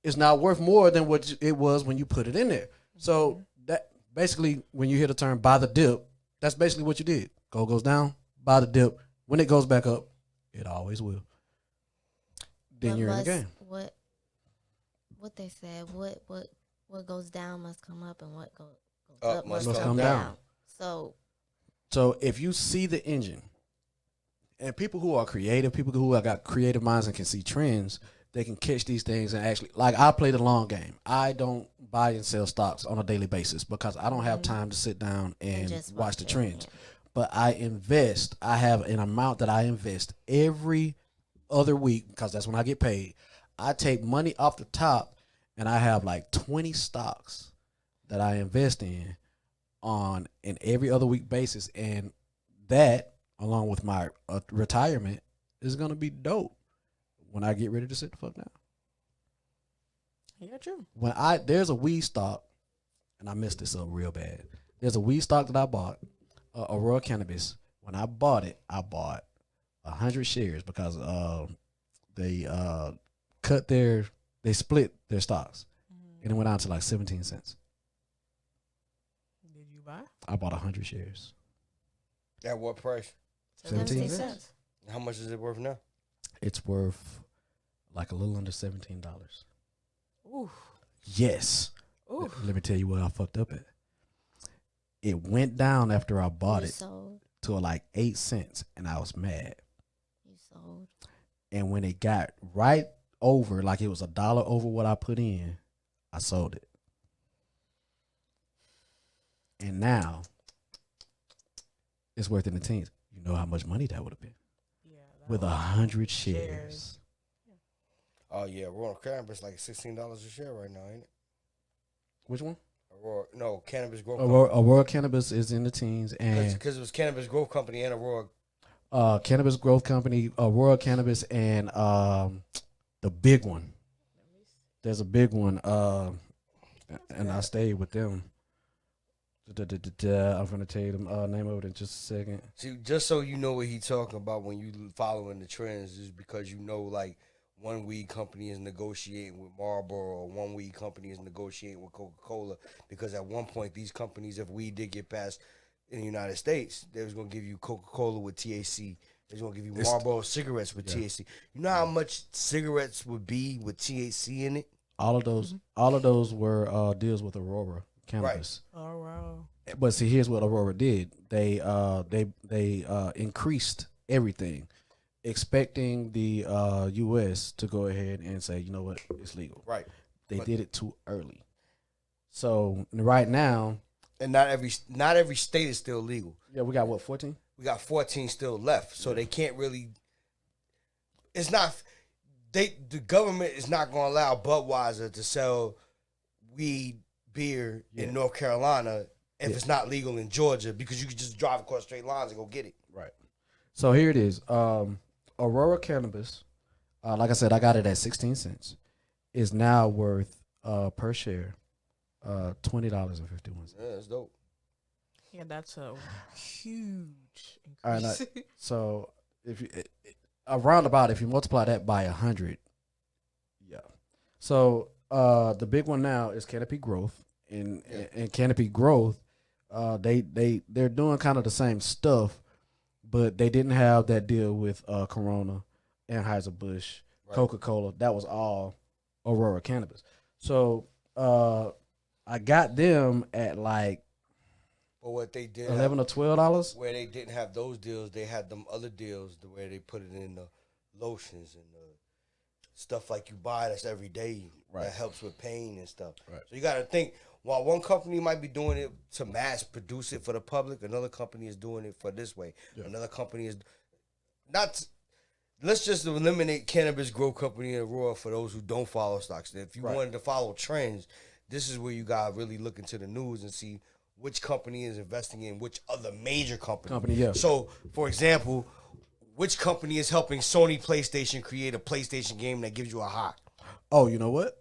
is now worth more than what it was when you put it in there. So that basically, when you hear the term buy the dip, that's basically what you did. Gold goes down, buy the dip. When it goes back up, it always will. Then you're in the game. What they said, what goes down must come up, and what goes up must come down. So if you see the engine, and people who are creative, people who have got creative minds and can see trends, they can catch these things and actually, like, I play the long game. I don't buy and sell stocks on a daily basis because I don't have time to sit down and watch the trends. But I invest. I have an amount that I invest every other week because that's when I get paid. I take money off the top and I have like 20 stocks that I invest in on an every other week basis. And that, along with my retirement, is going to be dope when I get ready to sit the fuck down. Yeah, true. There's a weed stock, and I messed this up real bad. There's a weed stock that I bought, Aurora Cannabis. When I bought it, I bought 100 shares because they split their stocks, and it went down to like 17 cents. Did you buy? I bought 100 shares. At what price? 17 cents. How much is it worth now? It's worth like a little under $17. Ooh. Yes. Ooh. Let me tell you what I fucked up at. It went down after I bought it to like 8 cents, and I was mad. You sold. And when it got right over, like it was $1 over what I put in, I sold it. and now it's worth in the teens. You know how much money that would have been with 100 shares. Oh yeah, Aurora cannabis like $16 a share right now, ain't it? Which one? Aurora, no, Cannabis Growth Aurora Cannabis is in the teens, and because it was Cannabis Growth Company and Aurora. Cannabis Growth Company, Aurora Cannabis, and the big one. There's a big one, and I stayed with them. I'm gonna tell you the name of it in just a second. See, just so you know what he talking about when you following the trends, is because you know, like, one weed company is negotiating with Marlboro, or one weed company is negotiating with Coca-Cola, because at one point these companies, if weed did get passed in the United States, they was gonna give you Coca-Cola with THC. They was gonna give you Marlboro cigarettes with THC. You know how much cigarettes would be with THC in it? All of those were deals with Aurora Cannabis. Right. Oh wow. But see, here's what Aurora did. They increased everything, expecting the U.S. to go ahead and say, you know what, it's legal. Right. They did it too early. So right now, and not every state is still legal. Yeah, we got what, 14? We got 14 still left, so they can't really. It's not. The government is not going to allow Budweiser to sell weed beer in North Carolina if it's not legal in Georgia, because you can just drive across straight lines and go get it. Right. So here it is. Aurora Cannabis, like I said, I got it at 16 cents, is now worth per share $20.51. Yeah, that's dope. Yeah, that's a huge increase. All right, so if you around about, if you multiply that by 100, yeah. So the big one now is Canopy Growth, and Canopy Growth, they're doing kind of the same stuff, but they didn't have that deal with Corona, Anheuser-Busch, Coca-Cola. That was all Aurora Cannabis. So I got them at like, but what they did, $11 or $12. Where they didn't have those deals, they had them other deals where they put it in the lotions and the stuff like you buy that's every day that helps with pain and stuff. Right. So you got to think, while one company might be doing it to mass produce it for the public, another company is doing it for this way. Yeah. Another company is not. Let's just eliminate Cannabis Growth Company and Aurora for those who don't follow stocks. If you wanted to follow trends, this is where you got to really look into the news and see which company is investing in which other major company. Yeah. So, for example, which company is helping Sony PlayStation create a PlayStation game that gives you a high? Oh, you know what?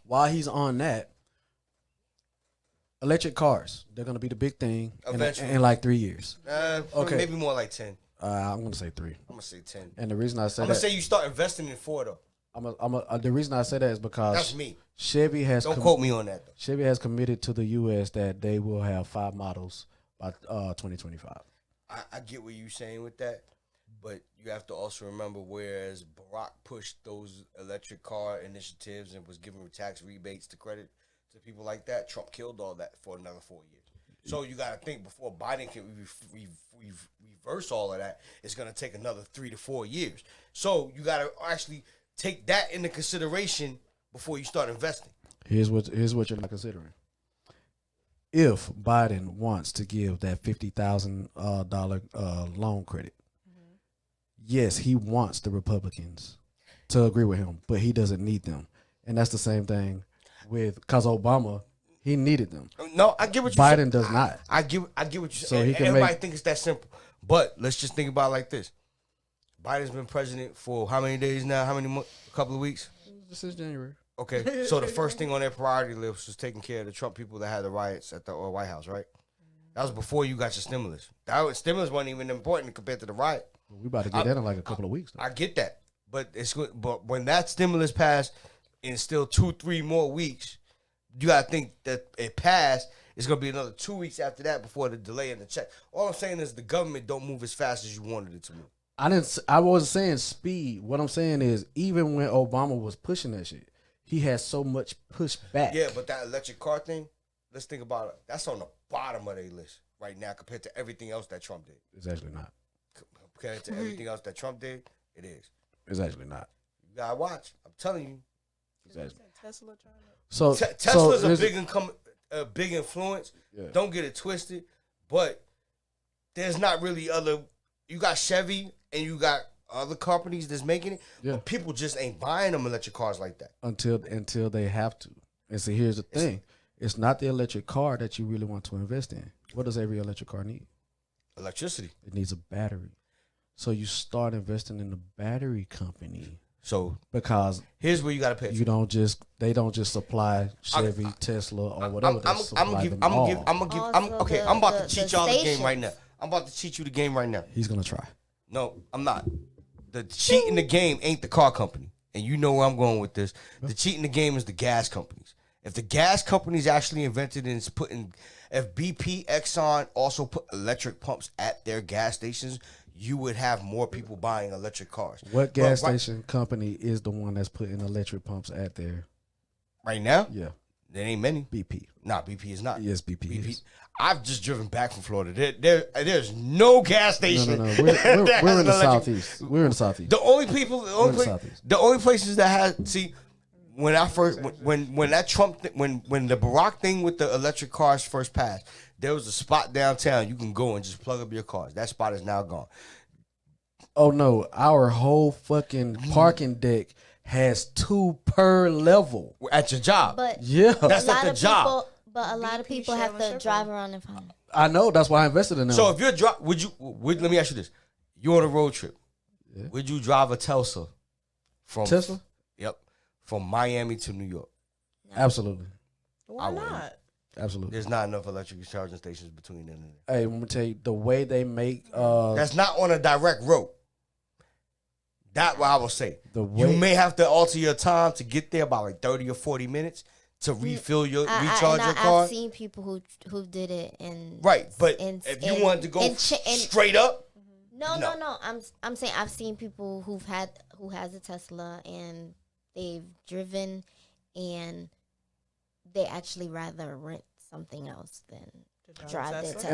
While he's on that, electric cars, they're going to be the big thing in like 3 years. Okay. Maybe more like 10. I'm going to say 3. I'm going to say 10. And the reason I say I'm going to say you start investing in 4, though. The reason I say that is because that's me. Chevy has don't quote me on that, though. Chevy has committed to the U.S. that they will have 5 models by 2025. I get what you're saying with that, but you have to also remember, whereas Barack pushed those electric car initiatives and was giving tax rebates to credit to people like that, Trump killed all that for another 4 years. So you got to think, before Biden can reverse all of that, it's going to take another 3 to 4 years. So you got to actually take that into consideration before you start investing. Here's what you're not considering. If Biden wants to give that $50,000 loan credit, yes, he wants the Republicans to agree with him, but he doesn't need them. And that's the same thing because Obama, he needed them. No, I get what you're saying. Biden does not. I get what you're so saying. He can everybody think it's that simple. But let's just think about it like this. Biden's been president for how many days now? How many months? A couple of weeks? Since January. Okay, so the first thing on their priority list was taking care of the Trump people that had the riots at the White House, right? That was before you got your stimulus. Stimulus wasn't even important compared to the riot. We about to get that in like a couple of weeks. I get that, but it's good. But when that stimulus passed, in still 2-3 more weeks, you got to think that it passed. It's gonna be another 2 weeks after that before the delay in the check. All I'm saying is the government don't move as fast as you wanted it to move. I wasn't saying speed. What I'm saying is, even when Obama was pushing that shit, he had so much pushback. Yeah, but that electric car thing, let's think about it. That's on the bottom of their list right now compared to everything else that Trump did. It's actually not. Compared to everything else that Trump did, it is. It's actually not. You gotta watch. I'm telling you. Exactly. Tesla trying to. Tesla's a big incumbent. a big influence. Yeah. Don't get it twisted, but there's not really other. You got Chevy and you got other companies that's making it. Yeah. But people just ain't buying them electric cars like that until they have to. And see, here's the thing: it's not the electric car that you really want to invest in. What does every electric car need? Electricity. It needs a battery. So you start investing in the battery company. So because here's where you got to pay. They don't just supply Chevy, Tesla, or whatever. I'm about to cheat y'all the game right now. I'm about to cheat you the game right now. He's gonna try. No, I'm not. The cheat in the game ain't the car company, and you know where I'm going with this. The cheat in the game is the gas companies. If the gas companies actually invented and is putting, if BP, Exxon also put electric pumps at their gas stations, you would have more people buying electric cars. What gas station company is the one that's putting electric pumps at there? Right now? Yeah. There ain't many. BP. Nah, BP is not. Yes, BP is. I've just driven back from Florida. There's no gas station. No. We're in the southeast. We're in the southeast. The only places that had when I first when that Trump when the Barack thing with the electric cars first passed, there was a spot downtown you can go and just plug up your cars. That spot is now gone. Oh no, our whole fucking parking deck has 2 per level at your job. But yeah, that's at the job. But a lot of people have to drive around and find. I know, that's why I invested in them. So if you're let me ask you this: you're on a road trip. Yeah. Would you drive a Tesla from Tesla? Yep, from Miami to New York. Absolutely. Why not? Absolutely. There's not enough electric charging stations between them and there. Hey, let me tell you, the way they make that's not on a direct road. That's what I will say. You may have to alter your time to get there by like 30 or 40 minutes to refill your recharge your car. I've seen people who did it and but if you wanted to go straight up, no. I'm saying I've seen people who has a Tesla and they've driven and they actually rather rent something else than drive their Tesla.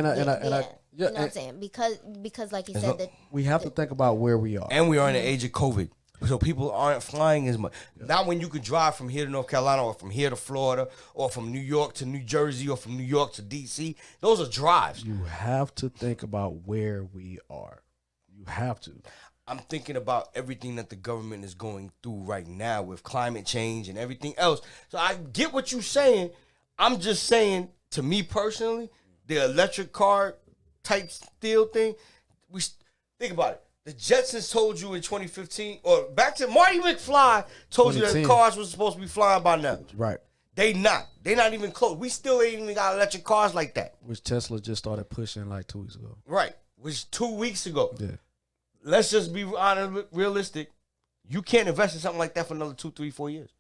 You know what I'm saying? Because like you said, that we have to think about where we are, and we are in the age of COVID. So people aren't flying as much. Not when you can drive from here to North Carolina or from here to Florida or from New York to New Jersey or from New York to D.C. Those are drives. You have to think about where we are. You have to. I'm thinking about everything that the government is going through right now with climate change and everything else. So I get what you're saying. I'm just saying, to me personally, the electric car type steel thing, we think about it. The Jetsons told you in 2015, or back to Marty McFly told you that cars was supposed to be flying by now. Right. They not even close. We still ain't even got electric cars like that. Which Tesla just started pushing like 2 weeks ago. Right. Which 2 weeks ago. Yeah. Let's just be honest, realistic. You can't invest in something like that for another 2, 3, 4 years.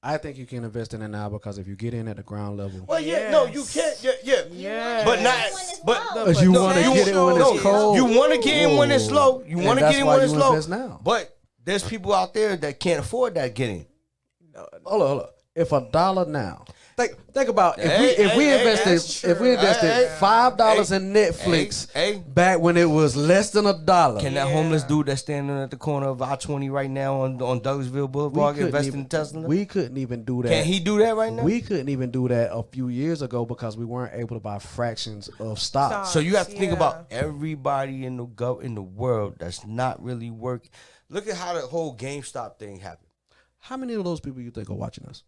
I think you can invest in it now because if you get in at the ground level. Well, no, you can't. Yeah. But not. You want to get in when it's cold. You want to get in when it's low. You want to get in when it's low. Now. But there's people out there that can't afford that getting. Hold on. If $1 now. Think about if we invested $5 in Netflix back when it was less than $1. Can that homeless dude that's standing at the corner of I-20 right now on Douglasville Boulevard invest in Tesla? We couldn't even do that. Can he do that right now? We couldn't even do that a few years ago because we weren't able to buy fractions of stock. So you have to think about everybody in the world that's not really working. Look at how the whole GameStop thing happened. How many of those people you think are watching us?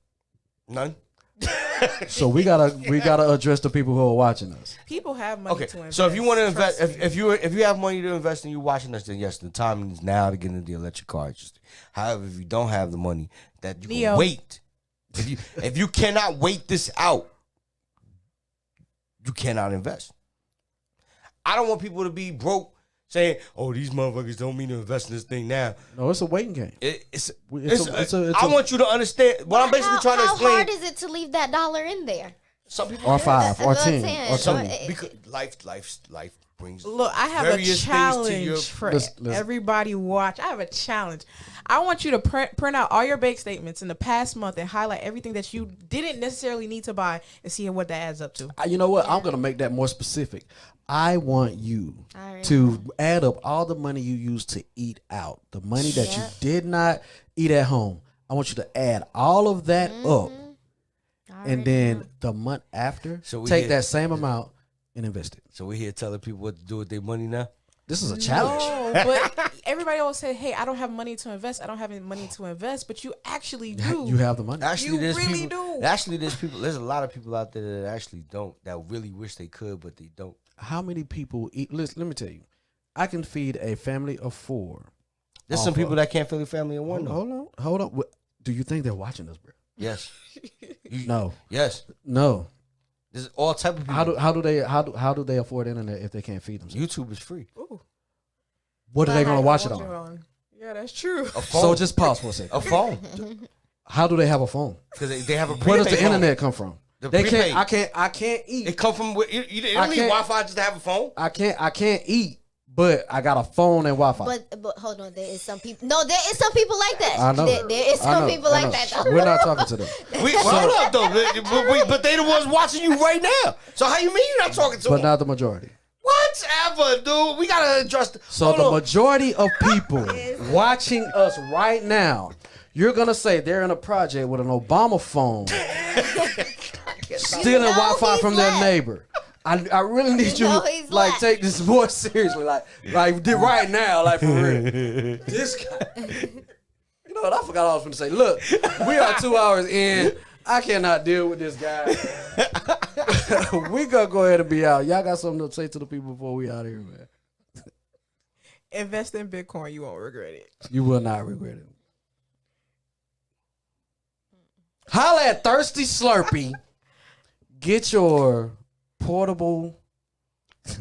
None. So we gotta address the people who are watching us. People have money to invest. So if you want to invest, if you have money to invest and you're watching us, then yes, the time is now to get into the electric car industry. However, if you don't have the money, that you can wait. If you cannot wait this out, you cannot invest. I don't want people to be broke saying, "Oh, these motherfuckers don't mean to invest in this thing now." No, it's a waiting game. I want you to understand what I'm basically trying to explain. How hard is it to leave that $1 in there? Some people or 5 or 10 or 20. Because life brings. Look, I have a challenge for everybody. Watch. I have a challenge. I want you to print out all your bank statements in the past month and highlight everything that you didn't necessarily need to buy and see what that adds up to. You know what? I'm gonna make that more specific. I want you to add up all the money you used to eat out, the money that you did not eat at home. I want you to add all of that up and then the month after, take that same amount and invest it. So we here telling people what to do with their money now. This is a challenge. No, but everybody always say, "Hey, I don't have money to invest. I don't have any money to invest." But you actually do. You have the money. Actually, you really do. Actually, there's a lot of people out there that actually don't. That really wish they could, but they don't. How many people eat? Listen, let me tell you. I can feed a family of 4. There's some people that can't feed a family of 1. Hold on. Do you think they're watching us, bro? Yes. No. Yes. No. There's all type of people. How do they afford internet if they can't feed themselves? YouTube is free. Ooh. What are they gonna watch it on? Yeah, that's true. A phone. So just pause for a second. A phone. How do they have a phone? Because they have a. Where does the phone. internet come from? They can't. I can't eat. It come from. You didn't need Wi-Fi just to have a phone. I can't eat. But I got a phone and Wi-Fi. But hold on, there is some people. No, there is some people like that. I know. There is some people like that. Though. We're not talking to them. Hold up though. But they the ones watching you right now. So how you mean you're not talking to them? But not the majority. Whatever, dude. We gotta address. So the majority of people watching us right now, you're gonna say they're in a project with an Obama phone, stealing Wi-Fi from their neighbor. I really need you to take this more seriously, like right now, like for real. This guy, you know what? I forgot I was going to say. Look, we are 2 hours in. I cannot deal with this guy. We gonna go ahead and be out. Y'all got something to say to the people before we out here, man? Invest in Bitcoin. You won't regret it. You will not regret it. Holla at Thirsty Slurpee. Get your portable.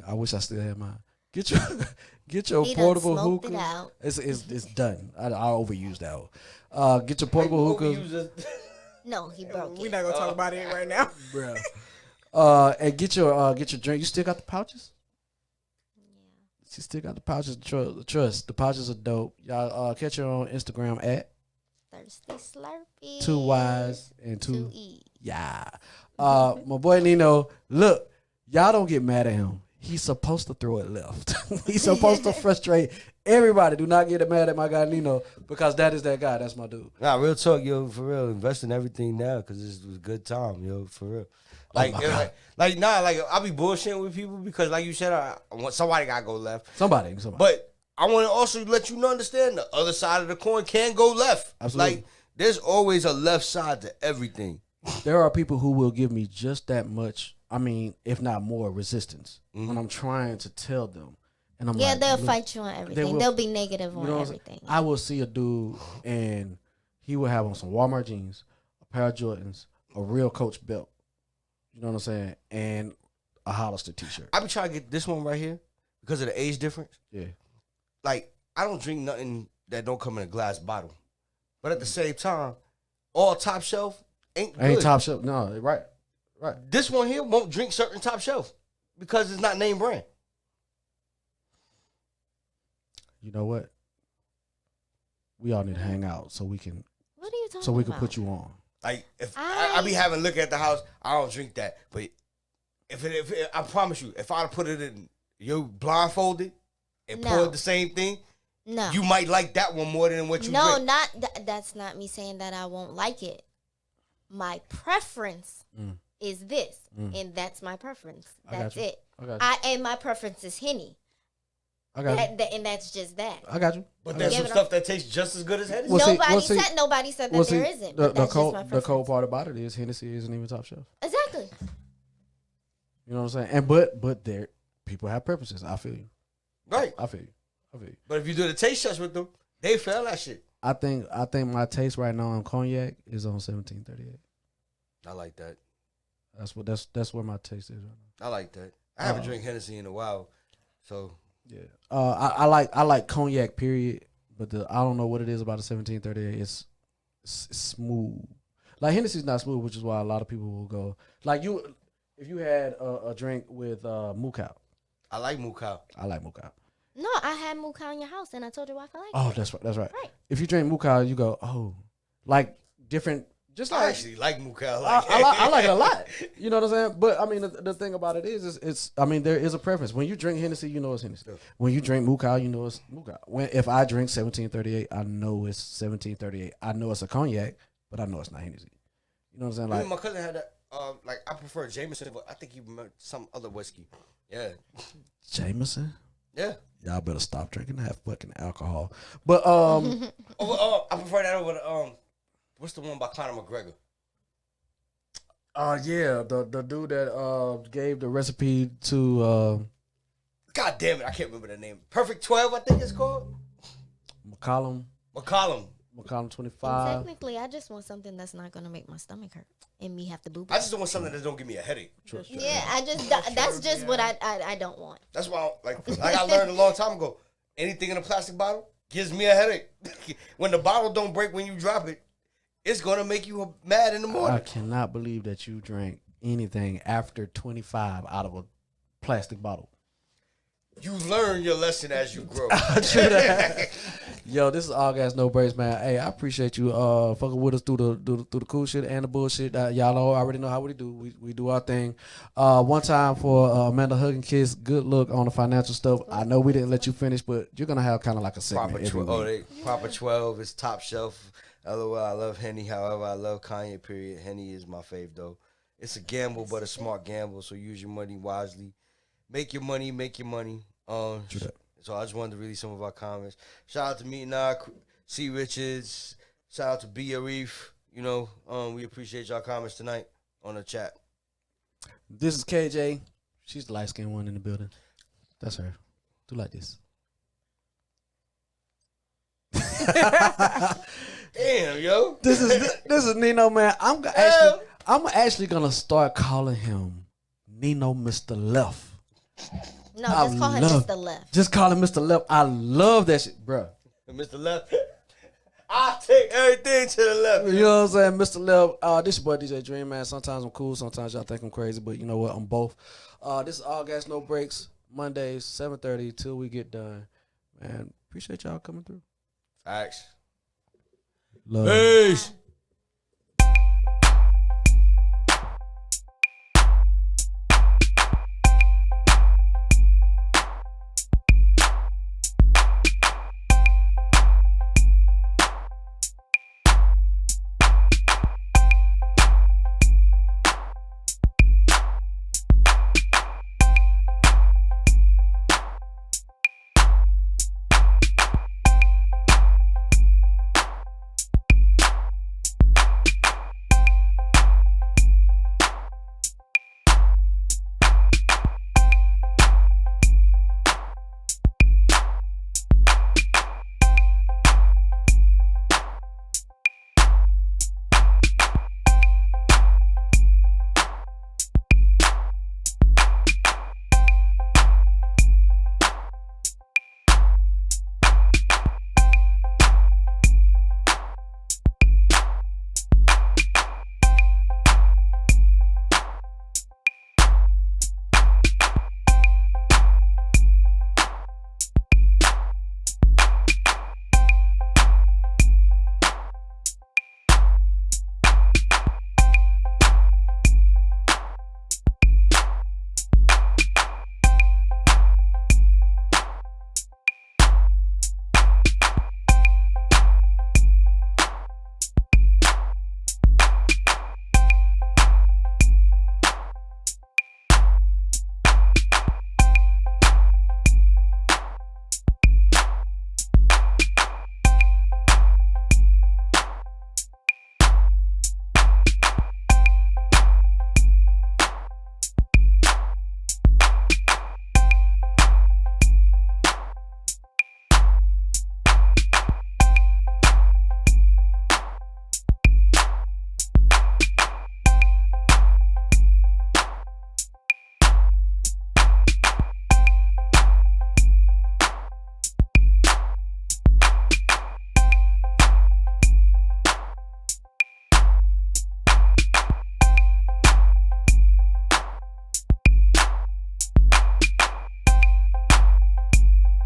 I wish I still had mine. Get your portable hookah. It's done. I overused that. Get your portable hookah. No, he broke it. We're not gonna talk about it right now, bro. And get your drink. You still got the pouches? Yeah. She still got the pouches. Trust the pouches are dope. Y'all catch her on Instagram at Thirsty Slurpee. 2 Y's and 2 E's. Yeah. My boy Nino, look, y'all don't get mad at him. He's supposed to throw it left. He's supposed to frustrate everybody. Do not get mad at my guy Nino because that is that guy. That's my dude. Nah, real talk, yo, for real. Invest in everything now because this was a good time, yo, for real. Like, I be bullshitting with people because, like you said, I want somebody gotta go left. Somebody. But I want to also let you understand the other side of the coin can go left. Absolutely. Like, there's always a left side to everything. There are people who will give me just that much. I mean, if not more, resistance when I'm trying to tell them. And I'm like, they'll fight you on everything. They'll be negative on everything. I will see a dude and he will have on some Walmart jeans, a pair of Jordans, a real Coach belt. You know what I'm saying? And a Hollister t-shirt. I be trying to get this one right here because of the age difference. Yeah. Like, I don't drink nothing that don't come in a glass bottle. But at the same time, all top shelf ain't good. Ain't top shelf. No, right. This one here won't drink certain top shelf because it's not name brand. You know what? We all need to hang out so we can. What are you talking about? So we can put you on. Like if I be having a look at the house, I don't drink that. But if I promise you, if I put it in you blindfolded and poured the same thing, you might like that one more than what you drink. That's not me saying that I won't like it. My preference is this, and that's my preference. That's it. And my preference is Henny. I got you. And that's just that. I got you. But there's some stuff that tastes just as good as Hennessy. Nobody said that there isn't. The cold part about it is Hennessy isn't even top shelf. Exactly. You know what I'm saying? And but there people have preferences. I feel you. Right. I feel you. But if you do the taste test with them, they fail that shit. I think my taste right now on cognac is on 1738. I like that. That's where my taste is right now. I like that. I haven't drank Hennessy in a while, so yeah. I like cognac period, but I don't know what it is about the 1738. It's smooth. Like Hennessy's not smooth, which is why a lot of people will go like you. If you had a drink with Mukau. I like Mukau. No, I had Mukau in your house, and I told you why I like it. Oh, that's right. If you drink Mukau, you go, oh, like different. Just like I actually like Mukau. I like it a lot. You know what I'm saying? But I mean, the thing about it is it's. I mean, there is a preference. When you drink Hennessy, you know it's Hennessy. When you drink Mukau, you know it's Mukau. If I drink 1738, I know it's 1738. I know it's a cognac, but I know it's not Hennessy. You know what I'm saying? Me Like and my cousin had that. Like I prefer Jameson, but I think he meant some other whiskey. Yeah. Jameson. Yeah. Y'all better stop drinking that fucking alcohol. But I prefer that over what's the one by Conor McGregor? Yeah, the dude that gave the recipe to God damn it, I can't remember the name. Perfect 12, I think it's called. McCollum 25. Technically, I just want something that's not gonna make my stomach hurt and me have to boop. I just don't want something that don't give me a headache. Yeah, that's just what I don't want. That's why I learned a long time ago. Anything in a plastic bottle gives me a headache. When the bottle don't break when you drop it, it's gonna make you mad in the morning. I cannot believe that you drank anything after 25 out of a plastic bottle. You learn your lesson as you grow. True that. Yo, this is All Gas No Breaks, man. Hey, I appreciate you fucking with us through the cool shit and the bullshit. Y'all already know how we do. We do our thing. One time for Amanda Hugging Kiss, good look on the financial stuff. I know we didn't let you finish, but you're gonna have kind of like a segment every week. Proper 12 is top shelf. LOL, I love Henny. However, I love Kanye, period. Henny is my fave, though. It's a gamble, but a smart gamble, so use your money wisely. Make your money. So I just wanted to read some of our comments. Shout out to me, C. Richards. Shout out to B. Arif. You know, we appreciate y'all comments tonight on the chat. This is KJ. She's the light-skinned one in the building. That's her. Do like this. Damn, yo. This is Nino, man. I'm actually gonna start calling him Nino Mr. Left. No, just call him Mr. Left. Just call him Mr. Left. I love that shit, bro. Mr. Left. I take everything to the left. You know what I'm saying? Mr. Left. This your boy DJ Dream, man. Sometimes I'm cool, sometimes y'all think I'm crazy, but you know what? I'm both. This is All Gas No Breaks. Mondays, 7:30 till we get done. Man, appreciate y'all coming through. Facts. Love. Peace.